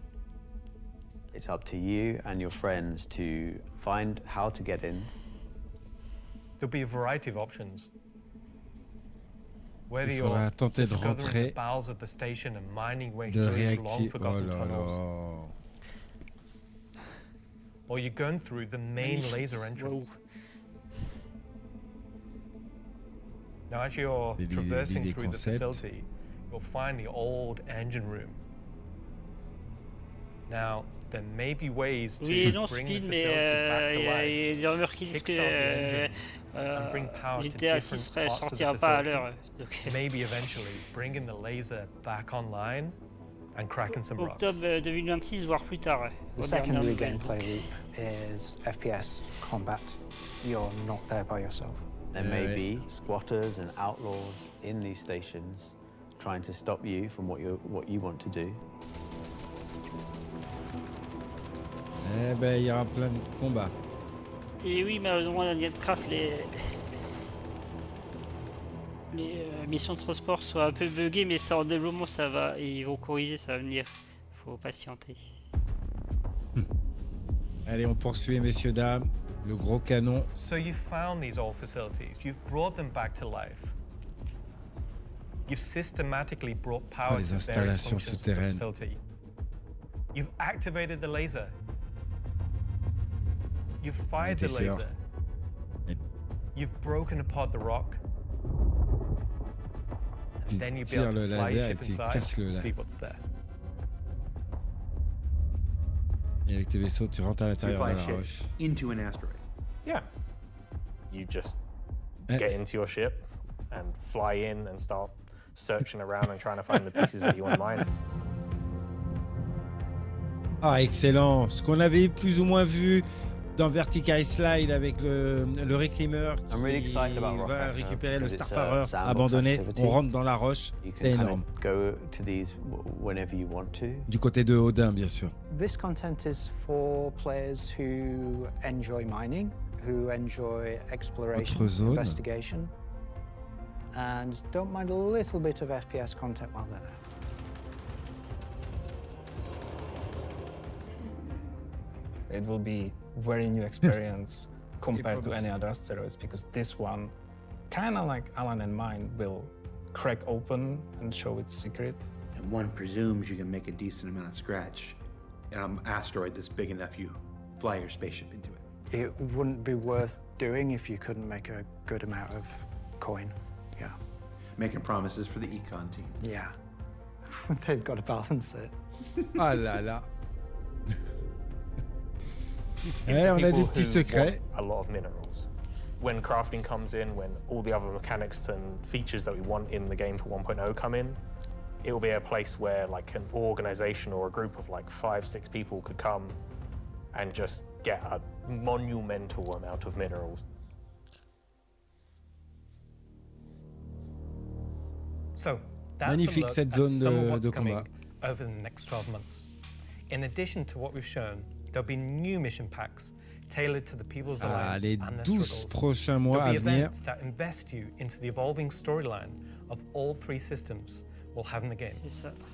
It's up to you and your friends to find how to get in. There'll be a variety of options. Whether Il faudra you're tenter de discovering rentrer, the bowels of the station and mining way de through long réactiver. Oh forgotten là tunnels, là. or you're going through the main laser entrance. Now, as you're traversing through the facility, you'll find the old engine room. Now, there may be ways to Oui, non, bring speed, the mais facility back to il y a des rumeurs life, qui disent kickstart the engines, que and bring power to GTA 6 different parts of the sortira pas à facility. l'heure. Donc, Maybe eventually bringing the laser back online and cracking some rocks. octobre 2026, voire plus tard. The aux secondary dernières gameplay loop is FPS combat. You're not there by yourself. There may be squatters and outlaws in these stations trying to stop you from what you want to do. Eh ben, il y aura plein de combats. Et oui, malheureusement, dans Nietcraft, les missions de transport sont un peu buggées, mais ça en développement, ça va. Et ils vont corriger, ça va venir. Faut patienter. Allez, on poursuit, messieurs, dames. Le gros canon. So you found these old facilities, you've brought them back to life. You've systematically brought power les to various installations functions of the souterraines. facility. You've activated the laser. You've fired the T'es sûr? laser. You've broken apart the rock. Tu And then you'll be tires able le to fly your laser et ship tu inside casses le and laser. see what's there. Et avec tes vaisseaux, tu rentres à l'intérieur de la roche. Into an asteroid. Yeah. You just get into your ship and fly in and start searching around and trying to find the pieces that you want to mine. Ah, excellent. Ce qu'on avait plus ou moins vu dans Vertical Slide avec le réclimeur qui va récupérer le Starfarer abandonné. On rentre dans la roche. C'est énorme. Go to these whenever you want to. Du côté de Odin, bien sûr. This content is for players who enjoy mining, who enjoy exploration, Autre zone. investigation. and don't mind a little bit of FPS content while they're there. It will be very new experience compared to any other asteroids, because this one, kind of like Alan and mine, will crack open and show its secret. And one presumes you can make a decent amount of scratch on an asteroid that's big enough you fly your spaceship into it. It wouldn't be worth doing if you couldn't make a good amount of coin. Yeah. Making promises for the econ team. Yeah. They've got to balance it. Ah là là. It's On a des people petits who secrets. want a lot of minerals. When crafting comes in, when all the other mechanics and features that we want in the game for 1.0 come in, it will be a place where like an organization or a group of like 5-6 people could come and just get a monumental amount of minerals. So that's Magnifique a look cette at zone some of de what's combat. coming over the next 12 months. In addition to what we've shown, there'll be new mission packs tailored to the People's Alliance les and their 12 struggles. prochains mois There'll à be venir. events that invest you into the evolving storyline of all 3 systems we'll have in the game.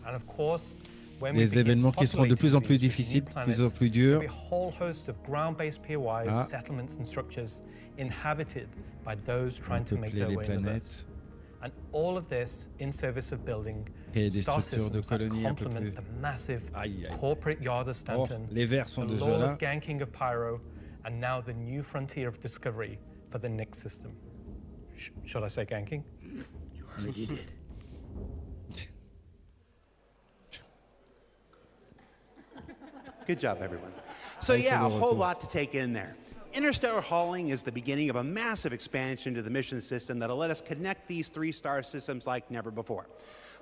And of course, when we Des begin événements qui seront de plus en plus populating these difficiles, new de planets, plus en plus there'll durs. be a whole host of ground-based POIs, Ah. settlements and structures inhabited by those trying to make Peupler their les way in the planètes. verse. And all of this in service of building Et des star structures de systems that colonies un peu complement plus. the massive Aïe, aïe. corporate yard of Stanton, les verts sont the déjà lawless là. ganking of Pyro, and now the new frontier of discovery for the Nyx system. Should I say ganking? You did. Good job, everyone. So Thanks yeah, for a the whole retour. lot to take in there. Interstellar hauling is the beginning of a massive expansion to the mission system that'll let us connect these 3 star systems like never before.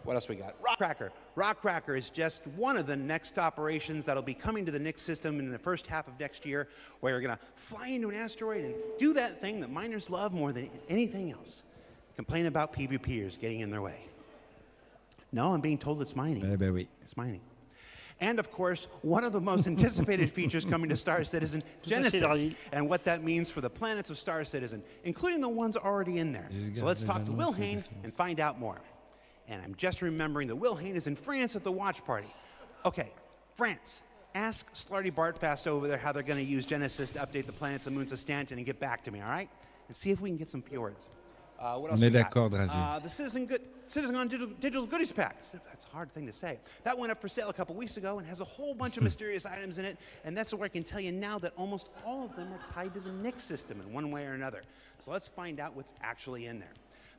What else we got? Rockcracker. Rockcracker is just one of the next operations that'll be coming to the Nyx system in the first half of next year, where you're going to fly into an asteroid and do that thing that miners love more than anything else. Complain about PvPers getting in their way. No, I'm being told it's mining. Eh ben oui. It's mining. And of course, one of the most anticipated features coming to Star Citizen, Genesis, and what that means for the planets of Star Citizen, including the ones already in there. So let's talk to Will Hain and find out more. And I'm just remembering that Will Hain is in France at the watch party. Okay, France. Ask Slarty Bartfast over there how they're going to use Genesis to update the planets and moons of Stanton and get back to me, all right? And see if we can get some fjords. What else On est we got? d'accord, Drazi. The CitizenCon Digital Goodies Pack. That's a hard thing to say. That went up for sale a couple weeks ago and has a whole bunch of mysterious items in it. And that's where I can tell you now that almost all of them are tied to the Nyx system in one way or another. So let's find out what's actually in there.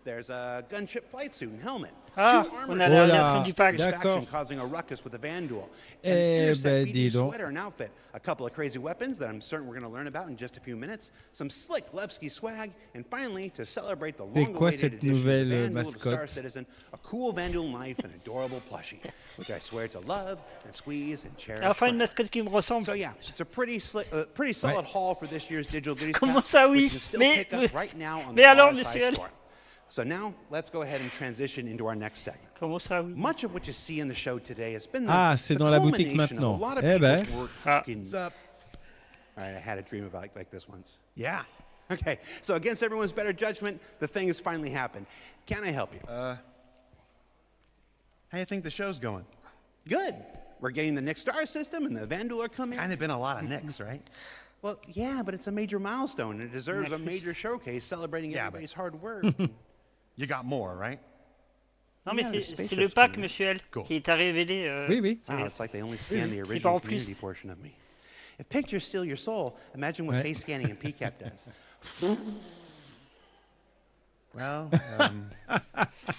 There's a gunship flight suit and helmet. Ah, 2 on armors a la version du pack. faction causing a ruckus with the Vanduul. Eh An intercept ben, BD dis donc. sweater and outfit. A couple of crazy weapons that I'm certain we're going to learn about in just a few minutes. Some slick Levski swag. And finally, to celebrate the C'est quoi long-awaited cette addition of nouvelle Vanduul to Star mascotte? Citizen, a cool Vanduul knife and adorable plushie, which I swear to love and squeeze and cherish. Enfin, une forever. mascotte qui me ressemble. So yeah, it's a pretty solid haul for this year's Digital Goodies Comment Pack, ça, oui? which you can still Mais- pick up right now on mais the alors, RSI monsieur store. So now, let's go ahead and transition into our next segment. Comment ça, oui? Much of what you see in the show today has been the, Ah, c'est the dans la boutique culmination of maintenant. a lot of Eh ben. people's work. Fucking up. All right, I had a dream about like this once. Yeah. Okay, so against everyone's better judgment, the thing has finally happened. Can I help you? How do you think the show's going? Good. We're getting the Nyx star system and the Vanduul are coming. Kind of been a lot of Nyx, right? Well, yeah, but it's a major milestone and it deserves a major showcase celebrating everybody's hard work. You got more, right? Non, mais Yeah, there's c'est le spaceships pack, coming. monsieur L, Cool. qui t'a révélé. Wow, it's like they only scanned the C'est pas original en plus. community portion of me. If pictures steal your soul, imagine what Ouais. face scanning and PCAP does. Well,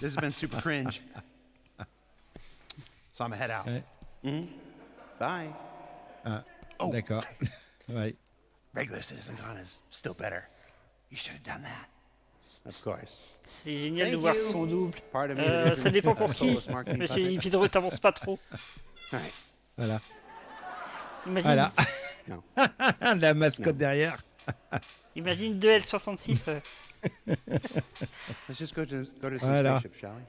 this has been super cringe. So I'm gonna head out. Ouais. Bye. Ah, Oh. d'accord. Ouais. Regular CitizenCon is still better. You should have done that. Of course. C'est génial de Thank voir you. son double. Pardon me, the Ça dépend pour qui. soulless marketing Monsieur puppet. Hipidro, t'avances pas trop. All right. Voilà. Imagine, Voilà. No. La mascotte derrière. imagine 2L66. Let's just go to some Voilà. spaceship, shall we?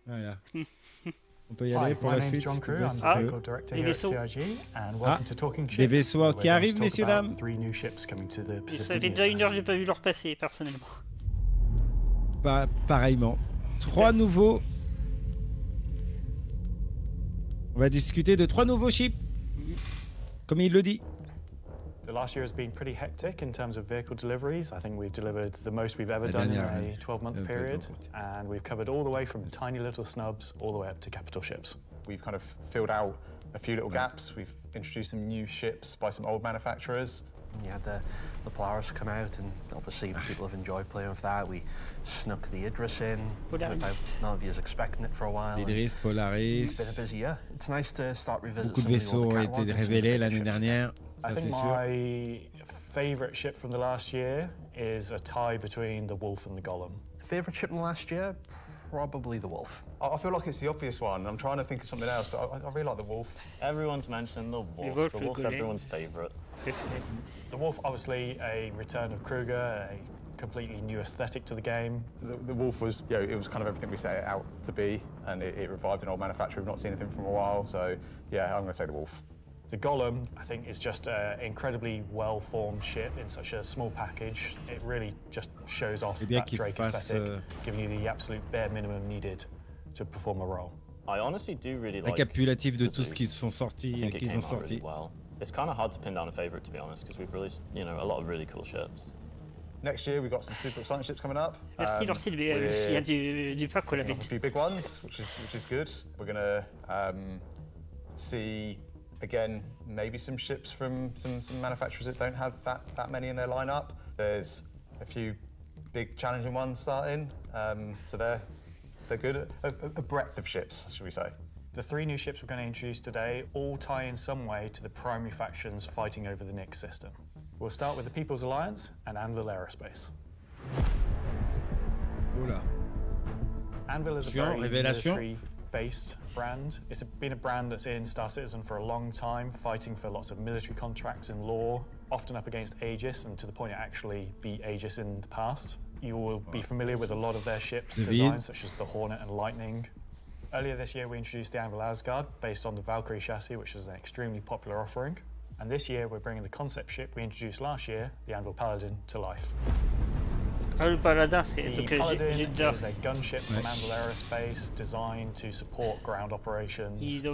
Voilà. On peut y aller pour la suite. John s'il te Crew, plaît, I'm si the tu veux. vehicle director Les here at vaisseaux. CIG, and welcome to Talking des Ship. vaisseaux We're qui going to arrivent, talk messieurs, about dames. 3 new ships coming to the Ça Persistent fait déjà 1 heure que universe. j'ai pas vu leur passer, personnellement. pareillement. 3 nouveaux. On va discuter de 3 nouveaux ships, comme il le dit. The last year has been pretty hectic in terms of vehicle deliveries. I think we've delivered the most we've ever done in a 12-month period, and we've covered all the way from tiny little snubs all the way up to capital ships. We've kind of filled out a few little gaps. We've introduced some new ships by some old manufacturers. You had the Polaris come out, and obviously people have enjoyed playing with that. We snuck the Idris in without none of you expecting it for a while. Idris, Polaris. It's been a busy year. It's nice to start revisiting. Beaucoup de vaisseaux ont été révélés l'année dernière. I think my favourite ship from the last year is a tie between the Wolf and the Golem. Favourite ship in the last year? Probably the Wolf. I feel like it's the obvious one. I'm trying to think of something else, but I really like the Wolf. Everyone's mentioned the Wolf. The Wolf's everyone's favourite. The Wolf, obviously a return of Kruger, a completely new aesthetic to the game. The Wolf was, it was kind of everything we set it out to be, and it revived an old manufacturer. We've not seen anything from a while, so yeah, I'm going to say the Wolf. The Golem, I think, is just an incredibly well-formed ship in such a small package. It really just shows off that Drake aesthetic, giving you the absolute bare minimum needed to perform a role. I honestly do really like récapitulatif de tout ce qu'ils ont sorti. Really well. It's kind of hard to pin down a favourite, to be honest, because we've released, a lot of really cool ships. Next year we've got some super exciting ships coming up. Merci Laurcile, il y a du pack qu'on a few big ones, which is good. We're gonna see again maybe some ships from some manufacturers that don't have that many in their lineup. There's a few big challenging ones starting, so they're good. A breadth of ships, should we say? The 3 new ships we're going to introduce today all tie in some way to the primary factions fighting over the Nyx system. We'll start with the People's Alliance and Anvil Aerospace. Oula. Anvil is a very military-based brand. It's been a brand that's in Star Citizen for a long time, fighting for lots of military contracts and lore, often up against Aegis, and to the point it actually beat Aegis in the past. You will be familiar with a lot of their ships' designs, such as the Hornet and Lightning. Earlier this year, we introduced the Anvil Asgard, based on the Valkyrie chassis, which is an extremely popular offering. And this year, we're bringing the concept ship we introduced last year, the Anvil Paladin, to life. Le Paladin, c'est the Paladin is a gunship from Anvil Aerospace designed to support ground operations. The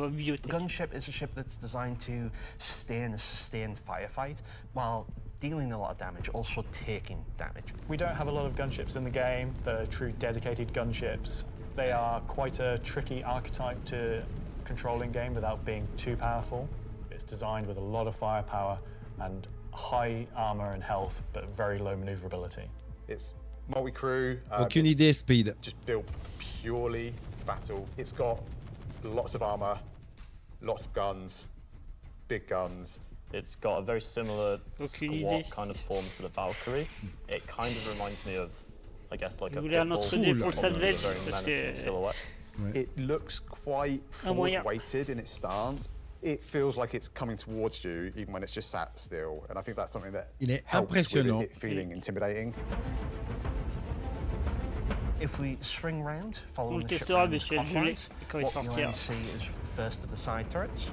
gunship is a ship that's designed to stay in a sustained firefight while dealing a lot of damage, also taking damage. We don't have a lot of gunships in the game that are true dedicated gunships. They are quite a tricky archetype to control in game without being too powerful. It's designed with a lot of firepower and high armor and health, but very low maneuverability. It's multi-crew. Aucune idée, Speed. Just built purely for battle. It's got lots of armor, lots of guns, big guns. It's got a very similar squat kind of form to the Valkyrie. It kind of reminds me of, I guess, like a very menacing silhouette. It looks quite forward-weighted in its stance. It feels like it's coming towards you, even when it's just sat still. And I think that's something that helps with it feeling intimidating. If we swing round, following the ship round clockwise, what you'll only see is first of the side turrets.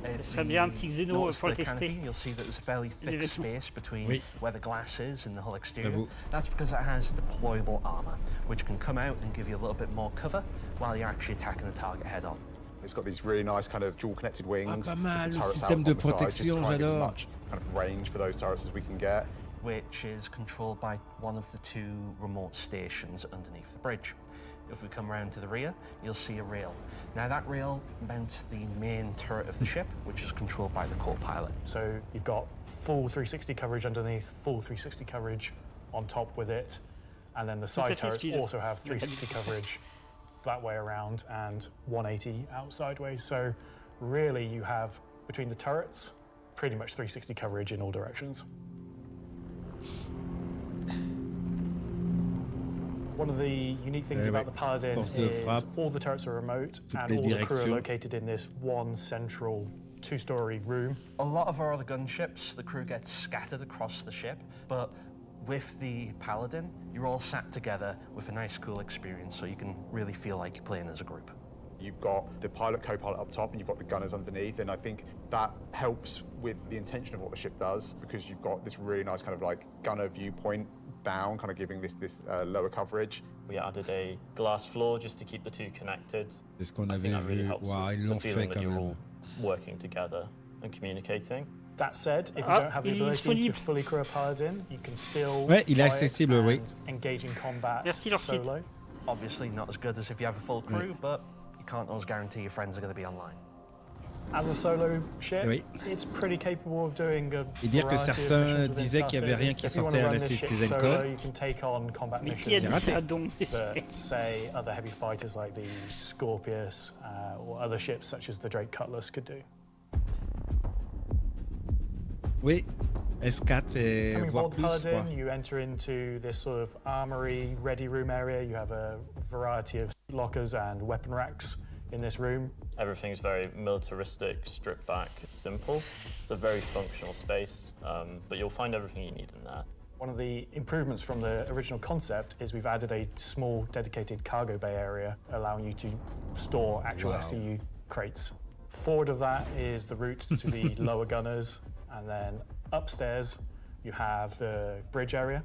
Ce serait bien un petit Xeno pour le tester. You'll see that there's a fairly thick space between where the glass is and the hull exterior. That's because it has deployable armor, which can come out and give you a little bit more cover while you're actually attacking the target head on. It's got these really nice kind of dual connected wings. Pas mal, le système de protection, j'adore. Kind of range for those turrets as we can get. Which is controlled by one of the 2 remote stations underneath the bridge. If we come around to the rear, you'll see a rail. Now that rail mounts the main turret of the ship, which is controlled by the co-pilot. So you've got full 360 coverage underneath, full 360 coverage on top with it, and then the side turrets also have 360 coverage that way around and 180 out sideways. So really you have, between the turrets, pretty much 360 coverage in all directions. One of the unique things about the Paladin is all the turrets are remote and all the crew are located in this one central 2-story room. A lot of our other gunships, the crew gets scattered across the ship, but with the Paladin, you're all sat together with a nice, cool experience, so you can really feel like you're playing as a group. You've got the pilot, co-pilot up top, and you've got the gunners underneath, and I think that helps with the intention of what the ship does, because you've got this really nice kind of like gunner viewpoint down, kind of giving this lower coverage. We added a glass floor just to keep the two connected. C'est ce qu'on I avait think that really vu. helps Waouh, with ils the l'ont feeling fait that quand you're même. all working together and communicating. That said, if you Ah, don't have the il est ability to disponible. fully crew a paladin, you can still Ouais, il est fight accessible, oui. and engage in combat Merci, leur site. solo. Obviously not as good as if you have a full crew, but you can't always guarantee your friends are going to be online. As a solo ship, Oui. it's pretty capable of doing a Et dire que variety of certains missions within disaient qu'il y avait Starcitizen. rien qui If you wanna sortait à run la this ship CitizenCon. solo, you can take on combat Mais qui a missions dit ça donc, that, say, other heavy fighters like the Scorpius or other ships such as the Drake Cutlass could do. Oui, S4 et Coming voire aboard plus. Paladin, quoi. you enter into this sort of armory, ready room area. You have a variety of lockers and weapon racks in this room. Everything's very militaristic, stripped back, simple. It's a very functional space, but you'll find everything you need in there. One of the improvements from the original concept is we've added a small dedicated cargo bay area, allowing you to store actual Wow. SCU crates. Forward of that is the route to the lower gunners, and then upstairs you have the bridge area,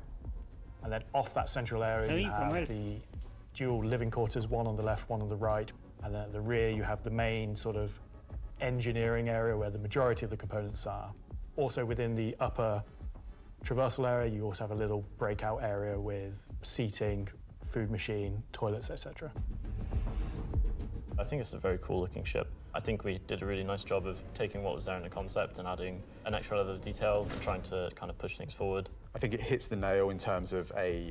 and then off that central area Ah you oui, pas have mal. the dual living quarters, one on the left, one on the right, and then at the rear you have the main sort of engineering area where the majority of the components are. Also within the upper traversal area you also have a little breakout area with seating, food machine, toilets, etc. I think it's a very cool looking ship. I think we did a really nice job of taking what was there in the concept and adding an extra level of detail and trying to kind of push things forward. I think it hits the nail in terms of a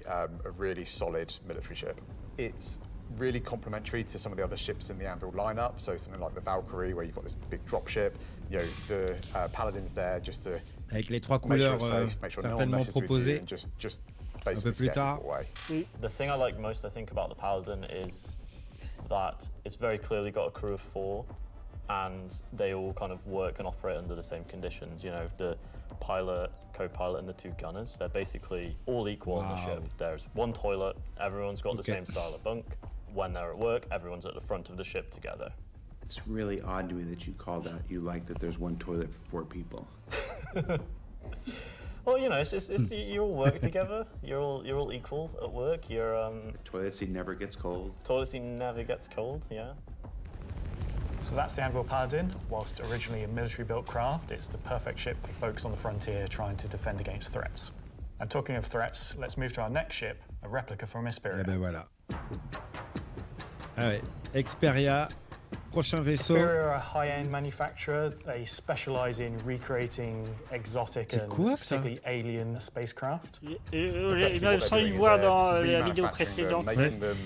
really solid military ship. It's really complementary to some of the other ships in the Anvil lineup, so something like the Valkyrie, where you've got this big drop ship. You know, the Paladin's there just to Avec les trois make sure couleurs it's safe, make sure no one certainement messes with you, proposées. and just Un basically peu plus scare tard. people away. The thing I like most, I think, about the Paladin is that it's very clearly got a crew of 4 and they all kind of work and operate under the same conditions. You know, the pilot, co-pilot and the 2 gunners, they're basically all equal on the Wow. ship. There's one toilet, everyone's got the Okay. same style of bunk. When they're at work, everyone's at the front of the ship together. It's really odd to me that you called out you like that there's one toilet for 4 people. Well, you know, it's you all work together. You're all equal at work. Your The toilet seat never gets cold. toilet seat never gets cold. Yeah. So that's the Anvil Paladin. Whilst originally a military-built craft, it's the perfect ship for folks on the frontier trying to defend against threats. And talking of threats, let's move to our next ship, a replica from Hesperia. Eh ben voilà. Ah ouais. Xperia, prochain vaisseau. Hesperia are a high-end manufacturer. They specialize in recreating exotic and quoi, ça? particularly alien spacecraft. Il m'a semblé le voir dans la vidéo précédente. Making them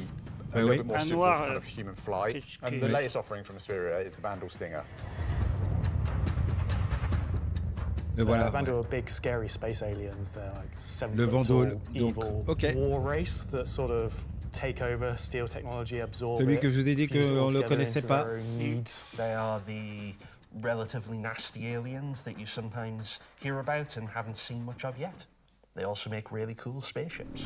a little bit more Un suitable noir, for kind of human flight. que- And the latest offering from Hesperia is the Vandal Stinger. Le voilà. Vandal are big, scary space aliens. They're like 7 Le foot Vandal, tall, donc, evil ok. war race that sort of take over, steal technology, absorb Celui it, que je vous ai dit fuse it qu'on all ne le together connaissait into pas. their own needs. They are the relatively nasty aliens that you sometimes hear about and haven't seen much of yet. They also make really cool spaceships.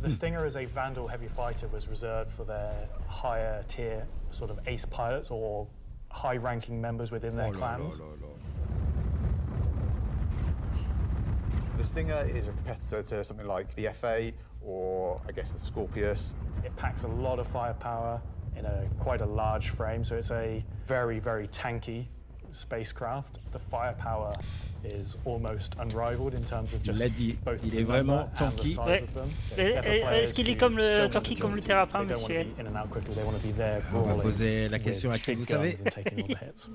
The Stinger as a Vandal heavy fighter was reserved for their higher tier sort of ace pilots or high-ranking members within their clans. The Stinger is a competitor to something like the FA or I guess the Scorpius. It packs a lot of firepower in quite a large frame, so it's a very, very tanky spacecraft. The firepower is almost unrivaled in terms of just Il l'a dit, both il the est vraiment number and the tanky. size of them. So it's there for players Est-ce qu'il est who comme le don't want tanky comme le agility. Terrapin, They don't want to monsieur? be in and out quickly. They want to be there On va brawling poser la question with à qui big vous guns savez. and taking all the hits.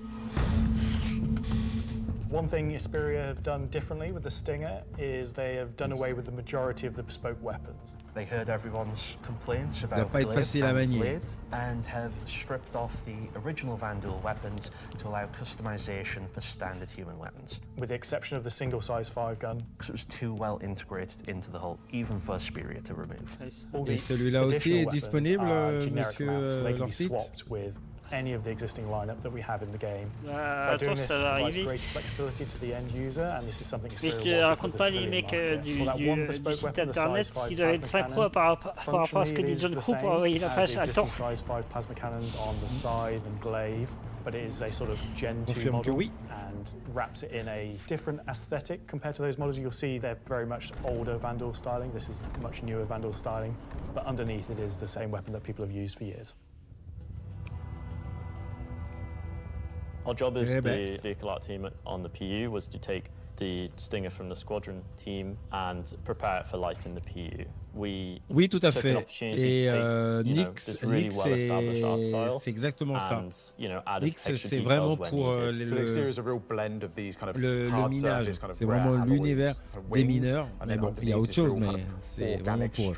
One thing Hesperia have done differently with the Stinger is they have done away with the majority of the bespoke weapons. They heard everyone's complaints Ça va about pas être blade facile à and manier. blade and have stripped off the original Vandal weapons to allow customization for standard human weapons. With the exception of the single-size 5-gun. Because it was too well integrated into the whole, even for Hesperia to remove. All Et the celui-là aussi additional est weapons disponible, are generic monsieur mounts, so they can be Lancite? swapped with any of the existing lineup that we have in the game. Bah, By doing attends, this, ça va provides arriver. greater flexibility to the end user, and this is something Mais Xperia je wanted for raconte the pas les civilian mecs market. du For that one bespoke site weapon, the internet size 5 qui doivent être plasma synchro cannon, par rapport à ce que functionally, disent it is le the crew pour same envoyer la as page. the Attends. existing size 5 plasma cannons on the scythe and glaive, but it is a sort of Gen 2 Confirme que model oui. and wraps it in a different aesthetic compared to those models. You'll see they're very much older Vandal styling. This is much newer Vandal styling, but underneath it is the same weapon that people have used for years. Our job as the vehicle art team on the PU was to take the Stinger from the squadron team and prepare it for life in the PU. Oui, tout à fait. Et Nix, c'est exactement ça. Nix, c'est vraiment pour le minage. C'est vraiment l'univers des mineurs. Mais bon, il y a autre chose, mais c'est vraiment pour eux.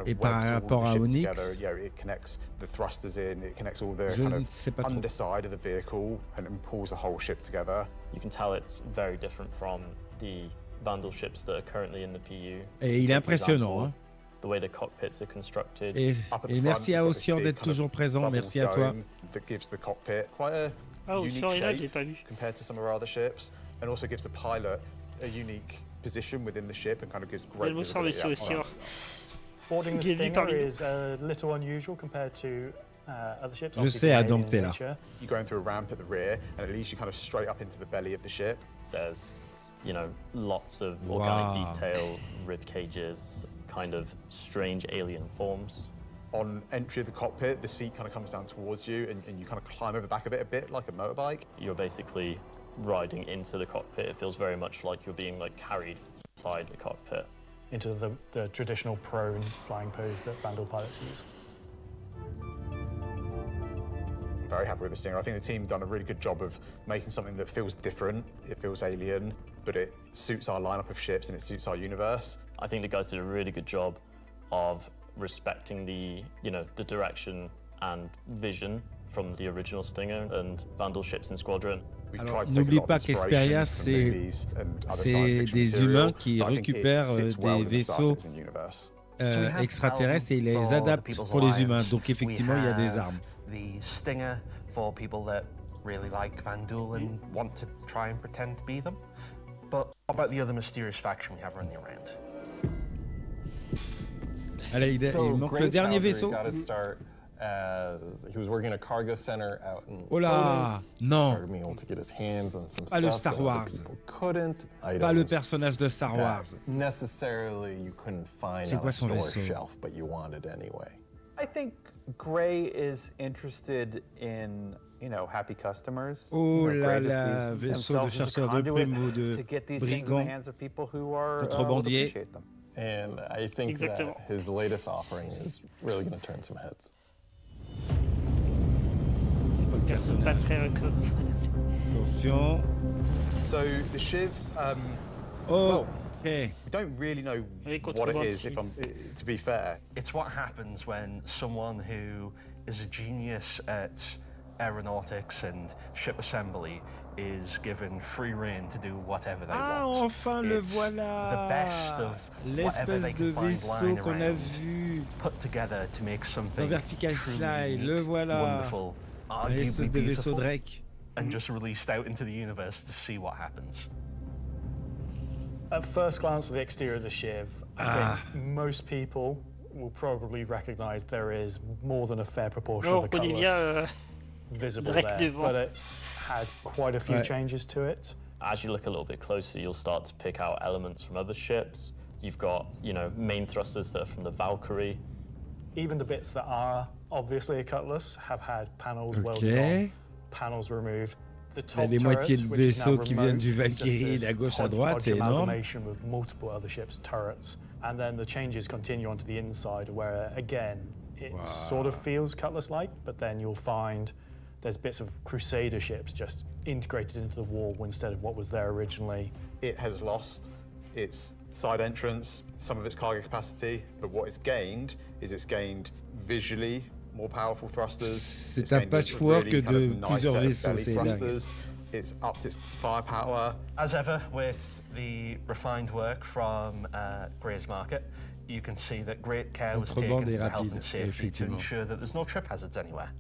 Et par rapport à Onyx, je ne sais pas trop. You can tell it's very different from the Vandal ships that are currently in the PU. Et il est impressionnant, hein. The way the cockpits are constructed. Et merci à Ossian d'être toujours présent. Merci à toi. That gives the cockpit quite a unique shape compared to some of our other ships, and also gives the pilot a unique position within the ship and kind of gives great visibility. Boarding the Stinger is a little unusual compared to other ships. Je sais, Adam, t'es là. You're going through a ramp at the rear, and it leads you kind of straight up into the belly of the ship. There's, you know, lots of organic detail, rib cages, kind of strange alien forms. On entry of the cockpit, the seat kind of comes down towards you, and you kind of climb over the back of it a bit like a motorbike. You're basically riding into the cockpit. It feels very much like you're being carried inside the cockpit. Into the traditional prone flying pose that Vandal pilots use. Very happy with the Stinger. I think the team done a really good job of making something that feels different, it feels alien, but it suits our lineup of ships and it suits our universe. I think the guys did a really good job of respecting the direction and vision from the original Stinger and Vandal ships in Squadron. Alors, n'oublie pas qu'Experia, c'est des humains qui récupèrent des vaisseaux extraterrestres et ils les adaptent pour les humains. Donc effectivement, il y a des armes. The Stinger for people that really like Vandal and want to try and pretend to be them. But what about the other mysterious faction we have running around? Allez, il manque le dernier vaisseau. He was working at a cargo center out in Oh là, non. started being able to get his hands on some Pas le stuff Star that Wars. other people couldn't. Pas le personnage de Star Wars. Necessarily you couldn't find C'est on quoi a son store vaisseau? shelf, but you wanted anyway. I think Gray is interested in, happy customers. Oh là Gray just là, sees vaisseau de themselves as a chasseurs de conduit primes ou de to get these things in the brigands, hands of people who are contrebandiers. appreciate them. And I think that his latest offering is really going to turn some heads. Pas très Attention. So the Shiv, we don't really know what it is, to be fair. It's what happens when someone who is a genius at aeronautics and ship assembly is given free rein to do whatever they want. Enfin le voilà. The best of l'espèce de vaisseau qu'on a vu put together to make something dans Vertical Slide. Le voilà. Wonderful, L'espèce arguably de vaisseau beautiful, Drake. and just released out into the universe to see what happens. At first glance at the exterior of the Shiv, I think most people will probably recognise there is more than a fair proportion of the colours visible there, but it's had quite a few changes to it. As you look a little bit closer, you'll start to pick out elements from other ships. You've got, main thrusters that are from the Valkyrie. Even the bits that are obviously a Cutlass have had panels welded on, panels removed. The top des moitiés de turrets, which is now vaisseaux qui viennent du remote, Valkyrie just de this gauche à droite, hodgepodge c'est énorme. amalgamation with multiple other ships' turrets. And then the changes continue onto the inside where, again, it sort of feels Cutlass-like, but then you'll find there's bits of Crusader ships just integrated into the wall instead of what was there originally. It has lost its side entrance, some of its cargo capacity, but what it's gained is it's gained visually more powerful thrusters. C'est un patchwork de plusieurs vaisseaux, c'est dingue. It's upped its firepower. As ever, with the refined work from Gray's Market, you can see that great care was taken to the health and safety to ensure that there's no trip hazards anywhere.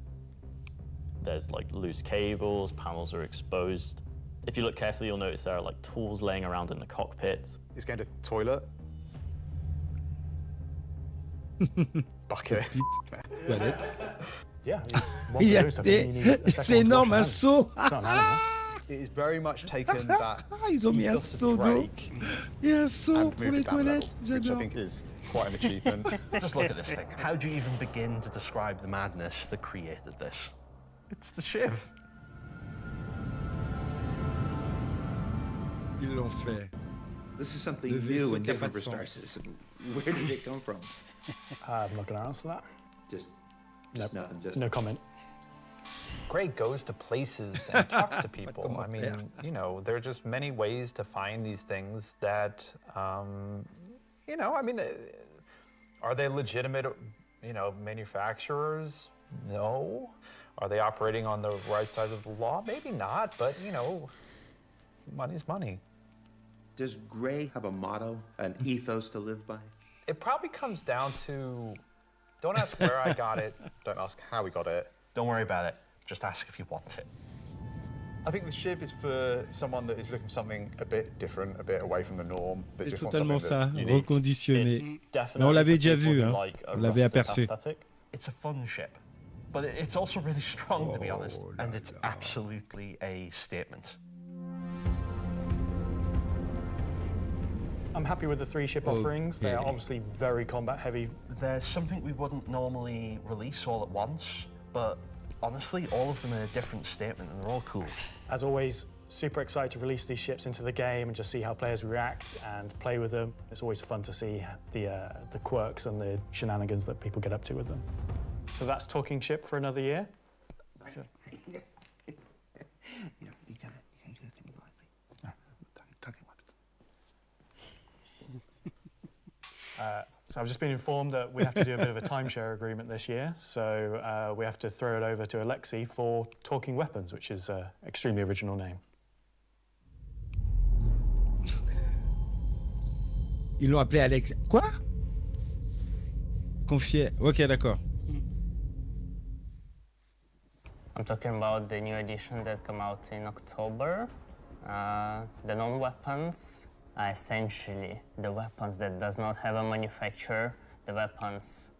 There's like loose cables, panels are exposed. If you look carefully, you'll notice there are like tools laying around in the cockpit. He's going to toilet. Bucket. Toilette. Yeah. C'est énorme, un seau. It is very much taken that. Ils ont mis un seau d'eau. Il y a un seau pour les toilettes. Which I think is quite an achievement. Just look at this thing. How do you even begin to describe the madness that created this? It's the Shiv. Ils l'ont fait. This is something Le new vaisseau and qui a pas different de for Star sens. Citizen. Where did it come from? I'm not going to answer that. Just Nope. nothing. Just No comment. Gray goes to places and talks to people. I mean, you know, there are just many ways to find these things that, you know, I mean, are they legitimate, you know, manufacturers? No. Are they operating on the right side of the law? Maybe not, but, you know, money's money. Does Gray have a motto, an ethos to live by? It probably comes down to, don't ask where I got it, Don't ask how we got it. Don't worry about it. Just ask if you want it. I think the Shiv is for someone that is looking for something a bit different, a bit away from the norm. That C'est just wants totalement something ça, that's unique. reconditionné. Mais on l'avait déjà vu, hein. On l'avait aperçu. It's a fun ship, but it's also really strong, to be honest, and it's absolutely a statement. I'm happy with the 3 ship offerings. They are obviously very combat heavy. There's something we wouldn't normally release all at once, but honestly, all of them are a different statement and they're all cool. As always, super excited to release these ships into the game and just see how players react and play with them. It's always fun to see the quirks and the shenanigans that people get up to with them. So that's Talking Ship for another year. So, You can't do the thing lightly. Talking weapons. So I've just been informed that we have to do a bit of a timeshare agreement this year. So we have to throw it over to Alexi for Talking Weapons, which is an extremely original name. Ils l'ont appelé Alex. Quoi? Confié. Ok, d'accord. I'm talking about the new edition that came out in October. The non-weapons are essentially the weapons that does not have a manufacturer, the weapons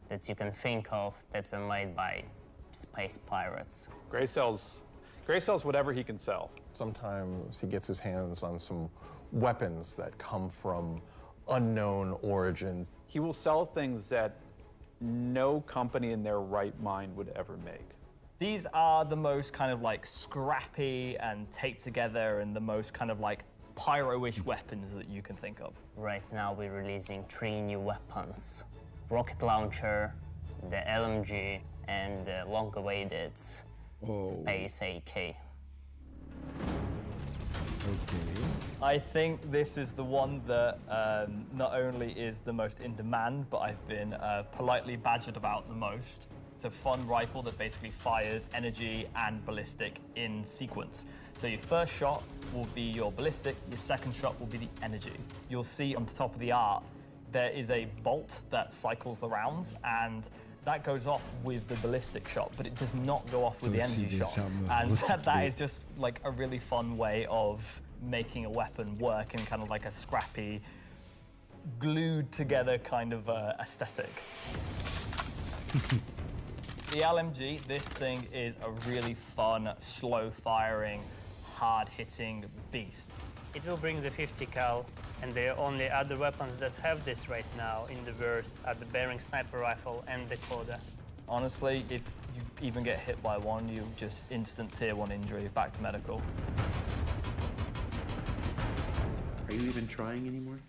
that you can think of that were made by space pirates. Gray sells whatever he can sell. Sometimes he gets his hands on some weapons that come from unknown origins. He will sell things that no company in their right mind would ever make. These are the most kind of like scrappy and taped together and the most kind of like pyro-ish weapons that you can think of. Right now we're releasing 3 new weapons. Rocket launcher, the LMG, and the long-awaited Space AK. Okay. I think this is the one that not only is the most in demand, but I've been politely badgered about the most. It's a fun rifle that basically fires energy and ballistic in sequence. So your first shot will be your ballistic, your second shot will be the energy. You'll see on the top of the art, there is a bolt that cycles the rounds, and that goes off with the ballistic shot, but it does not go off with the energy shot. And that is just like a really fun way of making a weapon work in kind of like a scrappy, glued together kind of aesthetic. The LMG, this thing is a really fun, slow-firing, hard-hitting beast. It will bring the 50 cal, and the only other weapons that have this right now in the verse are the Bearing Sniper Rifle and the Coda. Honestly, if you even get hit by one, you just instant tier 1 injury, back to medical. Are you even trying anymore?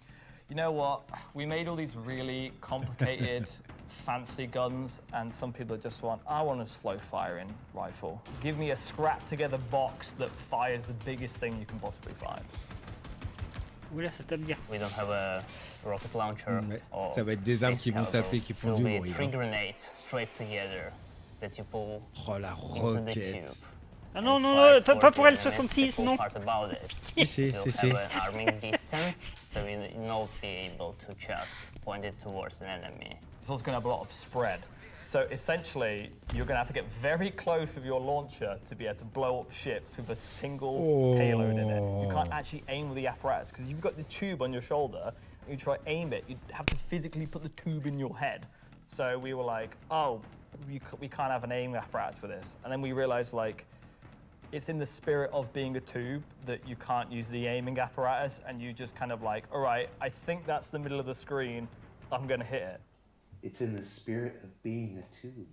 You know what? We made all these really complicated, fancy guns, and some people just want, I want a slow-firing rifle. Give me a scrap-together box that fires the biggest thing you can possibly find. Oula, ça tape bien. We don't have a rocket launcher or Ça va être des armes qui vont taper, qui font du bruit. 3 grenades straight together that you pull oh, la into the tube. Ah non, non, non, pas pour L66, non. Si. Have an arming distance, so you'll not be able to just point it towards an enemy. It's also going to have a lot of spread. So essentially, you're going to have to get very close with your launcher to be able to blow up ships with a single payload in it. You can't actually aim with the apparatus because you've got the tube on your shoulder. And you try to aim it, you have to physically put the tube in your head. So we were like, oh, we can't have an aim apparatus for this. And then we realized, like, it's in the spirit of being a tube that you can't use the aiming apparatus, and you just kind of like, all right, I think that's the middle of the screen, I'm going to hit it. It's in the spirit of being a tube.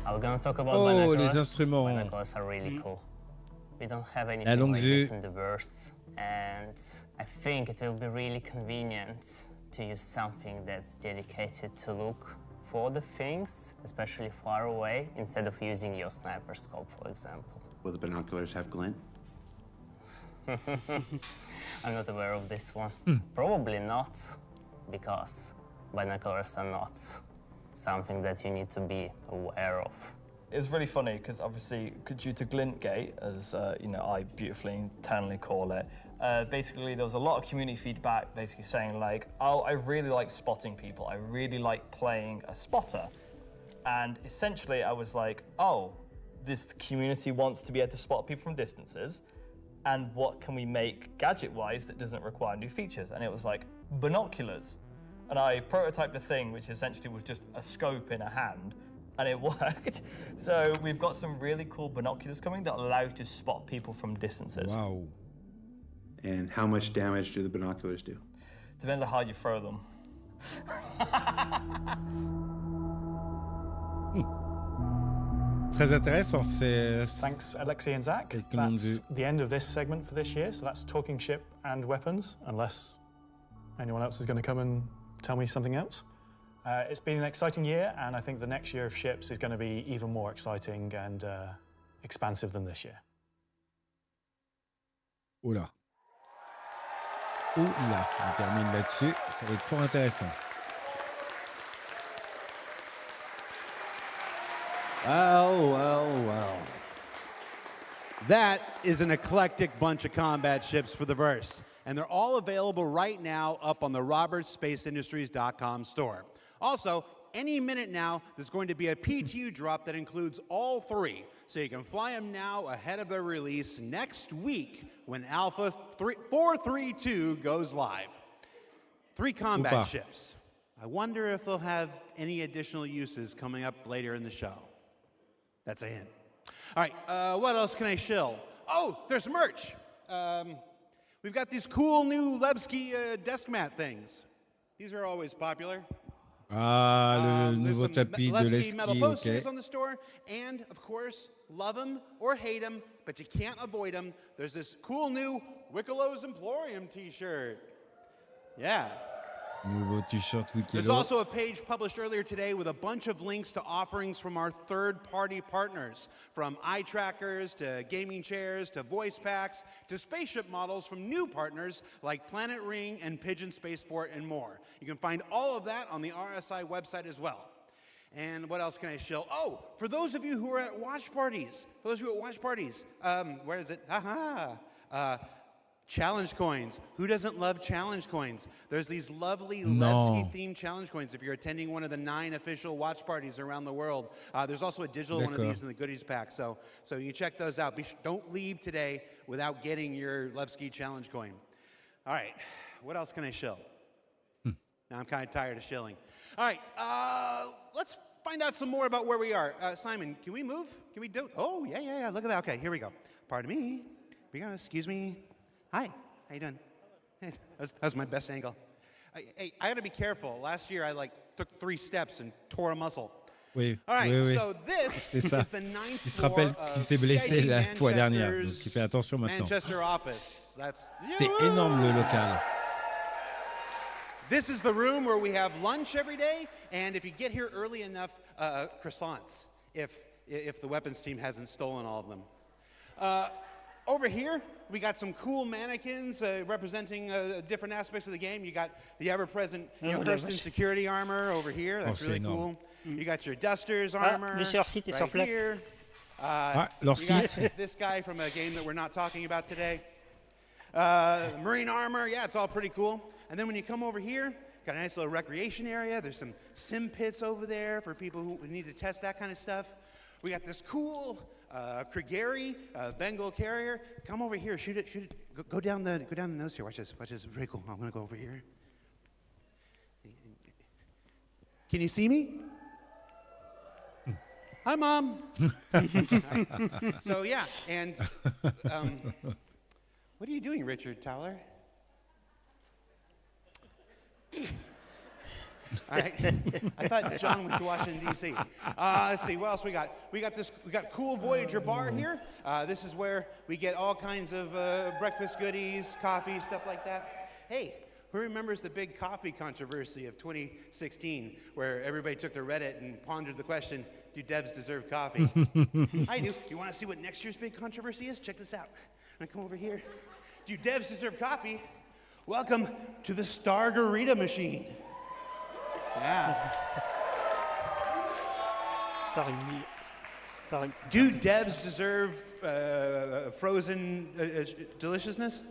Are we going to talk about les binoculars? instruments. Binoculars are really cool. We don't have La anything longue like vue. this in the verse, and I think it will be really convenient to use something that's dedicated to look for the things, especially far away, instead of using your sniper scope, for example. Will the binoculars have glint? I'm not aware of this one. Probably not, because binoculars are not something that you need to be aware of. It's really funny because obviously, due to glint gate, as I beautifully internally call it, basically there was a lot of community feedback basically saying like, oh, I really like spotting people. I really like playing a spotter. And essentially I was like, oh, this community wants to be able to spot people from distances. And what can we make gadget-wise that doesn't require new features? And it was like, binoculars. And I prototyped a thing which essentially was just a scope in a hand, and it worked. So we've got some really cool binoculars coming that allow you to spot people from distances. Wow. And how much damage do the binoculars do? Depends on how you throw them. Très intéressant. Thanks, Alexei and Zach. Quelques noms de That's vue. the end of this segment for this year. So that's talking ship and weapons, unless anyone else is going to come and tell me something else. It's been an exciting year, and I think the next year of ships is going to be even more exciting and expansive than this year. Oula. Oula. On termine là-dessus. Ça va être fort intéressant. Well. That is an eclectic bunch of combat ships for the verse, and they're all available right now up on the robertsspaceindustries.com store. Also, any minute now, there's going to be a PTU drop that includes all three, so you can fly them now ahead of their release next week when Alpha 432 goes live. 3 combat ships. I wonder if they'll have any additional uses coming up later in the show. That's a hint. All right, what else can I shill? Oh, there's merch. We've got these cool new Lebsky desk mat things. These are always popular. Ah, le nouveau There's some tapis de Lebsky metal l'esquí, posters ok. on the store, and of course, love them or hate them, but you can't avoid them. There's this cool new Wickelow's Emporium t-shirt. Yeah. Nouveau t-shirt There's Wikelo. also a page published earlier today with a bunch of links to offerings from our third-party partners, from eye trackers to gaming chairs to voice packs to spaceship models from new partners like Planet Ring and Pigeon Spaceport and more. You can find all of that on the RSI website as well. And what else can I shill? Oh, for those of you who are at watch parties, where is it? Challenge coins. Who doesn't love challenge coins? There's these lovely Levski-themed challenge coins if you're attending one of the 9 official watch parties around the world. There's also a digital one of these in the goodies pack, so you check those out. Don't leave today without getting your Levski challenge coin. All right, what else can I shill? Now I'm kind of tired of shilling. All right, let's find out some more about where we are. Simon, can we move? Can we do it? Oh, yeah, look at that. Okay, here we go. Pardon me. Here we go, excuse me. Hi, how you doing? That was my best angle. Hey, I gotta be careful. Last year I took 3 steps and tore a muscle. Oui, All right, oui. so this C'est ça. is the 9th Il se rappelle floor qu'il of s'est blessé CIG la fois dernière, Manchester's donc il fait attention maintenant. Manchester office. C'est énorme le local. This is the room where we have lunch every day, and if you get here early enough, croissants, if the weapons team hasn't stolen all of them. Over here, we got some cool mannequins representing different aspects of the game. You got the ever-present Hurston security armor over here. That's really cool. You got your Duster's armor right here. You got this guy from a game that we're not talking about today. Marine armor, yeah, it's all pretty cool. And then when you come over here, got a nice little recreation area. There's some sim pits over there for people who need to test that kind of stuff. We got this cool Krigeri Bengal carrier. Come over here, shoot it. Go down the nose here. Watch this. It's pretty cool. I'm gonna go over here. Can you see me? Hi, Mom. So yeah, and what are you doing, Richard Towler? All right. I thought John went to Washington, D.C. Let's see, what else we got? We got cool Voyager bar here. This is where we get all kinds of breakfast goodies, coffee, stuff like that. Hey, who remembers the big coffee controversy of 2016, where everybody took to Reddit and pondered the question, do devs deserve coffee? I do. You want to see what next year's big controversy is? Check this out. I'm going to come over here. Do devs deserve coffee? Welcome to the Stargarita machine. Yeah. Do devs deserve frozen deliciousness?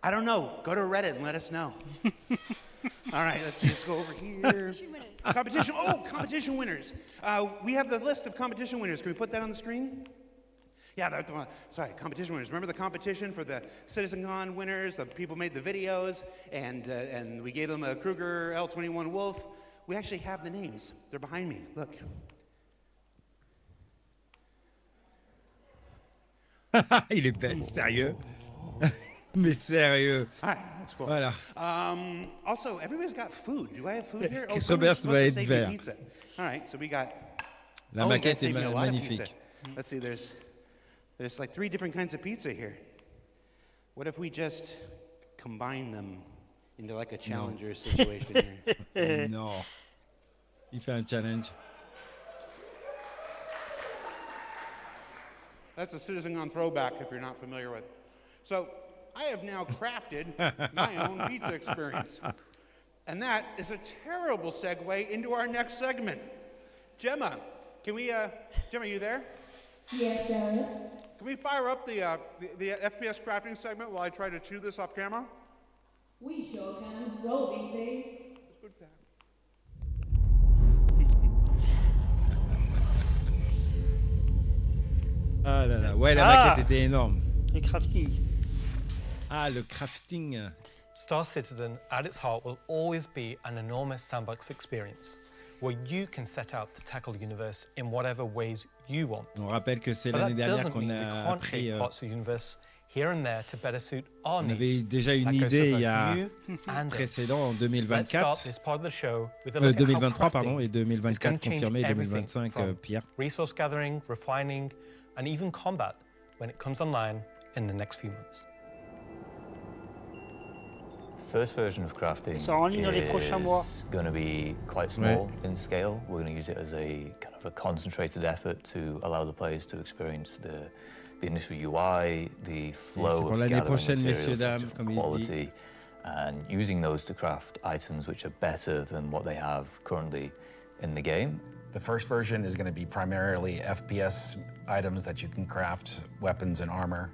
I don't know. Go to Reddit and let us know. All right, let's go over here. Competition. Oh, competition winners. We have the list of competition winners. Can we put that on the screen? Yeah, sorry, competition winners. Remember the competition for the CitizenCon winners? The people made the videos, and we gave them a Kruger L21 Wolf. We actually have the names. They're behind me. Look. Il est bête, sérieux. Mais sérieux. All right, that's cool. Voilà. Also, everybody's got food. Do I have food here? Chris Roberts va être vert. Pizza. All right, so we got. La maquette est magnifique. Let's see, there's like 3 different kinds of pizza here. What if we just combine them into like a challenger situation here? Non. Il fait un challenge. That's a CitizenCon throwback if you're not familiar with. So I have now crafted my own pizza experience. And that is a terrible segue into our next segment. Gemma, Gemma, are you there? Yes, Darius. Can we fire up the FPS crafting segment while I try to chew this off camera? We sure can. Roll, BT. Ah là là, ouais, la maquette était énorme. Le crafting. Ah, le crafting. Star Citizen, at its heart, will always be an enormous sandbox experience where you can set out to tackle the universe in whatever ways you want. On rappelle que c'est l'année dernière qu'on a appris. On avait déjà une idée il y a précédent en 2024. 2023 pardon, et 2024 confirmé, 2025 Pierre. Resource gathering, refining, and even combat when it comes online in the next few months. First version of crafting is going to be quite small in scale. We're going to use it as a kind of a concentrated effort to allow the players to experience the initial UI, the flow of gathering materials, quality, and using those to craft items which are better than what they have currently in the game. The first version is going to be primarily FPS items that you can craft, weapons and armor.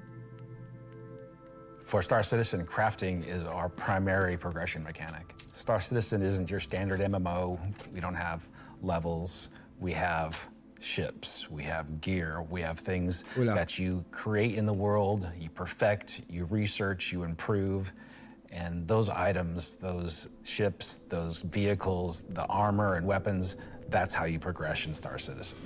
For Star Citizen, crafting is our primary progression mechanic. Star Citizen isn't your standard MMO. We don't have levels. We have ships, we have gear, we have things that you create in the world, you perfect, you research, you improve, and those items, those ships, those vehicles, the armor and weapons, that's how you progress in Star Citizen.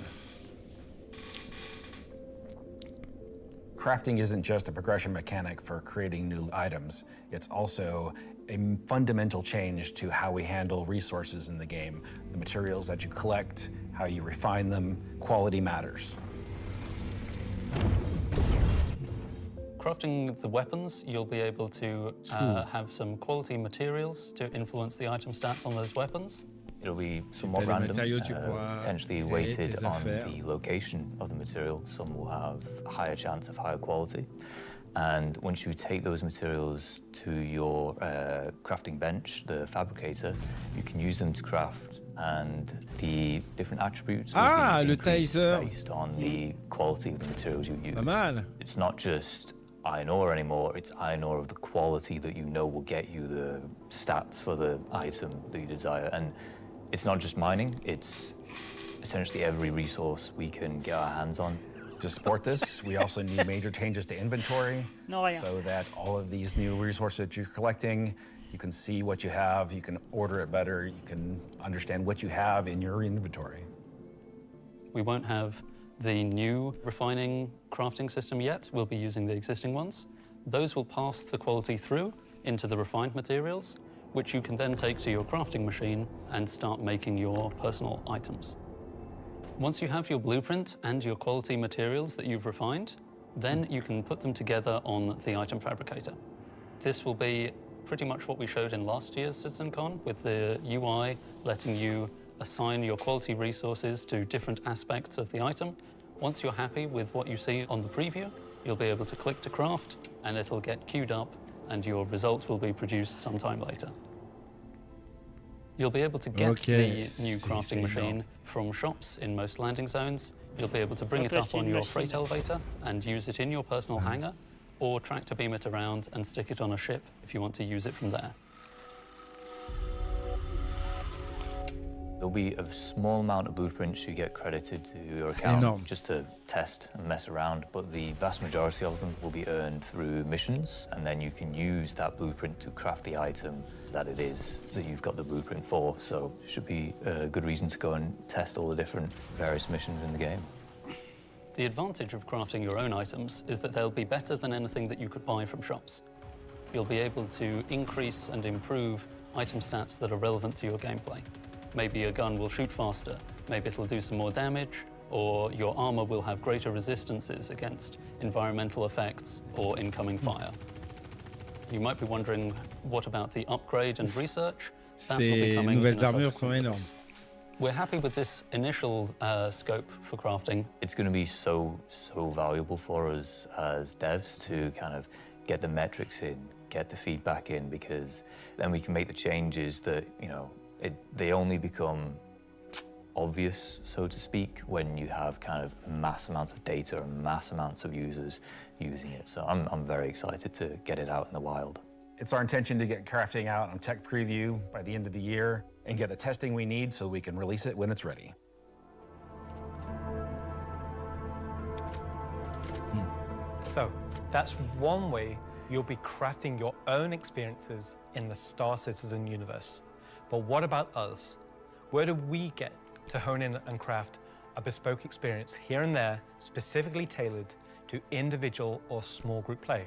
Crafting isn't just a progression mechanic for creating new items, it's also a fundamental change to how we handle resources in the game. The materials that you collect, how you refine them, quality matters. Crafting the weapons, you'll be able to have some quality materials to influence the item stats on those weapons. It'll be somewhat random, potentially weighted on the location of the material. Some will have a higher chance of higher quality. And once you take those materials to your crafting bench, the fabricator, you can use them to craft, and the different attributes will be increased based on the quality of the materials you use. Pas mal. It's not just iron ore anymore. It's iron ore of the quality that you know will get you the stats for the item that you desire. And it's not just mining, it's essentially every resource we can get our hands on. To support this, we also need major changes to inventory so that all of these new resources that you're collecting, you can see what you have, you can order it better, you can understand what you have in your inventory. We won't have the new refining crafting system yet. We'll be using the existing ones. Those will pass the quality through into the refined materials, which you can then take to your crafting machine and start making your personal items. Once you have your blueprint and your quality materials that you've refined, then you can put them together on the item fabricator. This will be pretty much what we showed in last year's CitizenCon, with the UI letting you assign your quality resources to different aspects of the item. Once you're happy with what you see on the preview, you'll be able to click to craft and it'll get queued up and your result will be produced sometime later. You'll be able to get the new crafting machine from shops in most landing zones. You'll be able to bring it up on your freight elevator and use it in your personal hangar, or tractor beam it around and stick it on a ship if you want to use it from there. There'll be a small amount of blueprints you get credited to your account just to test and mess around, but the vast majority of them will be earned through missions, and then you can use that blueprint to craft the item that it is that you've got the blueprint for. So it should be a good reason to go and test all the different various missions in the game. The advantage of crafting your own items is that they'll be better than anything that you could buy from shops. You'll be able to increase and improve item stats that are relevant to your gameplay. Maybe your gun will shoot faster, maybe it'll do some more damage, or your armor will have greater resistances against environmental effects or incoming fire. You might be wondering, what about the upgrade and research? That will be coming in a subsequent release. We're happy with this initial scope for crafting. It's going to be so valuable for us as devs to kind of get the metrics in, get the feedback in, because then we can make the changes that, you know, they only become obvious, so to speak, when you have kind of mass amounts of data and mass amounts of users using it. So I'm very excited to get it out in the wild. It's our intention to get crafting out on tech preview by the end of the year and get the testing we need so we can release it when it's ready. So that's one way you'll be crafting your own experiences in the Star Citizen universe. But what about us? Where do we get to hone in and craft a bespoke experience here and there, specifically tailored to individual or small group play?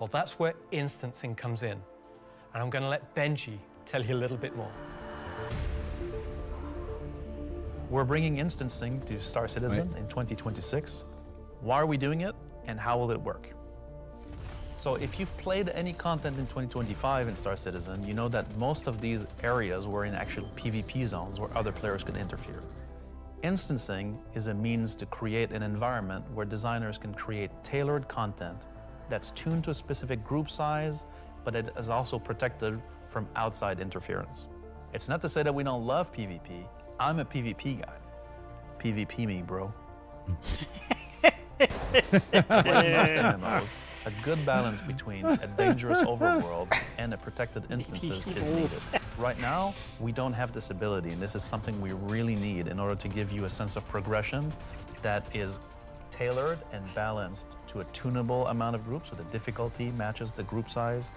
Well, that's where instancing comes in. And I'm going to let Benji tell you a little bit more. We're bringing instancing to Star Citizen in 2026. Why are we doing it, and how will it work? So if you've played any content in 2025 in Star Citizen, you know that most of these areas were in actual PvP zones where other players could interfere. Instancing is a means to create an environment where designers can create tailored content that's tuned to a specific group size, but it is also protected from outside interference. It's not to say that we don't love PvP. I'm a PvP guy. PvP me, bro. Like most MMOs, a good balance between a dangerous overworld and a protected instances is needed. Right now, we don't have this ability, and this is something we really need in order to give you a sense of progression that is tailored and balanced to a tunable amount of groups, so the difficulty matches the group size.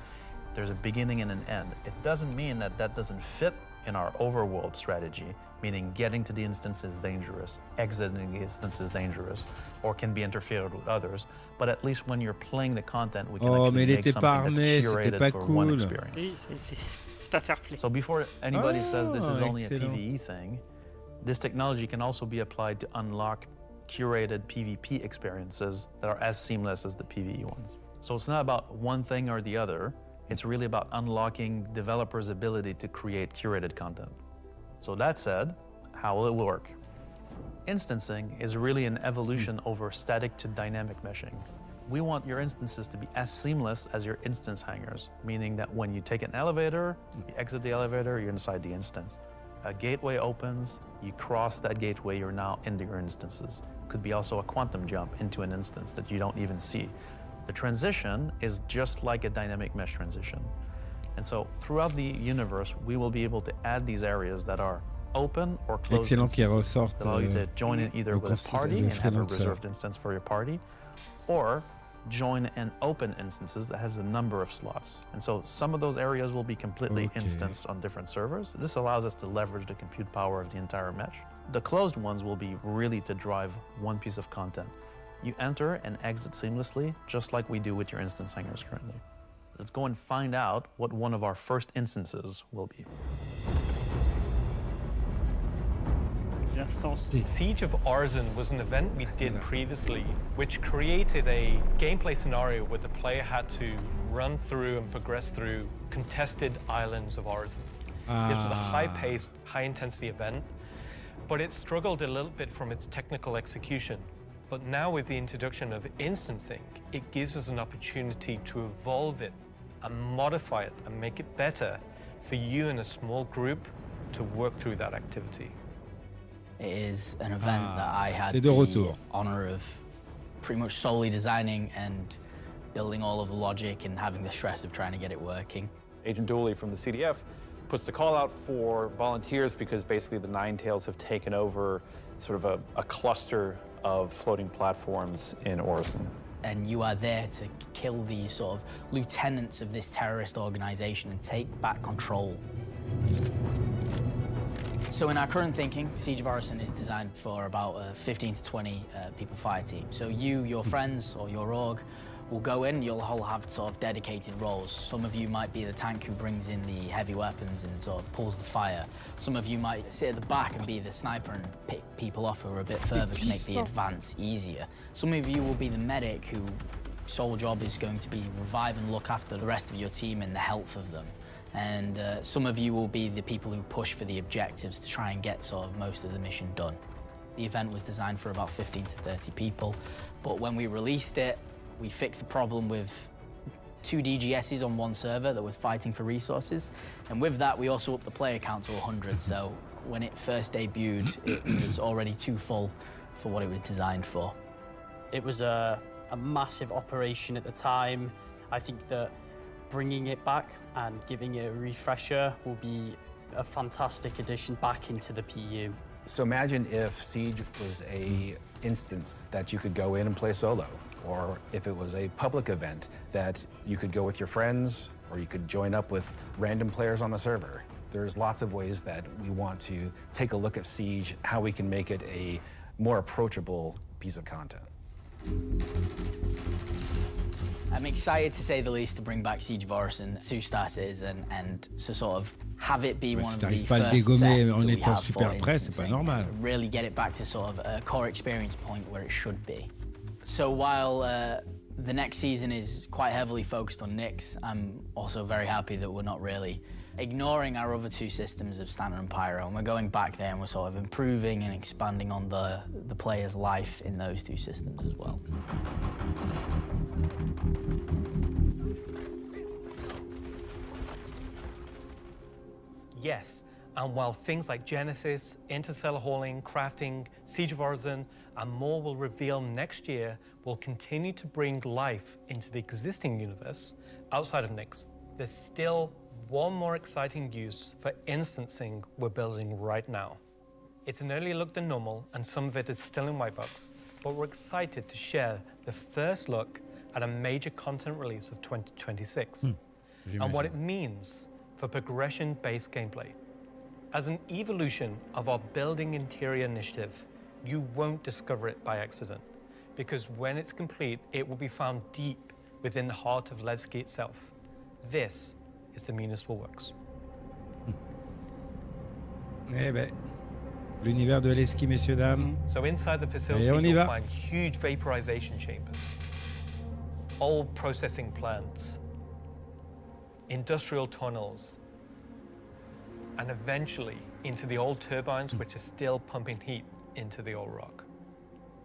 There's a beginning and an end. It doesn't mean that that doesn't fit in our overworld strategy, meaning getting to the instance is dangerous, exiting the instance is dangerous, or can be interfered with others. But at least when you're playing the content, we can actually make something that's curated for one experience. So before anybody says this is only a PvE thing, this technology can also be applied to unlock curated PvP experiences that are as seamless as the PvE ones. So it's not about one thing or the other. It's really about unlocking developers' ability to create curated content. So that said, how will it work? Instancing is really an evolution over static to dynamic meshing. We want your instances to be as seamless as your instance hangars, meaning that when you take an elevator, you exit the elevator, you're inside the instance. A gateway opens, you cross that gateway, you're now into your instances. Could be also a quantum jump into an instance that you don't even see. The transition is just like a dynamic mesh transition. And so throughout the universe, we will be able to add these areas that are open or closed Excellent qu'il instances ressorte that allow you to join in either with a party and have a reserved instance for your party, or join an open instances that has a number of slots. And so some of those areas will be completely instanced on different servers. This allows us to leverage the compute power of the entire mesh. The closed ones will be really to drive one piece of content. You enter and exit seamlessly, just like we do with your instance hangers currently. Let's go and find out what one of our first instances will be. Siege of Arisen was an event we did previously, which created a gameplay scenario where the player had to run through and progress through contested islands of Arisen. This was a high-paced, high-intensity event, but it struggled a little bit from its technical execution. But now with the introduction of instancing, it gives us an opportunity to evolve it and modify it and make it better for you and a small group to work through that activity. It is an event that I had c'est de retour. the honor of pretty much solely designing and building all of the logic and having the stress of trying to get it working. Agent Dooley from the CDF puts the call out for volunteers because basically the Nine Tails have taken over sort of a cluster of floating platforms in Orison. And you are there to kill these sort of lieutenants of this terrorist organization and take back control. So in our current thinking, Siege of Orison is designed for about a 15 to 20 people fire team. So you, your friends, or your org will go in, you'll all have sort of dedicated roles. Some of you might be the tank who brings in the heavy weapons and sort of pulls the fire. Some of you might sit at the back and be the sniper and pick people off who are a bit further to make the advance easier. Some of you will be the medic whose sole job is going to be revive and look after the rest of your team and the health of them. And some of you will be the people who push for the objectives to try and get sort of most of the mission done. The event was designed for about 15 to 30 people, but when we released it, we fixed the problem with 2 DGSs on one server that was fighting for resources. And with that, we also upped the player count to 100. So when it first debuted, it was already too full for what it was designed for. It was a massive operation at the time. I think that bringing it back and giving it a refresher will be a fantastic addition back into the PU. So imagine if Siege was a instance that you could go in and play solo, or if it was a public event that you could go with your friends, or you could join up with random players on the server. There's lots of ways that we want to take a look at Siege, how we can make it a more approachable piece of content. I'm excited, to say the least, to bring back Siege of Orison to Starcitizen and to sort of have it be one of the Si t'arrives pas à le first dégommer tests en that we étant have super for près, c'est pas instancing, normal. really get it back to sort of a core experience point where it should be. So while the next season is quite heavily focused on Nyx, I'm also very happy that we're not really ignoring our other 2 systems of Standard and Pyro, and we're going back there and we're sort of improving and expanding on the player's life in those 2 systems as well. Yes, and while things like Genesis, interstellar hauling, crafting, Siege of Orison, and more will reveal next year, we'll continue to bring life into the existing universe outside of Nyx. There's still one more exciting use for instancing we're building right now. It's an earlier look than normal, and some of it is still in white box, but we're excited to share the first look at a major content release of 2026, and what it means for progression-based gameplay. As an evolution of our Building Interior initiative, you won't discover it by accident, because when it's complete, it will be found deep within the heart of Levski itself. This is the Municipal Works. Eh ben, l'univers de Levski, messieurs, dames. So inside the facility, Et on y you'll va. find huge vaporization chambers, old processing plants, industrial tunnels, and eventually into the old turbines which are still pumping heat into the old rock.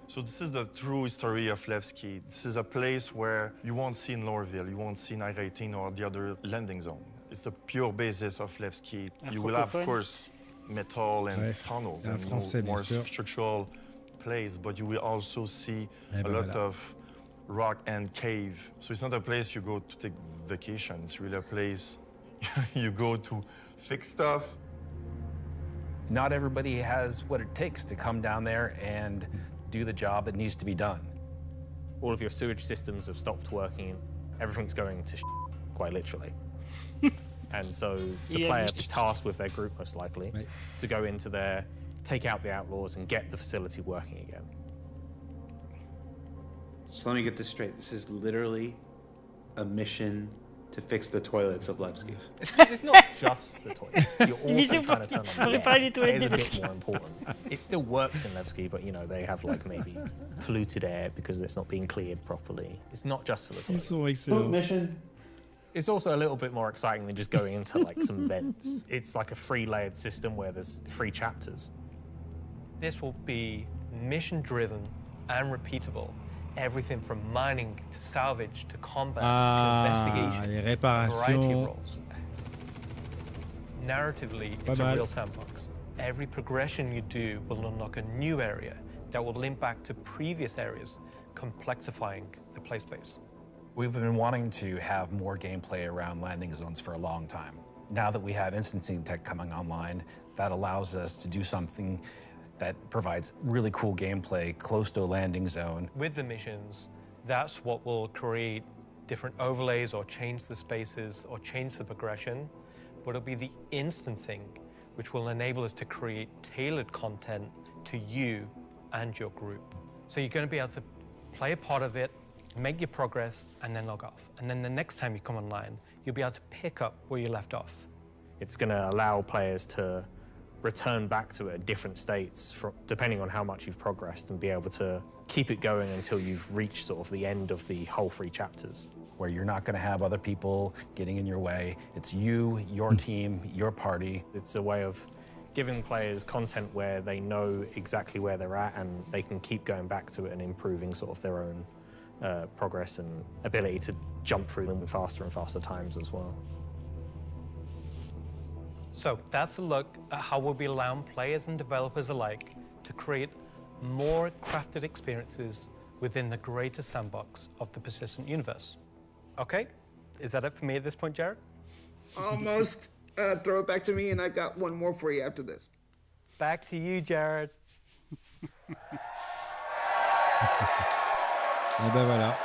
So this is the true history of Levski. This is a place where you won't see in Lorville, you won't see in I-18 or the other landing zone. It's the pure basis of Levski. You will have, of course, metal and tunnels c'est un and Français, more bien sûr. structural plays, but you will also see Eh ben a lot voilà. of rock and cave. So it's not a place you go to take vacation. It's really a place you go to fix stuff. Not everybody has what it takes to come down there and do the job that needs to be done. All of your sewage systems have stopped working. Everything's going to quite literally. And so the player is tasked with their group, most likely, to go into there, take out the outlaws, and get the facility working again. So let me get this straight. This is literally a mission to fix the toilets of Levski. It's not just the toilets. You're also trying to turn on the air. It is a bit more important. It still works in Levski, but, you know, they have, like, maybe polluted air because it's not being cleared properly. It's not just for the toilets. Mission. It's also a little bit more exciting than just going into, like, some vents. It's like a free-layered system where there's 3 chapters. This will be mission-driven and repeatable. Everything from mining to salvage to combat to investigation. Les A variety of réparations. roles. Narratively, Pas it's mal. a real sandbox. Every progression you do will unlock a new area that will link back to previous areas, complexifying the play space. We've been wanting to have more gameplay around landing zones for a long time. Now that we have instancing tech coming online, that allows us to do something that provides really cool gameplay close to a landing zone. With the missions, that's what will create different overlays or change the spaces or change the progression, but it'll be the instancing which will enable us to create tailored content to you and your group. So you're going to be able to play a part of it, make your progress, and then log off. And then the next time you come online, you'll be able to pick up where you left off. It's going to allow players to return back to it at different states, depending on how much you've progressed, and be able to keep it going until you've reached sort of the end of the whole 3 chapters. Where you're not going to have other people getting in your way. It's you, your team, your party. It's a way of giving players content where they know exactly where they're at and they can keep going back to it and improving sort of their own progress and ability to jump through them in faster and faster times as well. So that's a look at how we'll be allowing players and developers alike to create more crafted experiences within the greater sandbox of the persistent universe. Okay, is that it for me at this point, Jared? Almost. Throw it back to me, and I've got one more for you after this. Back to you, Jared. Et ben voilà.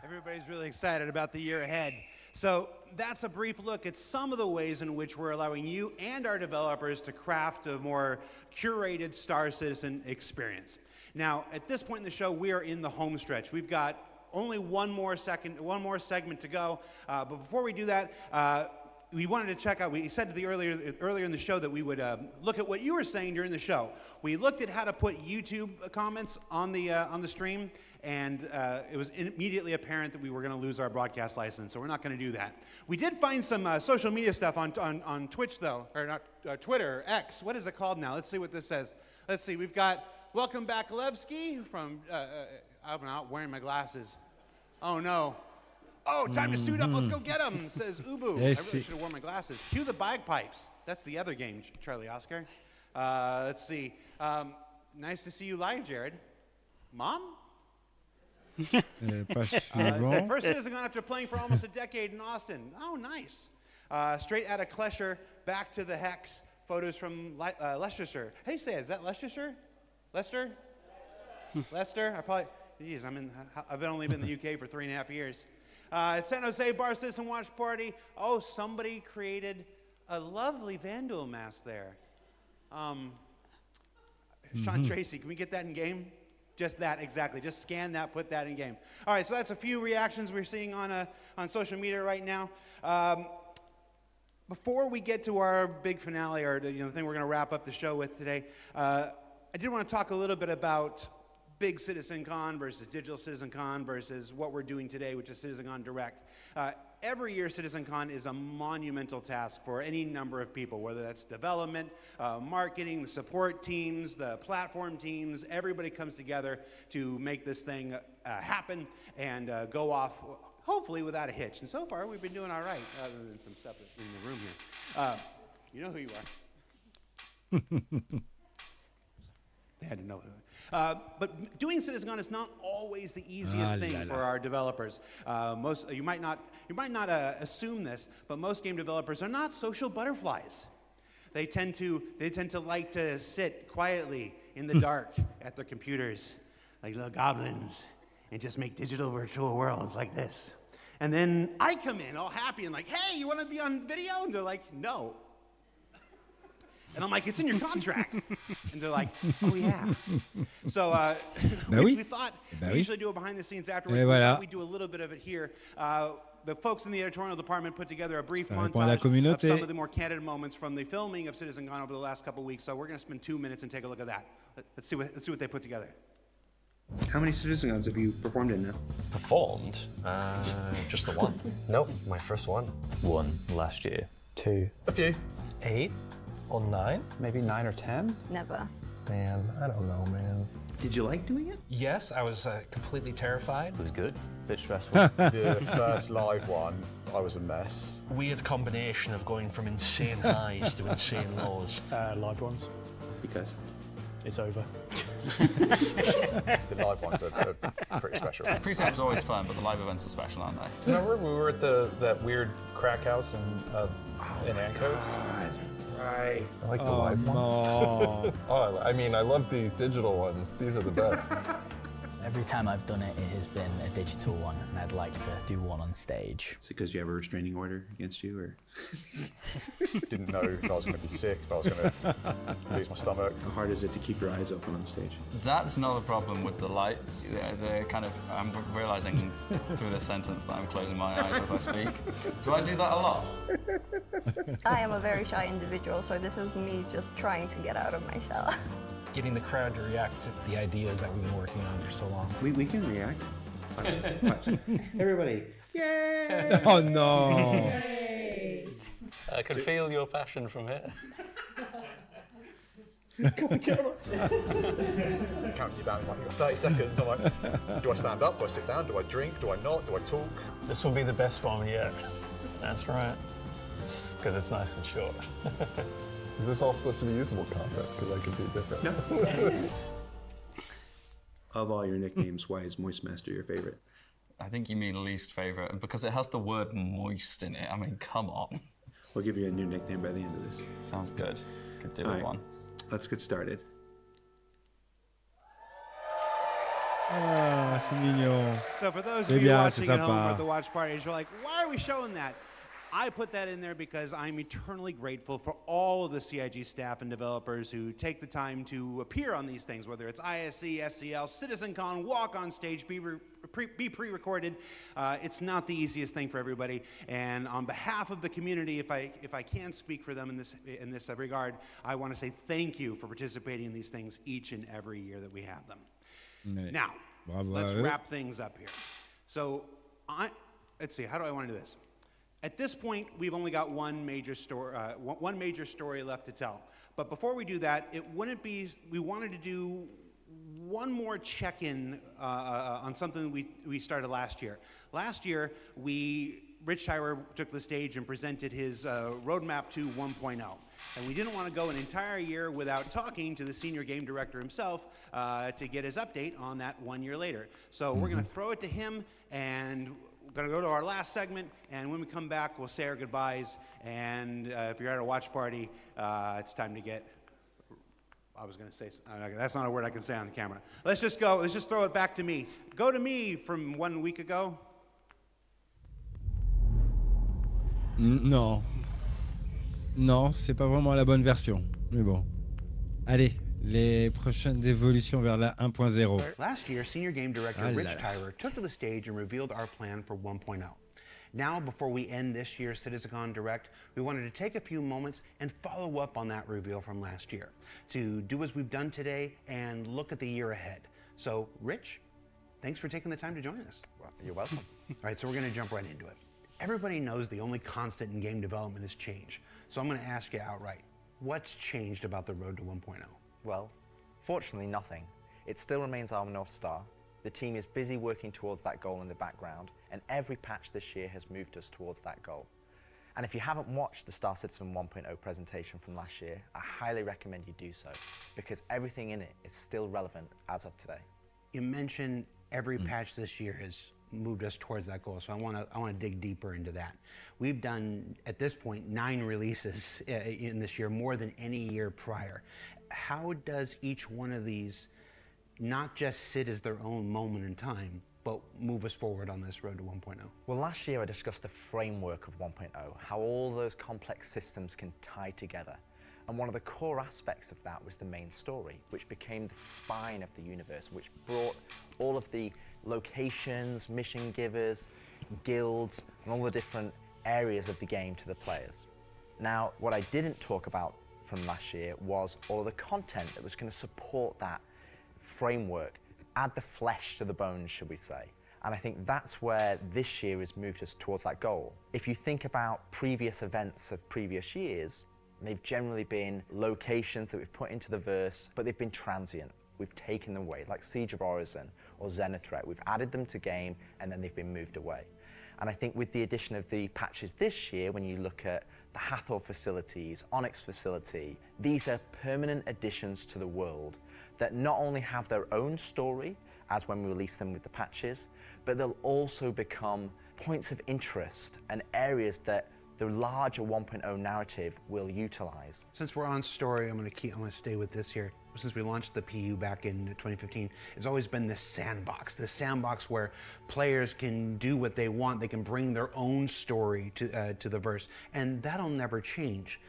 Everybody's really excited about the year ahead. So that's a brief look at some of the ways in which we're allowing you and our developers to craft a more curated Star Citizen experience. Now, at this point in the show, we are in the home stretch. We've got only one more segment to go. But before we do that, we wanted to check out, we said earlier in the show that we would look at what you were saying during the show. We looked at how to put YouTube comments on the stream, and it was immediately apparent that we were going to lose our broadcast license, so we're not going to do that. We did find some social media stuff on Twitch, though, or not Twitter, X. What is it called now? Let's see what this says. Let's see. We've got Welcome Back Levski from, I'm not wearing my glasses. Oh, no. Oh, time to suit up. Let's go get them, says Ubu. I really should have worn my glasses. Cue the bagpipes. That's the other game, Charlie Oscar. Let's see. Nice to see you live, Jared. Mom? First Citizen Con after playing for almost a decade in Austin. Oh, nice. Straight out of Klesher, back to the Hex. Photos from Leicestershire. How do you say it? Is that Leicestershire? Leicester? Leicester? I've only been in the UK for 3.5 years. San Jose Bar Citizen Watch Party. Oh, somebody created a lovely Vandal mask there. Sean Tracy, can we get that in game? Just that, exactly. Just scan that, put that in game. All right, so that's a few reactions we're seeing on social media right now. Before we get to our big finale, or the thing we're going to wrap up the show with today, I did want to talk a little bit about big CitizenCon versus digital CitizenCon versus what we're doing today, which is CitizenCon Direct. Every year, CitizenCon is a monumental task for any number of people, whether that's development, marketing, the support teams, the platform teams. Everybody comes together to make this thing happen and go off, hopefully without a hitch. And so far, we've been doing all right, other than some stuff in the room here. You know who you are. They had to know. But doing CitizenCon is not always the easiest thing for our developers. You might not assume this, but most game developers are not social butterflies. They tend to like to sit quietly in the dark at their computers, like little goblins, and just make digital virtual worlds like this. And then I come in all happy and like, hey, you want to be on video? And they're like, no. And I'm like, it's in your contract. And they're like, oh, yeah. So we thought we usually do it behind the scenes afterwards. We thought we'd do a little bit of it here. The folks in the editorial department put together a brief montage of some of the more candid moments from the filming of CitizenCon over the last couple of weeks. So we're going to spend 2 minutes and take a look at that. Let's see what they put together. How many CitizenCons have you performed in now? Performed? Just the one. Nope, my first one. One last year. 2. A few. 8 or 9? Maybe 9 or 10? Never. Man, I don't know, man. Did you like doing it? Yes, I was completely terrified. It was good. A bit stressful. The first live one, I was a mess. Weird combination of going from insane highs to insane lows. Live ones. Because? It's over. The live ones are pretty special. Pre-sale is always fun, but the live events are special, aren't they? Remember we were at that weird crack house in Ancos? Right. I like the live ones. Oh, I mean, I love these digital ones. These are the best. Every time I've done it, it has been a digital one, and I'd like to do one on stage. Is it because you have a restraining order against you, or? Didn't know if I was going to be sick, if I was going to lose my stomach. How hard is it to keep your eyes open on stage? That's another problem with the lights. They're kind of, I'm realizing through this sentence that I'm closing my eyes as I speak. Do I do that a lot? I am a very shy individual, so this is me just trying to get out of my shell. Getting the crowd to react to the ideas that we've been working on for so long. We can react. Watch. Everybody. Yay! Oh no! Yay. I can feel your passion from here. Counting you down, like, you've got 30 seconds. I'm like, do I stand up? Do I sit down? Do I drink? Do I not? Do I talk? This will be the best one yet. That's right. Because it's nice and short. Is this all supposed to be usable content? Because I could be different. No. Of all your nicknames, why is Moist Master your favorite? I think you mean least favorite because it has the word moist in it. I mean, come on. We'll give you a new nickname by the end of this. Sounds good. Could do all with right. one. Let's get started. Ah, c'est mignon. So for those C'est of you bien, watching c'est at home sympa. at the watch parties, you're like, why are we showing that? I put that in there because I'm eternally grateful for all of the CIG staff and developers who take the time to appear on these things, whether it's ISC, SCL, CitizenCon, walk on stage, be pre-recorded. It's not the easiest thing for everybody. And on behalf of the community, if I can speak for them in this regard, I want to say thank you for participating in these things each and every year that we have them. Ouais. Now, Bravo let's à eux. wrap things up here. So, let's see, how do I want to do this? At this point, we've only got one major story left to tell. But before we do that, we wanted to do one more check-in on something we started last year. Last year, Rich Tyler took the stage and presented his roadmap to 1.0. And we didn't want to go an entire year without talking to the senior game director himself to get his update on that 1 year later. So we're going to throw it to him, and we're going to go to our last segment, and when we come back, we'll say our goodbyes. And if you're at a watch party, it's time to get... I was going to say... that's not a word I can say on the camera. Let's just go. Let's just throw it back to me. Go to me from 1 week ago. Non. Non, c'est pas vraiment la bonne version. Mais bon. Allez, les prochaines évolutions vers la 1.0. Last year, Senior Game Director Rich Tyler took to the stage and revealed our plan for 1.0. Now, before we end this year's CitizenCon Direct, we wanted to take a few moments and follow up on that reveal from last year, to do as we've done today and look at the year ahead. So, Rich, thanks for taking the time to join us. Well, you're welcome. All right, so we're going to jump right into it. Everybody knows the only constant in game development is change. So I'm going to ask you outright, what's changed about the road to 1.0? Well, fortunately nothing. It still remains our North Star. The team is busy working towards that goal in the background, and every patch this year has moved us towards that goal. And if you haven't watched the Starcitizen 1.0 presentation from last year, I highly recommend you do so, because everything in it is still relevant as of today. You mentioned every patch this year has moved us towards that goal, so I want to dig deeper into that. We've done, at this point, 9 releases in this year, more than any year prior. How does each one of these not just sit as their own moment in time, but move us forward on this road to 1.0? Well, last year I discussed the framework of 1.0, how all those complex systems can tie together. And one of the core aspects of that was the main story, which became the spine of the universe, which brought all of the locations, mission givers, guilds, and all the different areas of the game to the players. Now, what I didn't talk about from last year was all of the content that was going to support that framework, add the flesh to the bones, should we say. And I think that's where this year has moved us towards that goal. If you think about previous events of previous years, they've generally been locations that we've put into the verse, but they've been transient. We've taken them away, like Siege of Orison or Zenithreat. We've added them to game, and then they've been moved away. And I think with the addition of the patches this year, when you look at the Hathor facilities, Onyx facility, these are permanent additions to the world that not only have their own story, as when we release them with the patches, but they'll also become points of interest and areas that the larger 1.0 narrative will utilize. Since we're on story, I'm going to stay with this here. Since we launched the PU back in 2015, it's always been this sandbox where players can do what they want. They can bring their own story to the verse, and that'll never change.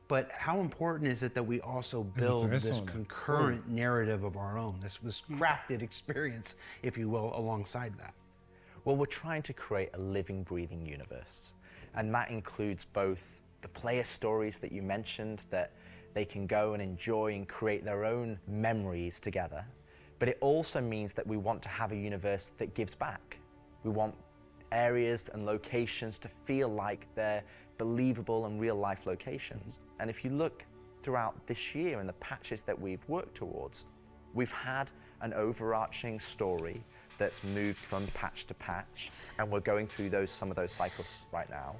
But how important is it that we also build this concurrent narrative of our own, this crafted experience, if you will, alongside that? Well, we're trying to create a living, breathing universe. And that includes both the player stories that you mentioned, that they can go and enjoy and create their own memories together. But it also means that we want to have a universe that gives back. We want areas and locations to feel like they're believable and real life locations. And if you look throughout this year and the patches that we've worked towards, we've had an overarching story that's moved from patch to patch, and we're going through some of those cycles right now.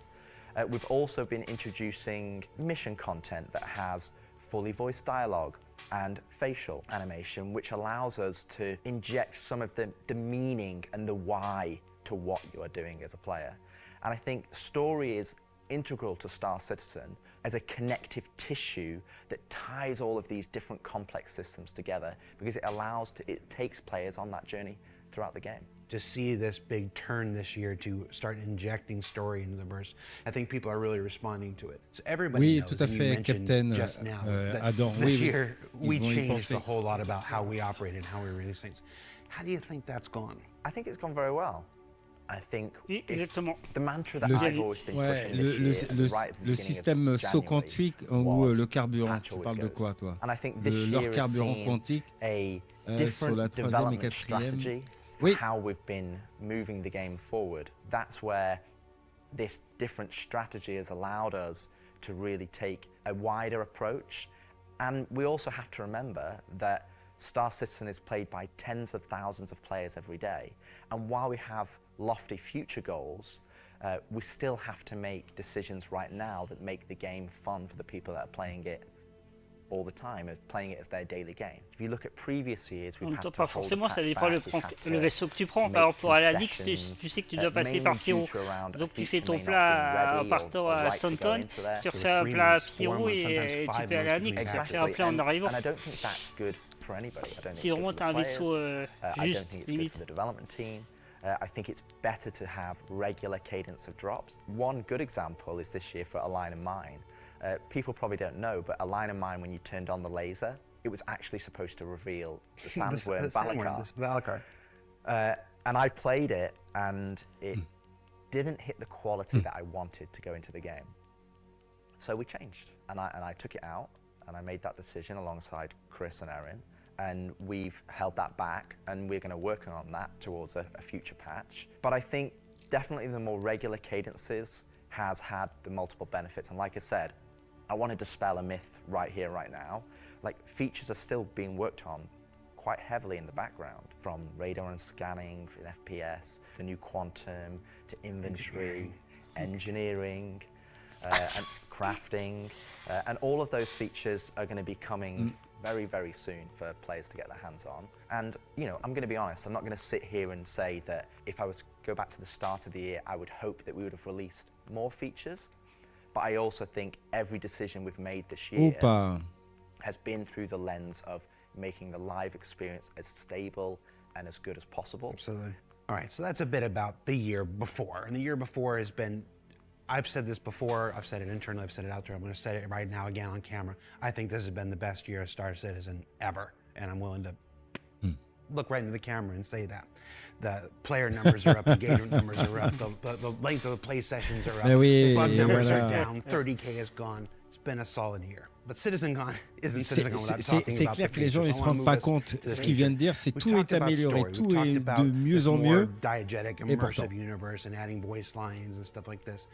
We've also been introducing mission content that has fully voiced dialogue and facial animation, which allows us to inject some of the meaning and the why to what you are doing as a player. And I think story is integral to Starcitizen as a connective tissue that ties all of these different complex systems together, because it takes players on that journey throughout the game. To see this big turn this year to start injecting story into the verse, I think people are really responding to it. So everybody knows, tout à fait, Captain just now, Adam. This year we changed a whole lot about how we operate and how we release things. How do you think that's gone? I think it's gone very well. I think the mantra that I've always been pushing le système saut quantique ou le carburant, tu parles de quoi toi? Leur carburant quantique sur la 3e et 4e. How we've been moving the game forward. That's where this different strategy has allowed us to really take a wider approach. And we also have to remember that Starcitizen is played by tens of thousands of players every day. And while we have lofty future goals, we still have to make decisions right now that make the game fun for the people that are playing it all the time, playing it as their daily game. If you look at previous years, we've had to pas forcément, ça dépend le vaisseau que tu prends. Par exemple, pour aller à Nyx, tu sais que tu dois passer par Pyro. Donc tu fais ton plat en partant à Santon, tu refais un plat à Pyro et tu peux aller à Nyx, tu refais un plat en arrivant. Si vraiment tu as un vaisseau juste, limite. I think it's better to have regular cadence of drops. One good example is this year for A Line of Mine. People probably don't know, but A Line of Mine, when you turned on the laser, it was actually supposed to reveal the sandworm Balakar. And I played it, and it didn't hit the quality that I wanted to go into the game. So we changed, and I took it out, and I made that decision alongside Chris and Erin. And we've held that back, and we're going to work on that towards a future patch. But I think definitely the more regular cadences has had the multiple benefits. And like I said, I want to dispel a myth right here, right now. Like, features are still being worked on quite heavily in the background, from radar and scanning in FPS, the new quantum, to inventory, engineering and crafting. And all of those features are going to be coming very, very soon for players to get their hands on. And, you know, I'm going to be honest, I'm not going to sit here and say that if I was to go back to the start of the year, I would hope that we would have released more features. But I also think every decision we've made this year has been through the lens of making the live experience as stable and as good as possible. Absolutely. All right, so that's a bit about the year before. And the year before has been, I've said this before, I've said it internally, I've said it out there, I'm going to say it right now again on camera. I think this has been the best year of Star Citizen ever. And I'm willing to look right into the camera and say that. The player numbers are up, engagement numbers are up, the length of the play sessions are up, the bug numbers are down, 30K is gone. It's been a solid year. But CitizenCon isn't CitizenCon without talking C'est about clair the que les gens ne features. se I wanna rendent move pas us compte. to the Ce qu'il vient de dire, c'est We tout est talked about amélioré, story. tout We talked est about de mieux this en more mieux. diegetic, Et pourtant. immersive universe and adding voice lines and stuff like this.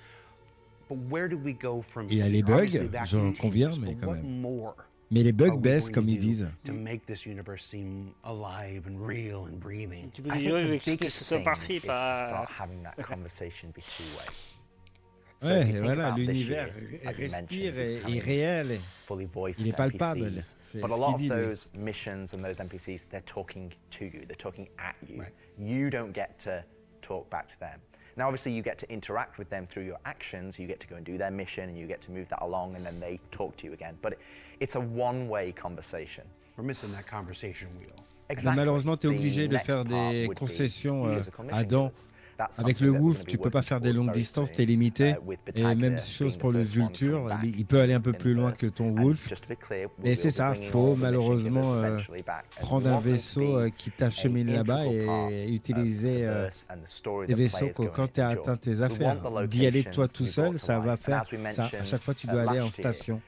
But where do we go from Il y a here? les bugs, Obviously, that j'en continues, conviens, but mais quand what même. more Mais les bugs are we baissent, going comme to ils do disent. to make this universe seem alive and real and breathing? I think the biggest thing is to start having that conversation be two-way. So if Ouais, you think voilà, about this l'univers year, as you respire mentioned, et becoming réel. fully voiced Il est palpable. NPCs. C'est But a ce lot qu'il of dit, lui. those missions and those NPCs, they're talking to you, they're talking at you. You don't get to talk back to them. Now, obviously, you get to interact with them through your actions. You get to go and do their mission, and you get to move that along, and then they talk to you again. But it's a one-way conversation. We're missing that conversation wheel. Mais malheureusement, tu es obligé de faire des concessions. Adam, avec le Wolf, tu peux pas faire des longues distances, tu es limité. Et même chose pour le Vulture, il peut aller un peu plus loin que ton Wolf. Mais c'est ça, il faut malheureusement prendre un vaisseau qui t'achemine là-bas et utiliser des vaisseaux que quand tu as atteint tes affaires. D'y aller toi tout seul, ça va faire ça. À chaque fois, tu dois aller en station.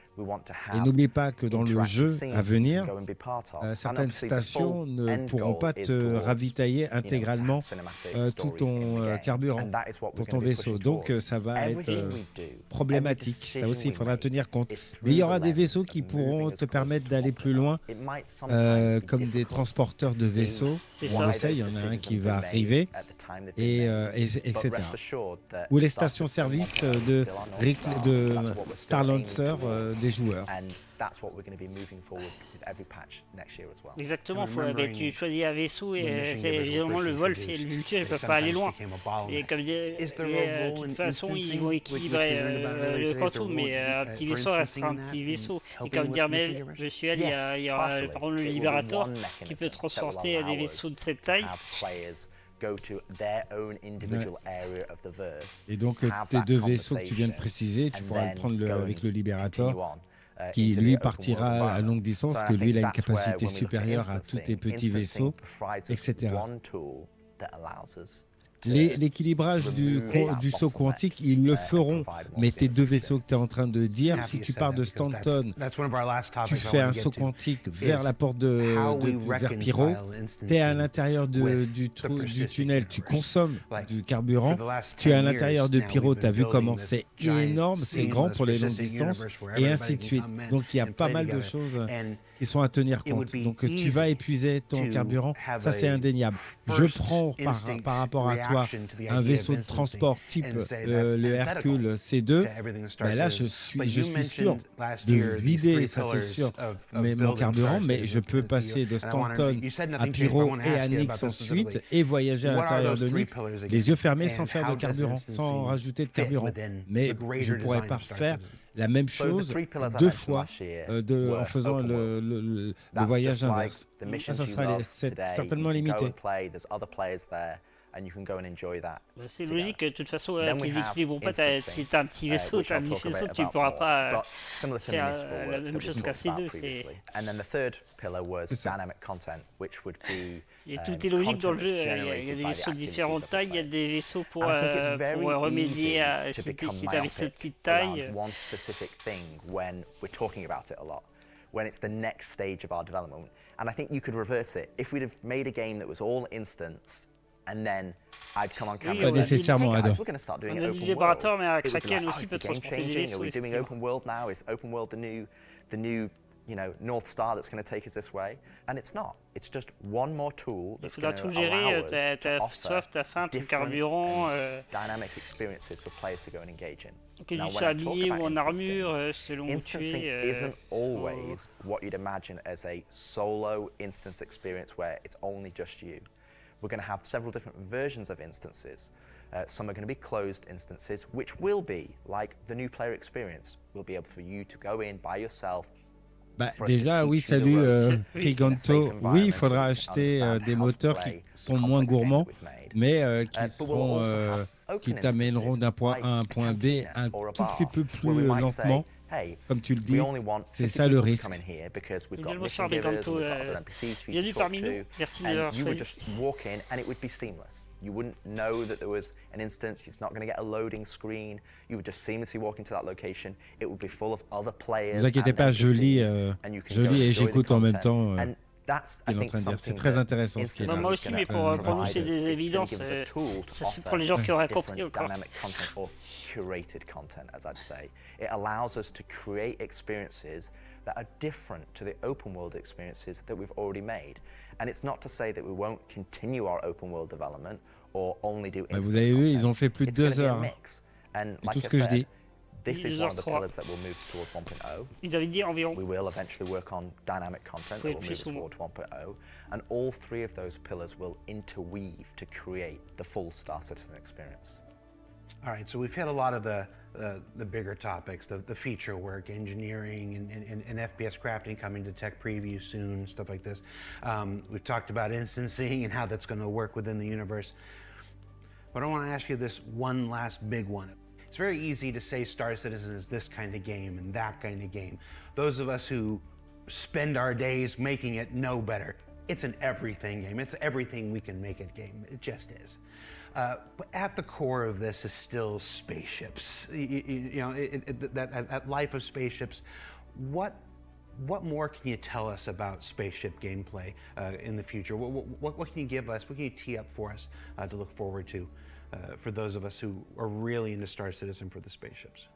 Et n'oublie pas que dans le jeu à venir, certaines stations ne pourront pas te ravitailler intégralement tout ton carburant pour ton vaisseau. Donc ça va être problématique. Ça aussi, il faudra tenir compte. Mais il y aura des vaisseaux qui pourront te permettre d'aller plus loin, comme des transporteurs de vaisseaux. On le sait, il y en a un qui va arriver, etc. Ou les stations-service de Starlancer des joueurs. Exactement, tu choisis un vaisseau et évidemment le Wolf et le Vulture ils peuvent pas aller loin. Et comme de toute façon ils vont équilibrer le quantum, mais un petit vaisseau restera un petit vaisseau. Et comme dire mais je suis allé, il y aura par exemple le Libérateur qui peut transporter des vaisseaux de cette taille. Et donc tes deux vaisseaux que tu viens de préciser, tu pourras le prendre avec le Libérateur, qui lui partira à longue distance, que lui il a une capacité supérieure à tous tes petits vaisseaux, etc. L'équilibrage du saut quantique, ils le feront, mais tes deux vaisseaux que tu es en train de dire, si tu pars de Stanton, tu fais un saut quantique vers la porte vers Pyro, tu es à l'intérieur du tunnel, tu consommes du carburant, tu es à l'intérieur de Pyro, tu as vu comment c'est énorme, c'est grand pour les longues distances, et ainsi de suite. Donc il y a pas mal de choses qui sont à tenir compte. Donc tu vas épuiser ton carburant, ça c'est indéniable. Je prends par rapport à toi un vaisseau de transport type le Hercule C2, ben là je suis sûr de vider, ça c'est sûr, mon carburant, mais je peux passer de Stanton à Pyro et à Nyx ensuite et voyager à l'intérieur de Nyx, les yeux fermés sans faire de carburant, sans rajouter de carburant. Mais je ne pourrais pas faire la même chose deux fois en faisant le voyage inverse. Ça sera certainement limité. C'est logique, de toute façon, qu'ils équilibrent pas. Si tu as un petit vaisseau, tu as un petit vaisseau, tu ne pourras pas faire la même chose qu'un C2. Et tout est logique dans le jeu. Il y a des vaisseaux de différentes tailles, il y a des vaisseaux pour remédier à si tu as un vaisseau de petite taille. When it's the next stage of our development. And I think you could reverse it. If we'd have made a game that was all instance and then I'd come on camera Pas and say, nécessairement, hey guys, Ado. we're going to start doing On a open dit world. libérateur, mais It would be Kraken like, aussi is peut the game transporter des changing? Are vaisseaux, we doing effectivement. open world now? Is open world the new North Star that's going to take us this way? And it's not. It's just one more tool that's Tu dois going tout to allow gérer, us to ta offer soif, ta faim, ton different carburant. and dynamic experiences for players to go and engage in. Que Now, tu when sois I talk habillé about ou en instancing, armure selon où tu instancing es. isn't always what you'd imagine as a solo instance experience where it's only just you. We're going to have several different versions of instances. Some are going to be closed instances, which will be like the new player experience. Will be able for you to go in by yourself. Bah, déjà, oui, salut Giganto. Oui, il faudra acheter des moteurs qui sont moins gourmands, mais qui t'amèneront d'un point A à un point B un tout petit peu plus lentement. Comme tu le dis, c'est ça le risque. Bonsoir Giganto, bienvenue parmi nous. Merci de l'avoir choisi. You wouldn't know that there was an instance. It's not going to get a loading screen. You would just seamlessly walk into that location. It would be full of other players. Ne vous inquiétez pas, je lis et j'écoute en même temps. Ce qu'il est en train de dire. C'est très intéressant ce qu'il est en train de dire. Moi aussi, mais pour nous, c'est des évidences. Ça, c'est pour les gens qui auraient compris encore. Curated content, as I'd say. It allows us to create experiences that are different to the open world experiences that we've already made. And it's not to say that we won't continue our open world development or only do instant vous avez vu, ils ont content. fait plus de It's gonna 2 be a heures. mix. And C'est like tout ce I que je said, dis. this is one of the pillars that will move towards 1.0. Ils avaient dit environ. We will eventually work on dynamic content that will move us towards 1.0. And all three of those pillars will interweave to create the full Star Citizen experience. All right, so we've hit a lot of the bigger topics, the feature work, engineering, and FPS crafting coming to tech preview soon, stuff like this. We've talked about instancing and how that's going to work within the universe. But I want to ask you this one last big one. It's very easy to say Star Citizen is this kind of game and that kind of game. Those of us who spend our days making it know better. It's an everything game. It's everything we can make it game. It just is. But at the core of this is still spaceships. That life of spaceships. What more can you tell us about spaceship gameplay in the future? What can you give us? What can you tee up for us to look forward to for those of us who are really into Star Citizen for the spaceships?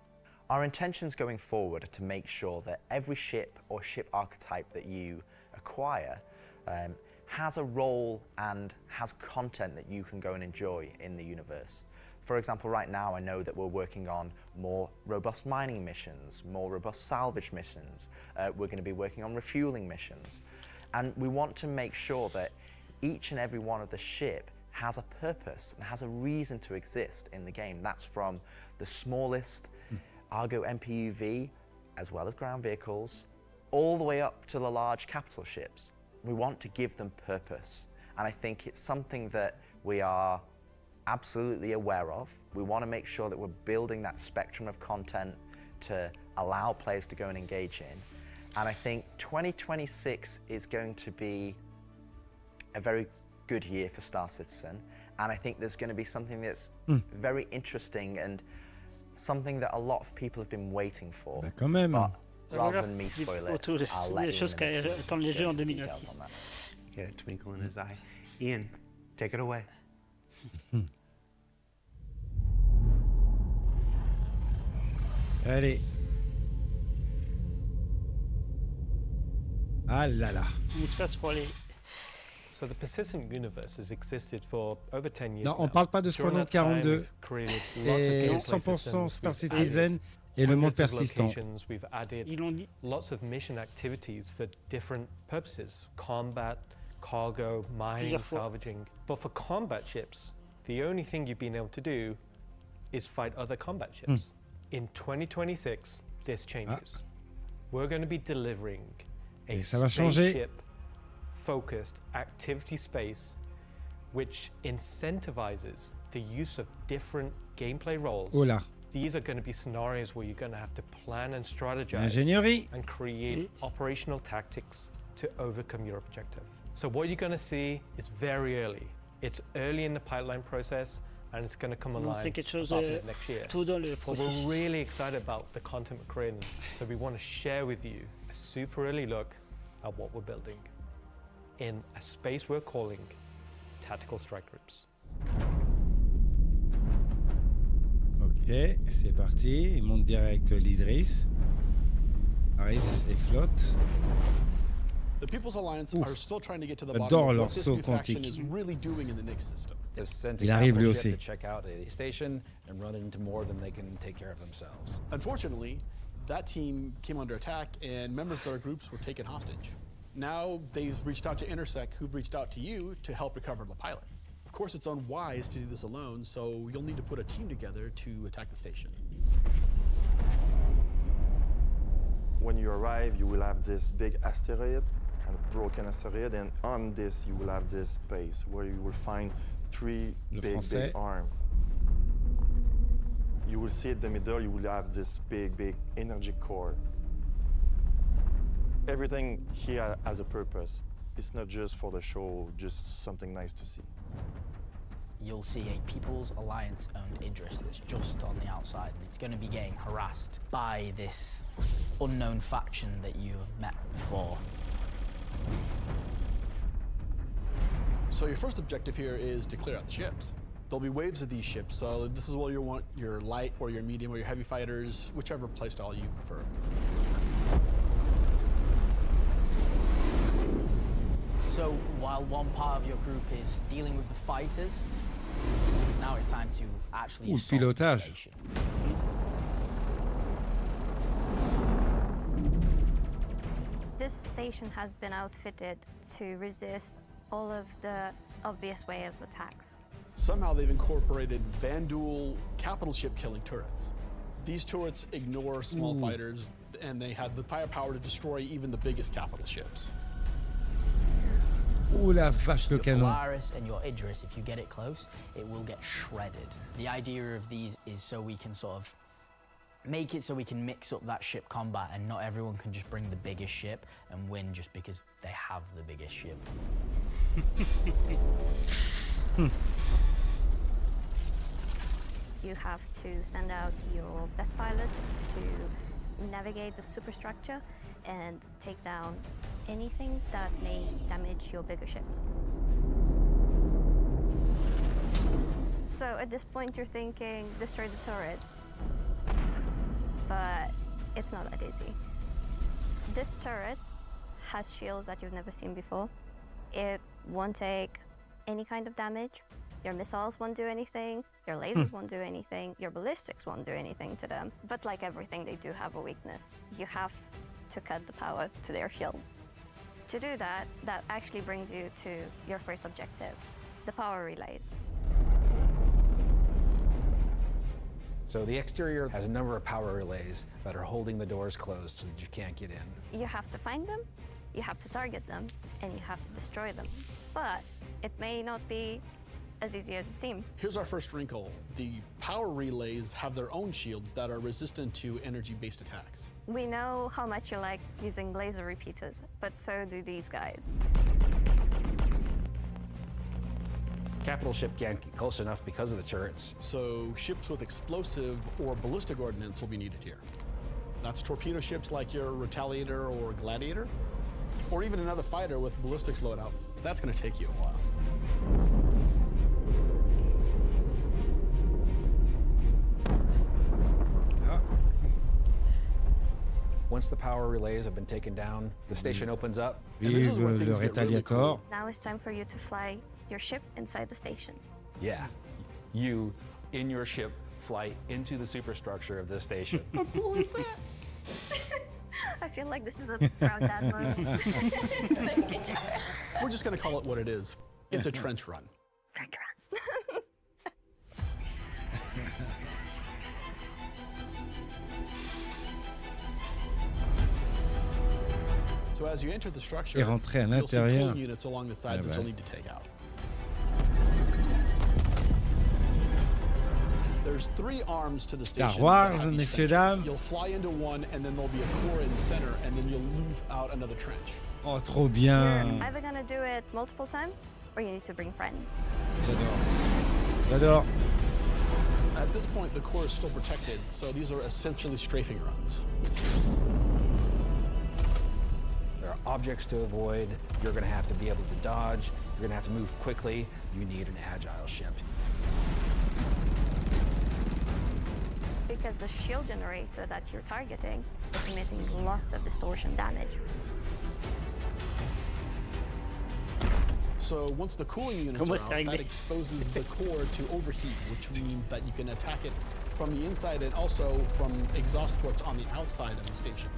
Our intentions going forward are to make sure that every ship or ship archetype that you acquire has a role and has content that you can go and enjoy in the universe. For example, right now I know that we're working on more robust mining missions, more robust salvage missions. We're going to be working on refueling missions. And we want to make sure that each and every one of the ship has a purpose and has a reason to exist in the game. That's from the smallest Argo MPUV, as well as ground vehicles, all the way up to the large capital ships. We want to give them purpose, and I think it's something that we are absolutely aware of. We want to make sure that we're building that spectrum of content to allow players to go and engage in. And I think 2026 is going to be a very good year for Star Citizen, and I think there's going to be something that's very interesting and something that a lot of people have been waiting for. Bah, quand même. But rather than me spoil it, I'll let des choses qu'attendent les jeux en 2026. Get a twinkle in his eye. Ian, take it away. Allez. Ah là là. So the persistent universe has existed for over 10 years. Non, on parle pas de Squadron 42 et 100% Star Citizen et le monde persistant. We've added lots of mission activities for different purposes: combat, cargo, mining, salvaging. But for combat ships, the only thing you've been able to do is fight other combat ships. In 2026, this changes. We're going to be delivering a spaceship-focused activity space which incentivizes the use of different gameplay roles. These are going to be scenarios where you're going to have to plan and strategize and create operational tactics to overcome your objective. So what you're going to see is very early. It's early in the pipeline process, and it's going to come online next year. But we're really excited about the content we're creating, so we want to share with you a super early look at what we're building in a space we're calling Tactical Strike Groups. Ok, c'est parti. Il monte direct l'Idris. Harris et flotte. The People's Alliance are still trying to get to the J'adore bottom of leur what this saut new faction quantique. is really doing in the Nyx system. They've sent a Il arrive lui capital aussi. ship to check out a station and run into more than they can take care of themselves. Unfortunately, that team came under attack and members of their groups were taken hostage. Now they've reached out to Intersec, who've reached out to you to help recover the pilot. Of course, it's unwise to do this alone, so you'll need to put a team together to attack the station. When you arrive, you will have this big asteroid, kind of broken asteroid, and on this you will have this space where you will find three big arms. You will see in the middle, you will have this big energy core. Everything here has a purpose. It's not just for the show, just something nice to see. You'll see a People's Alliance-owned Idris that's just on the outside, and it's going to be getting harassed by this unknown faction that you have met before. So your first objective here is to clear out the ships. There'll be waves of these ships, so this is where you want your light or your medium or your heavy fighters, whichever playstyle you prefer. So while one part of your group is dealing with the fighters, now it's time to actually assault the pilotage. station. This station has been outfitted to resist all of the obvious way of attacks. Somehow they've incorporated Vanduul capital ship killing turrets. These turrets ignore small fighters, and they have the firepower to destroy even the biggest capital ships. Ouh la vache, le Your canon. Polaris and your Idris, if you get it close, it will get shredded. The idea of these is so we can sort of make it so we can mix up that ship combat, and not everyone can just bring the biggest ship and win just because they have the biggest ship. You have to send out your best pilots to navigate the superstructure and take down anything that may damage your bigger ships. So at this point you're thinking, destroy the turrets. But it's not that easy. This turret has shields that you've never seen before. It won't take any kind of damage. Your missiles won't do anything, your lasers won't do anything, your ballistics won't do anything to them. But like everything, they do have a weakness. You have to cut the power to their shields. To do that, that actually brings you to your first objective, the power relays. So the exterior has a number of power relays that are holding the doors closed so that you can't get in. You have to find them, you have to target them, and you have to destroy them. But it may not be as easy as it seems. Here's our first wrinkle. The power relays have their own shields that are resistant to energy-based attacks. We know how much you like using laser repeaters, but so do these guys. Capital ship can't get close enough because of the turrets. So ships with explosive or ballistic ordnance will be needed here. That's torpedo ships like your Retaliator or Gladiator, or even another fighter with ballistics loadout. That's going to take you a while. Once the power relays have been taken down, the station opens up. Vive le Retaliator. Now it's time for you to fly your ship inside the station. Yeah, you, in your ship, fly into the superstructure of this station. How cool is that? I feel like this is a proud dad moment. Thank you, Jared. We're just going to call it what it is. It's a trench run. So as you enter the structure, Et rentrer à you'll see l'intérieur. cooling units along the sides that you'll need to take out. There's 3 arms to the Star station. Wars, that have these messieurs, trenches. dames. You'll fly into one, and then there'll be a core in the center, and then you'll move out another trench. Oh, trop You're bien. either gonna do it multiple times, or you need to bring friends. J'adore. At this point, the core is still protected, so these are essentially strafing runs. There are objects to avoid. You're going to have to be able to dodge You're gonna have to move quickly. You need an agile ship. Because the shield generator that you're targeting is emitting lots of distortion damage. So once the cooling units are out, that exposes the core to overheat, which means that you can attack it from the inside and also from exhaust ports on the outside of the station.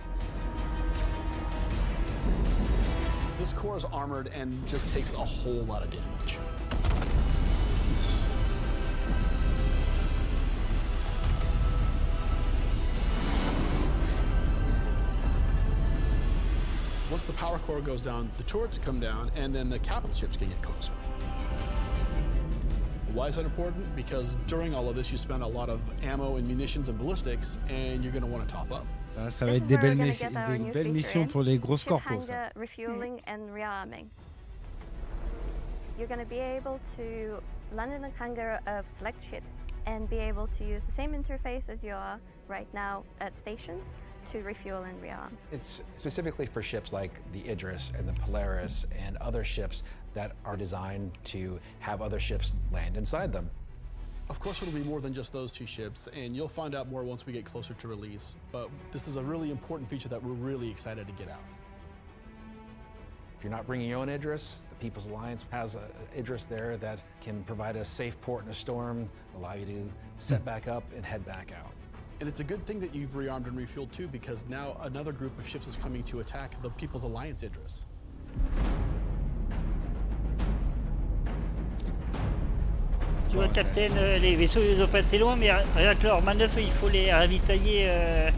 This core is armored and just takes a whole lot of damage. Once the power core goes down, the turrets come down, and then the capital ships can get closer. Why is that important? Because during all of this, you spend a lot of ammo and munitions and ballistics, and you're going to want to top up. Ça va être des belles missions pour les grosses corpos. Refueling and rearming. You're going to be able to land in the hangar of select ships and be able to use the same interface as you are right now at stations to refuel and rearm. It's specifically for ships like the Idris and the Polaris and other ships that are designed to have other ships land inside them. Of course, it'll be more than just those two ships, and you'll find out more once we get closer to release. But this is a really important feature that we're really excited to get out. If you're not bringing your own Idris, the People's Alliance has an Idris there that can provide a safe port in a storm, allow you to set back up and head back out. And it's a good thing that you've rearmed and refueled too, because now another group of ships is coming to attack the People's Alliance Idris. Tu vois, Captain, les vaisseaux ils ont pas été loin, mais rien que leur manœuvre, il faut les ravitailler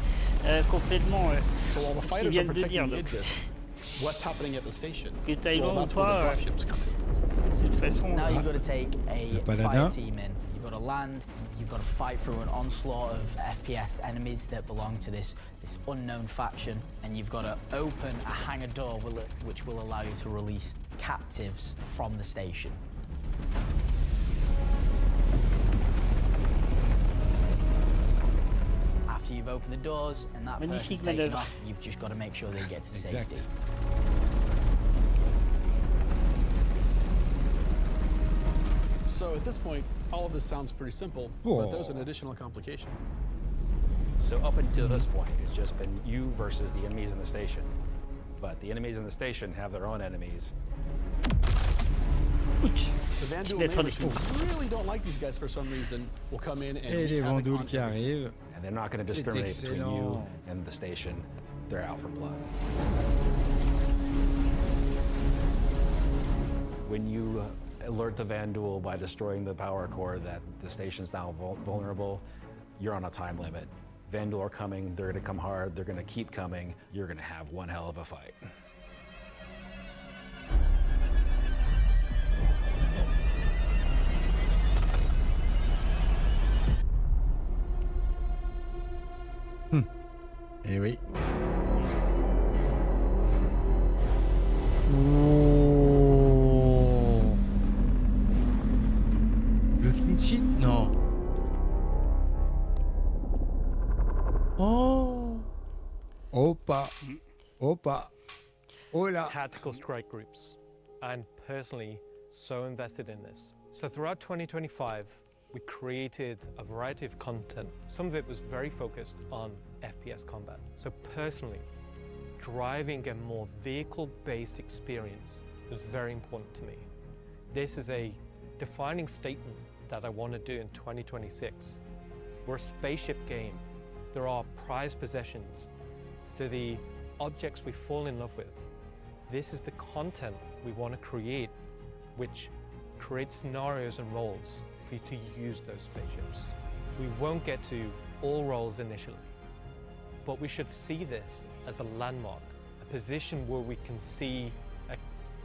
complètement. C'est ce qu'ils viennent de dire. What's happening at the station? Que t'ailles loin ou pas, c'est de toute façon. Now you've got to take a fire team in. You've got to land. You've got to fight through an onslaught of FPS enemies that belong to this unknown faction, and you've got to open a hangar door which will allow you to release captives from the station. After you've opened the doors and that person's taken off, you've just got to make sure they get to safety. So at this point, all of this sounds pretty simple, but there's an additional complication. So up until this point, it's just been you versus the enemies in the station. But the enemies in the station have their own enemies. The Vandal neighbors who really don't like these guys for some reason will come in and les Vandals qui arrivent. And they're not going to discriminate between you and the station. They're out for blood. When you alert the Vandal by destroying the power core that the station's now vulnerable, you're on a time limit. Vandal are coming, they're going to come hard, they're going to keep coming, you're going to have one hell of a fight. Eh oui. Le clean sheet? Non. Oh. Opa. Opa. Hola. Tactical strike groups. I'm personally so invested in this. So throughout 2025, we created a variety of content. Some of it was very focused on FPS combat. So personally, driving a more vehicle-based experience was very important to me. This is a defining statement that I want to do in 2026. We're a spaceship game. There are prized possessions. To the objects we fall in love with. This is the content we want to create, which creates scenarios and roles for you to use those spaceships. We won't get to all roles initially, but we should see this as a landmark, a position where we can see a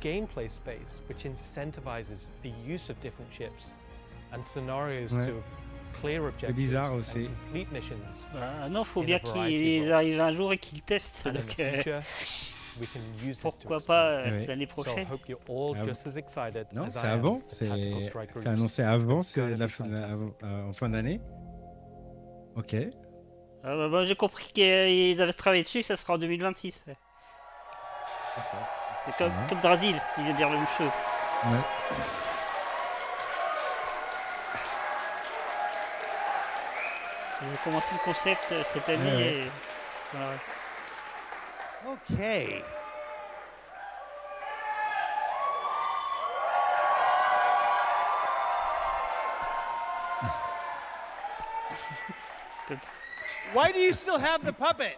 gameplay space which incentivizes the use of different ships and scenarios to clear objectives and complete missions. Non, faut bien qu'ils arrivent un jour et qu'ils testent. Donc, pourquoi pas l'année prochaine? Non, c'est avant. C'est annoncé avant, c'est en fin d'année. Ok. J'ai compris qu'ils avaient travaillé dessus, ça sera en 2026. C'est comme Drasil, il vient de dire la même chose. Ouais. J'ai commencé le concept cette année. Ouais. Et... Voilà. Okay. Why do you still have the puppet?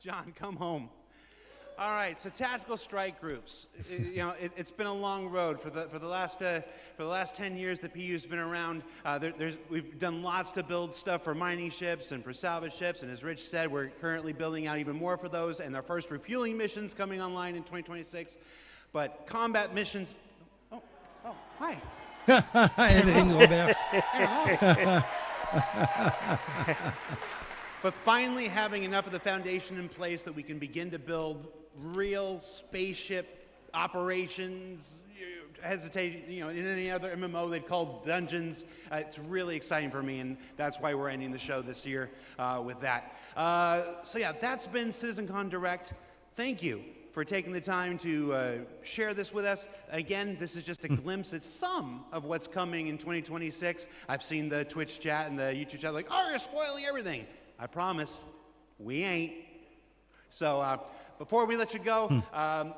John, come home. All right, so tactical strike groups. It's been a long road for the last 10 years. The PU's been around. We've done lots to build stuff for mining ships and for salvage ships. And as Rich said, we're currently building out even more for those. And our first refueling missions coming online in 2026. But combat missions. Oh, hi. Edwin Roberts. But finally having enough of the foundation in place that we can begin to build real spaceship operations, in any other MMO they'd call dungeons. It's really exciting for me, and that's why we're ending the show this year with that. So yeah, that's been CitizenCon Direct. Thank you for taking the time to share this with us. Again, this is just a glimpse at some of what's coming in 2026. I've seen the Twitch chat and the YouTube chat like, oh, you're spoiling everything. I promise, we ain't. So before we let you go,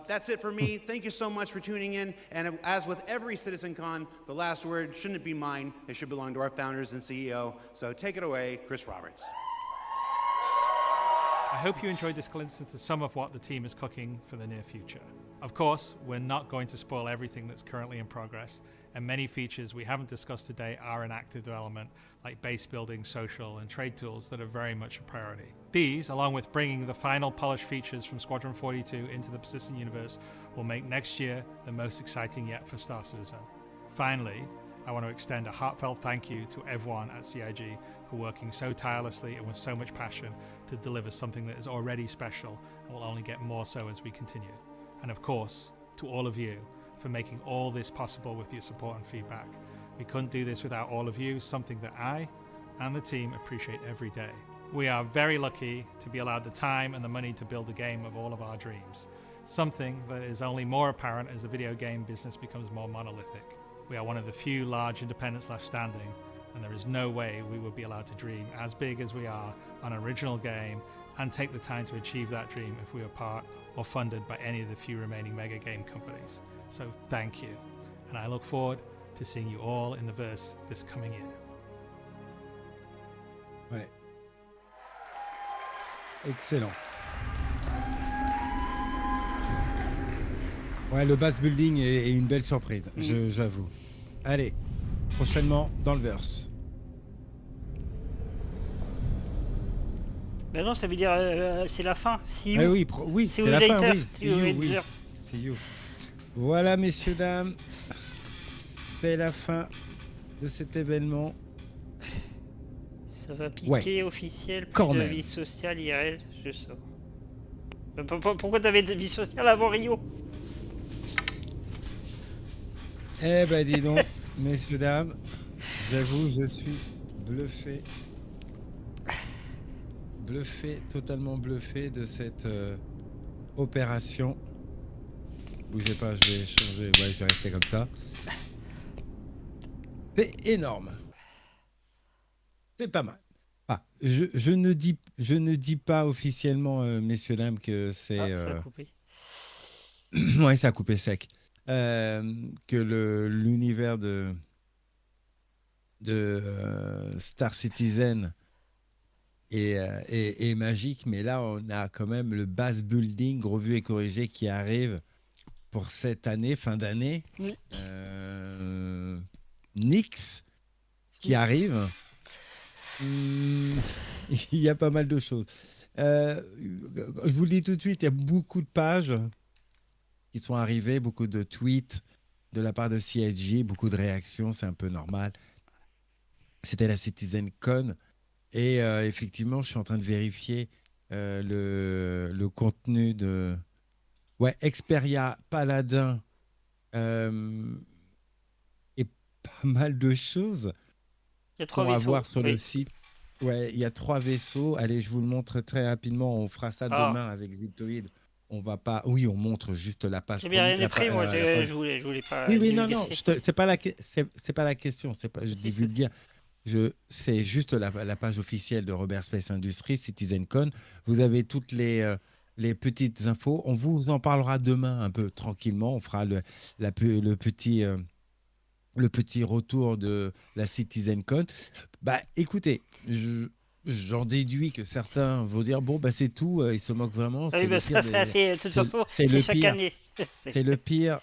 that's it for me. Thank you so much for tuning in. And as with every CitizenCon, the last word shouldn't be mine. It should belong to our founders and CEO. So take it away, Chris Roberts. I hope you enjoyed this glimpse into some of what the team is cooking for the near future. Of course, we're not going to spoil everything that's currently in progress, and many features we haven't discussed today are in active development, like base building, social, and trade tools that are very much a priority. These, along with bringing the final polished features from Squadron 42 into the persistent universe, will make next year the most exciting yet for Star Citizen. Finally, I want to extend a heartfelt thank you to everyone at CIG for working so tirelessly and with so much passion to deliver something that is already special and will only get more so as we continue. And of course, to all of you for making all this possible with your support and feedback. We couldn't do this without all of you, something that I and the team appreciate every day. We are very lucky to be allowed the time and the money to build a game of all of our dreams, something that is only more apparent as the video game business becomes more monolithic. We are one of the few large independents left standing, and there is no way we would be allowed to dream as big as we are on an original game and take the time to achieve that dream if we were part or funded by any of the few remaining mega game companies. So thank you, and I look forward to seeing you all in the verse this coming year. Ouais. Excellent. Ouais, le base building est une belle surprise, j'avoue. Allez, prochainement dans le verse. Ben non, ça veut dire c'est la fin. See you. Ah oui, c'est la fin, oui. See you later. See you. Voilà, messieurs, dames, c'est la fin de cet événement. Ça va piquer officiel, plus de vie sociale IRL, je sors. Pourquoi t'avais de vie sociale avant Rio? Eh ben dis donc, messieurs, dames, j'avoue, je suis bluffé. Totalement bluffé de cette opération. Bougez pas, je vais changer, ouais, je vais rester comme ça. C'est énorme. C'est pas mal. Ah, je ne dis pas officiellement, messieurs, dames, que c'est... ça a coupé. Ouais, ça a coupé sec. Que l'univers de Star Citizen est magique, mais là on a quand même le base building revu et corrigé qui arrive pour cette année, fin d'année. Oui. Nix qui arrive. Il y a pas mal de choses. Je vous le dis tout de suite, il y a beaucoup de pages qui sont arrivées, beaucoup de tweets de la part de CIG, beaucoup de réactions, c'est un peu normal. C'était la CitizenCon et effectivement, je suis en train de vérifier le contenu de Xperia, Paladin et pas mal de choses qu'on va voir sur le site. Ouais, il y a 3 vaisseaux. Allez, je vous le montre très rapidement. On fera ça demain avec Zitoid. on va pas. Oui, on montre juste la page. J'ai bien rien pris, moi. Je voulais pas. Oui, non. C'est pas la question. C'est pas. Je divulgue. C'est juste la page officielle de Robert Space Industries, CitizenCon. Vous avez toutes les petites infos. On vous en parlera demain un peu tranquillement. On fera le petit retour de la CitizenCon. Écoutez, j'en déduis que certains vont dire bon c'est tout, ils se moquent vraiment. Oui, de toute façon, c'est chaque année. C'est le pire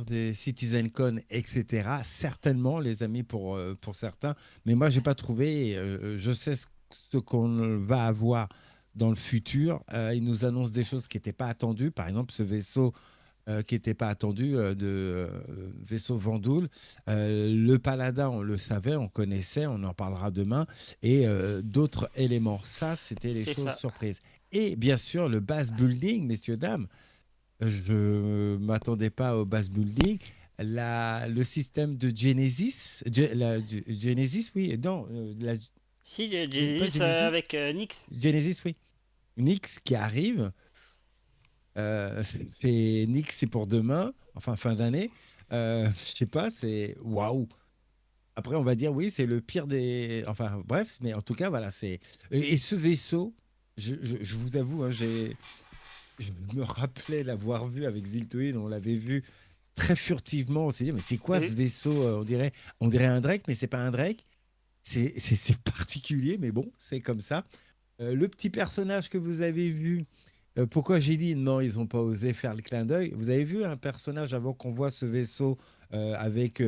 des CitizenCon, etc. Certainement, les amis, pour certains. Mais moi, j'ai pas trouvé. Je sais ce qu'on va avoir dans le futur. Ils nous annoncent des choses qui n'étaient pas attendues. Par exemple, ce vaisseau qui n'était pas attendu, vaisseau Vendoul. Le Paladin, on le savait, on connaissait, on en parlera demain. Et d'autres éléments. Ça, c'était les choses surprises. Et bien sûr, le base building, messieurs, dames. Je ne m'attendais pas au base building. Le système de Genesis. Genesis, oui. Non. Genesis avec Nyx. Genesis, oui. Nyx qui arrive. Nyx, c'est pour demain, enfin fin d'année. Je sais pas, c'est waouh. Après, on va dire oui, c'est le pire des. Enfin, bref, mais en tout cas, voilà, c'est. Et ce vaisseau, je vous avoue, hein, je me rappelais l'avoir vu avec Ziltoid, on l'avait vu très furtivement. On s'est dit, mais c'est quoi ce vaisseau? On dirait un Drake, mais c'est pas un Drake. C'est particulier, mais bon, c'est comme ça. Le petit personnage que vous avez vu. Pourquoi j'ai dit non, ils n'ont pas osé faire le clin d'œil. Vous avez vu un personnage avant qu'on voit ce vaisseau avec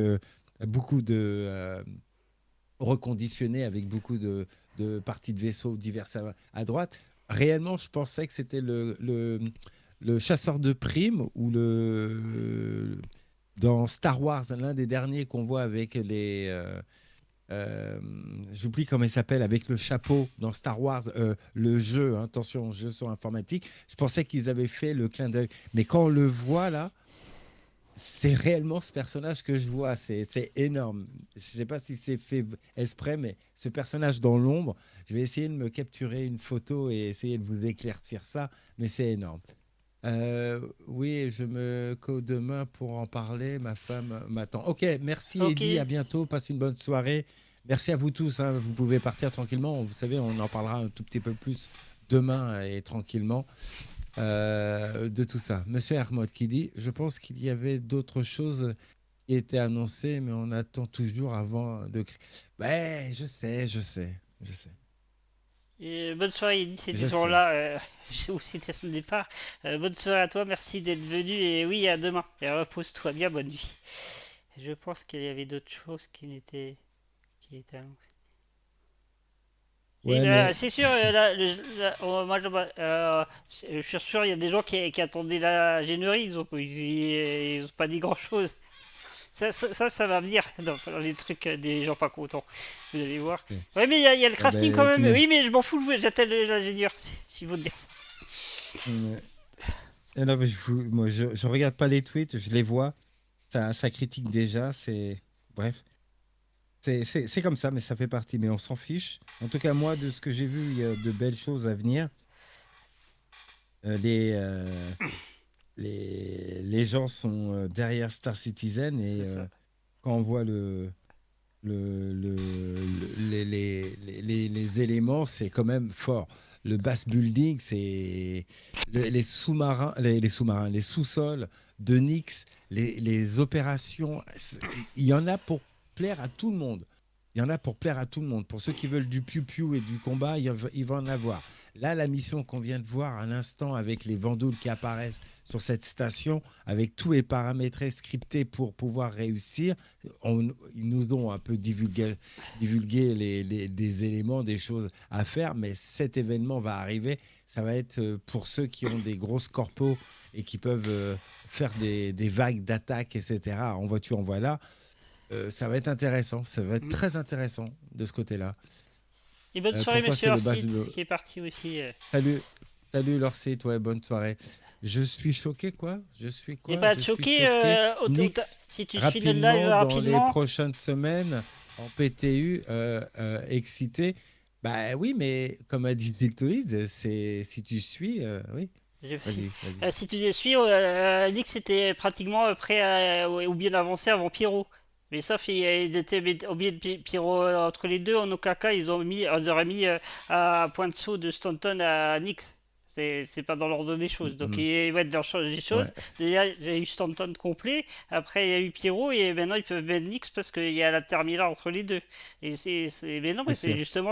beaucoup de reconditionné, avec beaucoup de parties de vaisseau diverses à droite. Réellement, je pensais que c'était le chasseur de primes ou dans Star Wars, l'un des derniers qu'on voit avec les... j'oublie comment il s'appelle, avec le chapeau dans Star Wars, le jeu, hein, attention, jeu sur informatique. Je pensais qu'ils avaient fait le clin d'œil. Mais quand on le voit là, c'est réellement ce personnage que je vois. C'est énorme. Je ne sais pas si c'est fait exprès, mais ce personnage dans l'ombre, je vais essayer de me capturer une photo et essayer de vous éclaircir ça, mais c'est énorme. Oui, je me code demain pour en parler. Ma femme m'attend. Ok, merci Eddy, à bientôt. Passe une bonne soirée. Merci à vous tous. Hein. Vous pouvez partir tranquillement. Vous savez, on en parlera un tout petit peu plus demain et tranquillement de tout ça. Monsieur Hermod qui dit, je pense qu'il y avait d'autres choses qui étaient annoncées, mais on attend toujours avant de... Ouais, je sais. Et bonne soirée, Eddy, c'est toujours là, où c'était son départ. Bonne soirée à toi, merci d'être venu, et oui, à demain. Et repose-toi bien, bonne nuit. Je pense qu'il y avait d'autres choses qui étaient annoncées. Ouais, mais... c'est sûr, moi je suis sûr, il y a des gens qui attendaient la générie, ils ont pas dit grand-chose. Ça va venir dans les trucs des gens pas contents. Vous allez voir. Ouais, mais il y a le crafting quand même. Oui, mais je m'en fous, j'attends l'ingénieur, s'il faut te dire ça. Non, mais moi, je regarde pas les tweets, je les vois. Ça critique déjà, bref. C'est comme ça, mais ça fait partie. Mais on s'en fiche. En tout cas, moi, de ce que j'ai vu, il y a de belles choses à venir. Les gens sont derrière Star Citizen et quand on voit les éléments, c'est quand même fort. Le base building, c'est les sous-marins, les sous-sols de Nyx, les opérations. Il y en a pour plaire à tout le monde. Pour ceux qui veulent du piou-piou et du combat, il va en avoir. Là, la mission qu'on vient de voir à l'instant avec les vendoules qui apparaissent sur cette station, avec tout est paramétré, scripté pour pouvoir réussir, ils nous ont un peu divulgué des éléments, des choses à faire, mais cet événement va arriver. Ça va être pour ceux qui ont des grosses corpos et qui peuvent faire des vagues d'attaques, etc. En voiture, en voilà. Ça va être intéressant. Ça va être très intéressant de ce côté-là. Et bonne soirée, monsieur Lorsit, qui est parti aussi. Salut Lorsit, ouais, bonne soirée. Je suis choqué, quoi. Et pas choqué, si tu suis le live rapidement, rapidement. dans les prochaines semaines, en PTU, excité. Bah oui, mais comme a dit Tiltoïd, c'est si tu suis, oui. Vas-y, vas-y. Si tu les suis, Nyx était pratiquement prêt ou bien avancé avant Pyro. Mais sauf ils étaient au milieu de Pyro entre les deux, en aucun cas ils auraient mis à point de saut de Stanton à Nyx. C'est pas dans l'ordre des choses. Donc ouais, dans l'ordre des choses, Ouais. déjà il y a eu Stanton complet, après il y a eu Pyro et maintenant ils peuvent mettre Nyx parce qu'il y a la terminale entre les deux. Et mais non, mais C'est c'est sûr. justement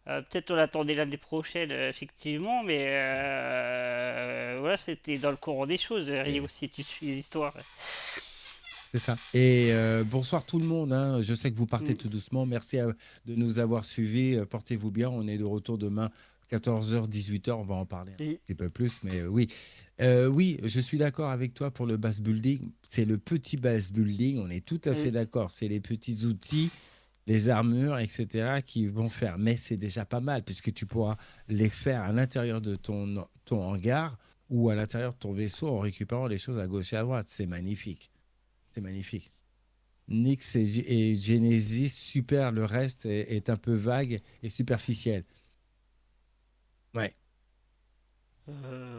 peut-être on l'attendait l'année prochaine, effectivement, mais voilà, c'était dans le courant des choses, Rio, si tu suis l'histoire. C'est ça. Et bonsoir tout le monde, hein. Je sais que vous partez tout doucement. Merci de nous avoir suivis. Portez-vous bien. On est de retour demain, 14h, 18h. On va en parler un petit peu plus, mais oui. Oui, je suis d'accord avec toi pour le base building. C'est le petit base building. On est tout à fait d'accord. C'est les petits outils, les armures, etc. qui vont faire. Mais c'est déjà pas mal puisque tu pourras les faire à l'intérieur de ton hangar ou à l'intérieur de ton vaisseau en récupérant les choses à gauche et à droite. C'est magnifique. C'est magnifique. Nyx et Genesis, super. Le reste est un peu vague et superficiel. Ouais.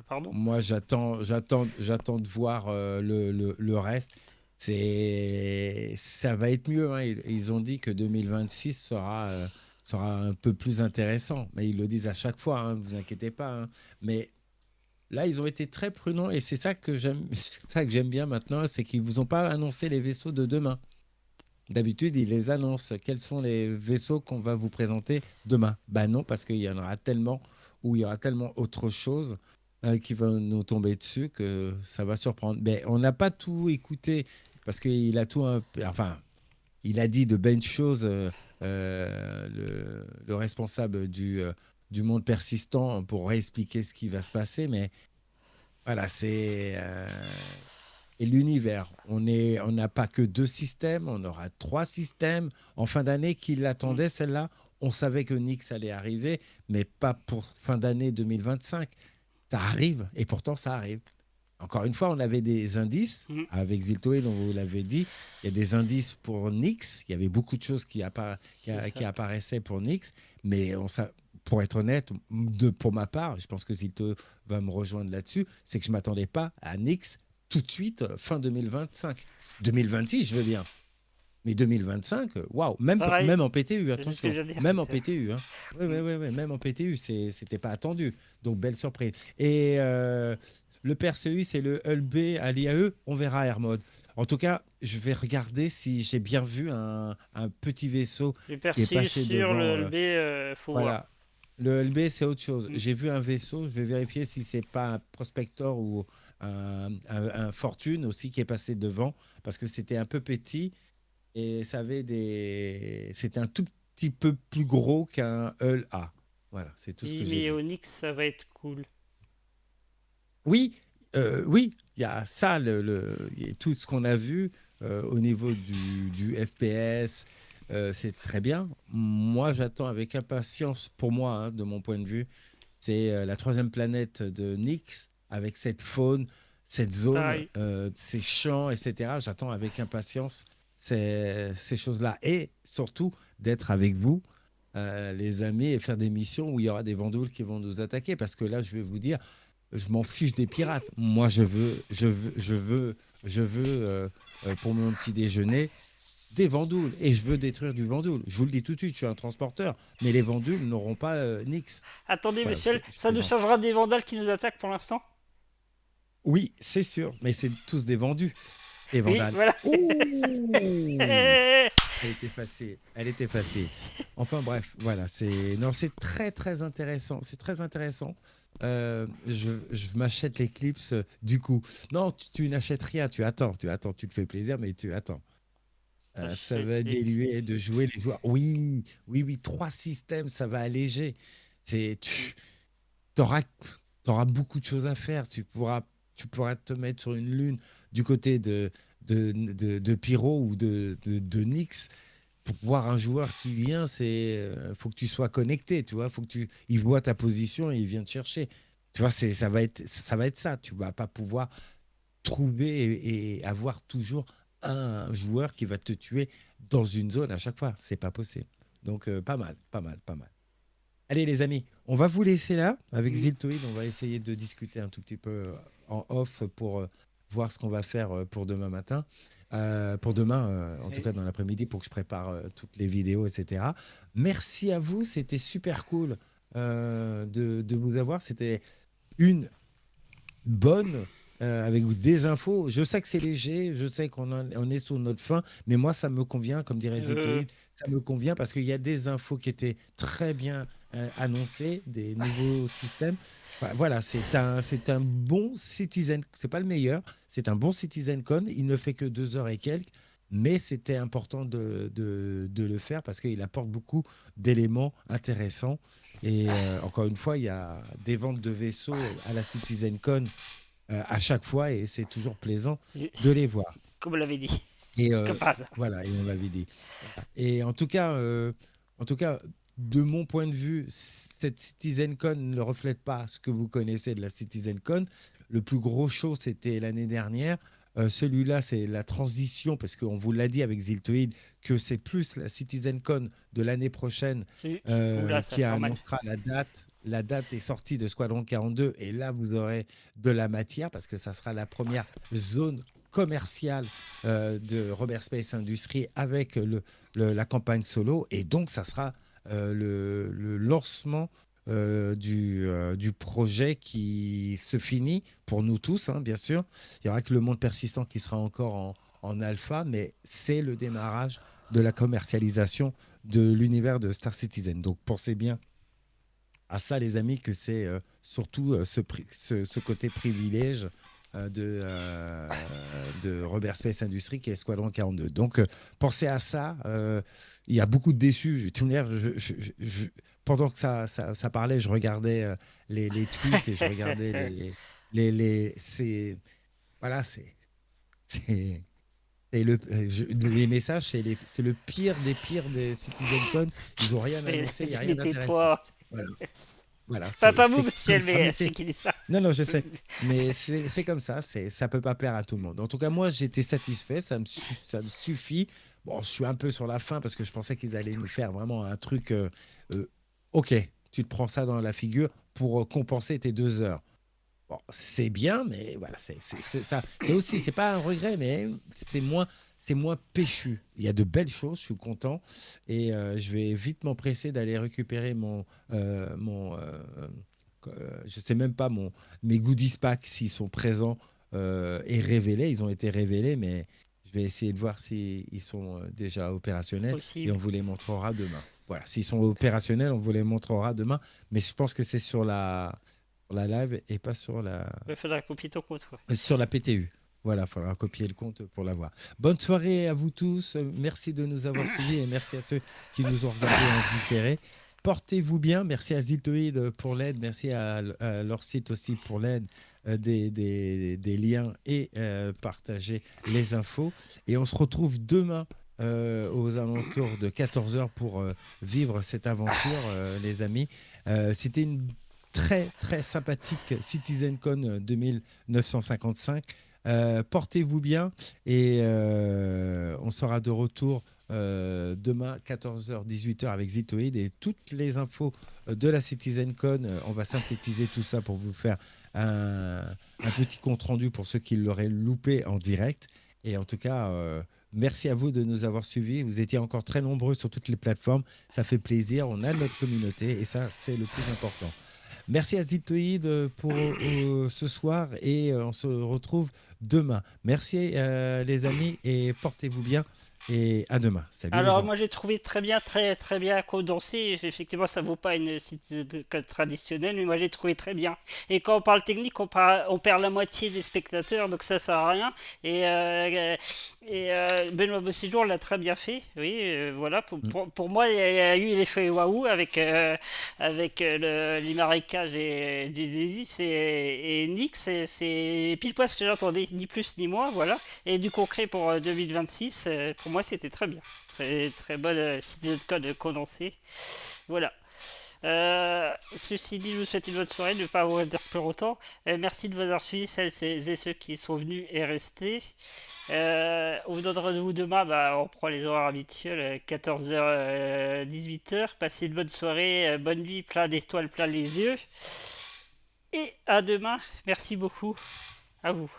Pardon? Moi, j'attends de voir le reste. Ça va être mieux, hein. Ils ont dit que 2026 sera un peu plus intéressant. Mais ils le disent à chaque fois, hein, ne vous inquiétez pas, hein. Mais là, ils ont été très prudents et c'est ça que j'aime, c'est ça que j'aime bien maintenant, c'est qu'ils vous ont pas annoncé les vaisseaux de demain. D'habitude, ils les annoncent. Quels sont les vaisseaux qu'on va vous présenter demain? Ben non, parce qu'il y en aura tellement, ou il y aura tellement autre chose qui va nous tomber dessus que ça va surprendre. Mais on n'a pas tout écouté parce qu'il a tout, enfin, il a dit de belles choses, le responsable du monde persistant pour réexpliquer ce qui va se passer, mais voilà, c'est et l'univers. On n'a pas que 2 systèmes, on aura 3 systèmes. En fin d'année, qui l'attendait celle-là? On savait que Nyx allait arriver, mais pas pour fin d'année 2025. Ça arrive, et pourtant ça arrive. Encore une fois, on avait des indices, avec Ziltoé, dont vous l'avez dit, il y a des indices pour Nyx, il y avait beaucoup de choses qui apparaissaient pour Nyx, mais pour être honnête, pour ma part, je pense que Zilto va me rejoindre là-dessus, c'est que je ne m'attendais pas à Nyx tout de suite, fin 2025. 2026, je veux bien. Mais 2025, waouh, même en PTU, attention, même en PTU. Hein. Oui, même en PTU, c'était pas attendu. Donc, belle surprise. Et le Perseus et le Hull B à l'IAE, on verra Air Mode. En tout cas, je vais regarder si j'ai bien vu un petit vaisseau qui est passé sur devant. le LB, faut voilà. voir. Le LB, c'est autre chose. J'ai vu un vaisseau, je vais vérifier si c'est pas un Prospector ou un Fortune aussi qui est passé devant, parce que c'était un peu petit et c'était un tout petit peu plus gros qu'un Hull A. Voilà, c'est tout ce que j'ai vu. Mais Onyx, ça va être cool. Oui, oui, il y a ça, y a tout ce qu'on a vu au niveau du FPS, c'est très bien. Moi, j'attends avec impatience, pour moi, hein, de mon point de vue, c'est la 3e planète de Nyx, avec cette faune, cette zone, ces champs, etc. J'attends avec impatience ces choses-là. Et surtout, d'être avec vous, les amis, et faire des missions où il y aura des vandoules qui vont nous attaquer. Parce que là, je vais vous dire, je m'en fiche des pirates. Moi, je veux pour mon petit déjeuner des vandoules. Et je veux détruire du vandoule. Je vous le dis tout de suite, je suis un transporteur. Mais les vandoules n'auront pas Nyx. Attendez, Voilà, monsieur, ça nous changera des vandales qui nous attaquent pour l'instant? Oui, c'est sûr. Mais c'est tous des vendus. Et vandales. Oui, voilà. Elle était facile. Enfin bref, voilà. C'est très très intéressant. C'est très intéressant. Je m'achète l'Eclipse du coup. Non, tu n'achètes rien. Tu attends. Tu te fais plaisir, mais tu attends. Ça va diluer de jouer les joueurs. Oui, 3 systèmes, ça va alléger. Tu auras beaucoup de choses à faire. Tu pourras te mettre sur une lune du côté de Pyro ou de Nyx. Pour voir un joueur qui vient, faut que tu sois connecté, tu vois, il voit ta position et il vient te chercher. Tu vois, ça va être ça. Tu vas pas pouvoir trouver et avoir toujours un joueur qui va te tuer dans une zone à chaque fois. C'est pas possible. Donc pas mal. Allez les amis, on va vous laisser là avec Ziltoid. On va essayer de discuter un tout petit peu en off pour voir ce qu'on va faire pour demain matin. Pour demain, en tout cas dans l'après-midi, pour que je prépare toutes les vidéos, etc. Merci à vous, c'était super cool de vous avoir. C'était une bonne avec des infos. Je sais que c'est léger, je sais on est sur notre fin, mais moi ça me convient, comme dirait Zitoïd, ça me convient parce qu'il y a des infos qui étaient très bien annoncées, des nouveaux systèmes. Enfin, voilà, c'est un bon Citizen, c'est pas le meilleur, c'est un bon CitizenCon, il ne fait que 2 heures et quelques, mais c'était important de le faire parce qu'il apporte beaucoup d'éléments intéressants. Et encore une fois, il y a des ventes de vaisseaux à la CitizenCon à chaque fois et c'est toujours plaisant de les voir. Comme on l'avait dit. Et voilà, et on l'avait dit. Et en tout cas, de mon point de vue, cette CitizenCon ne reflète pas ce que vous connaissez de la CitizenCon. Le plus gros show, c'était l'année dernière. Celui-là, c'est la transition, parce qu'on vous l'a dit avec Ziltoid, que c'est plus la CitizenCon de l'année prochaine qui annoncera la date. La date est sortie de Squadron 42, et là, vous aurez de la matière, parce que ça sera la première zone commerciale de Robert Space Industries avec la campagne solo, et donc ça sera le lancement du projet qui se finit pour nous tous, hein, bien sûr. Il y aura que le monde persistant qui sera encore en alpha, mais c'est le démarrage de la commercialisation de l'univers de Star Citizen. Donc pensez bien à ça, les amis, que c'est surtout ce côté privilège de Robert Space Industries qui est Squadron 42. Donc pensez à ça. Il y a beaucoup de déçus. Pendant que ça parlait, je regardais les tweets et je regardais les messages, c'est le pire des pires des CitizenCon. Ils n'ont rien annoncé, il n'y a rien d'intéressant. Voilà, pas vous, Michel, mais c'est qui dit ça. Non, je sais. Mais c'est comme ça. Ça ne peut pas plaire à tout le monde. En tout cas, moi, j'étais satisfait. Ça me suffit. Bon, je suis un peu sur la fin parce que je pensais qu'ils allaient nous faire vraiment un truc. OK, tu te prends ça dans la figure pour compenser tes 2 heures. Bon, c'est bien, mais voilà, c'est aussi, c'est pas un regret, mais c'est moins péchu. Il y a de belles choses, je suis content, et je vais vite m'empresser d'aller récupérer je sais même pas mes goodies packs s'ils sont présents et révélés. Ils ont été révélés, mais je vais essayer de voir s'ils sont déjà opérationnels et on vous les montrera demain. Voilà, s'ils sont opérationnels, on vous les montrera demain, mais je pense que c'est sur la live et pas sur la... Il faudra copier ton compte. Sur la PTU. Voilà, il faudra copier le compte pour l'avoir. Bonne soirée à vous tous. Merci de nous avoir suivis et merci à ceux qui nous ont regardés en différé. Portez-vous bien. Merci à Zitoid pour l'aide. Merci à leur site aussi pour l'aide des liens et partager les infos. Et on se retrouve demain aux alentours de 14h pour vivre cette aventure, les amis. C'était une très très sympathique CitizenCon 2955. Portez-vous bien et on sera de retour demain 14h-18h avec Zitoid et toutes les infos de la CitizenCon. On va synthétiser tout ça pour vous faire un petit compte rendu pour ceux qui l'auraient loupé en direct. Et en tout cas, merci à vous de nous avoir suivis. Vous étiez encore très nombreux sur toutes les plateformes. Ça fait plaisir. On a notre communauté et ça, c'est le plus important. Merci à Zitoid pour ce soir et on se retrouve demain. Merci les amis et portez-vous bien et à demain. Salut. Alors moi j'ai trouvé très bien condensé. Effectivement ça vaut pas une CitizenCon traditionnelle, mais moi j'ai trouvé très bien. Et quand on parle technique, on perd la moitié des spectateurs, donc ça sert à rien. Et Benoît Bosséjour l'a très bien fait. Oui, voilà. Pour moi il y a eu l'effet waouh avec les marécages et Genesis et Nyx. C'est pile poil ce que j'entendais, ni plus ni moins, voilà. Et du concret pour 2026, pour moi c'était très bien. Très bonne CitizenCon condensée. Voilà. Ceci dit, je vous souhaite une bonne soirée, ne pas vous retenir plus longtemps. Merci de vous avoir suivis, celles et ceux qui sont venus et restés. On vous donne rendez-vous demain, on prend les horaires habituels, 14h, 18h. Passez une bonne soirée, bonne nuit, plein d'étoiles, plein les yeux. Et à demain, merci beaucoup, à vous.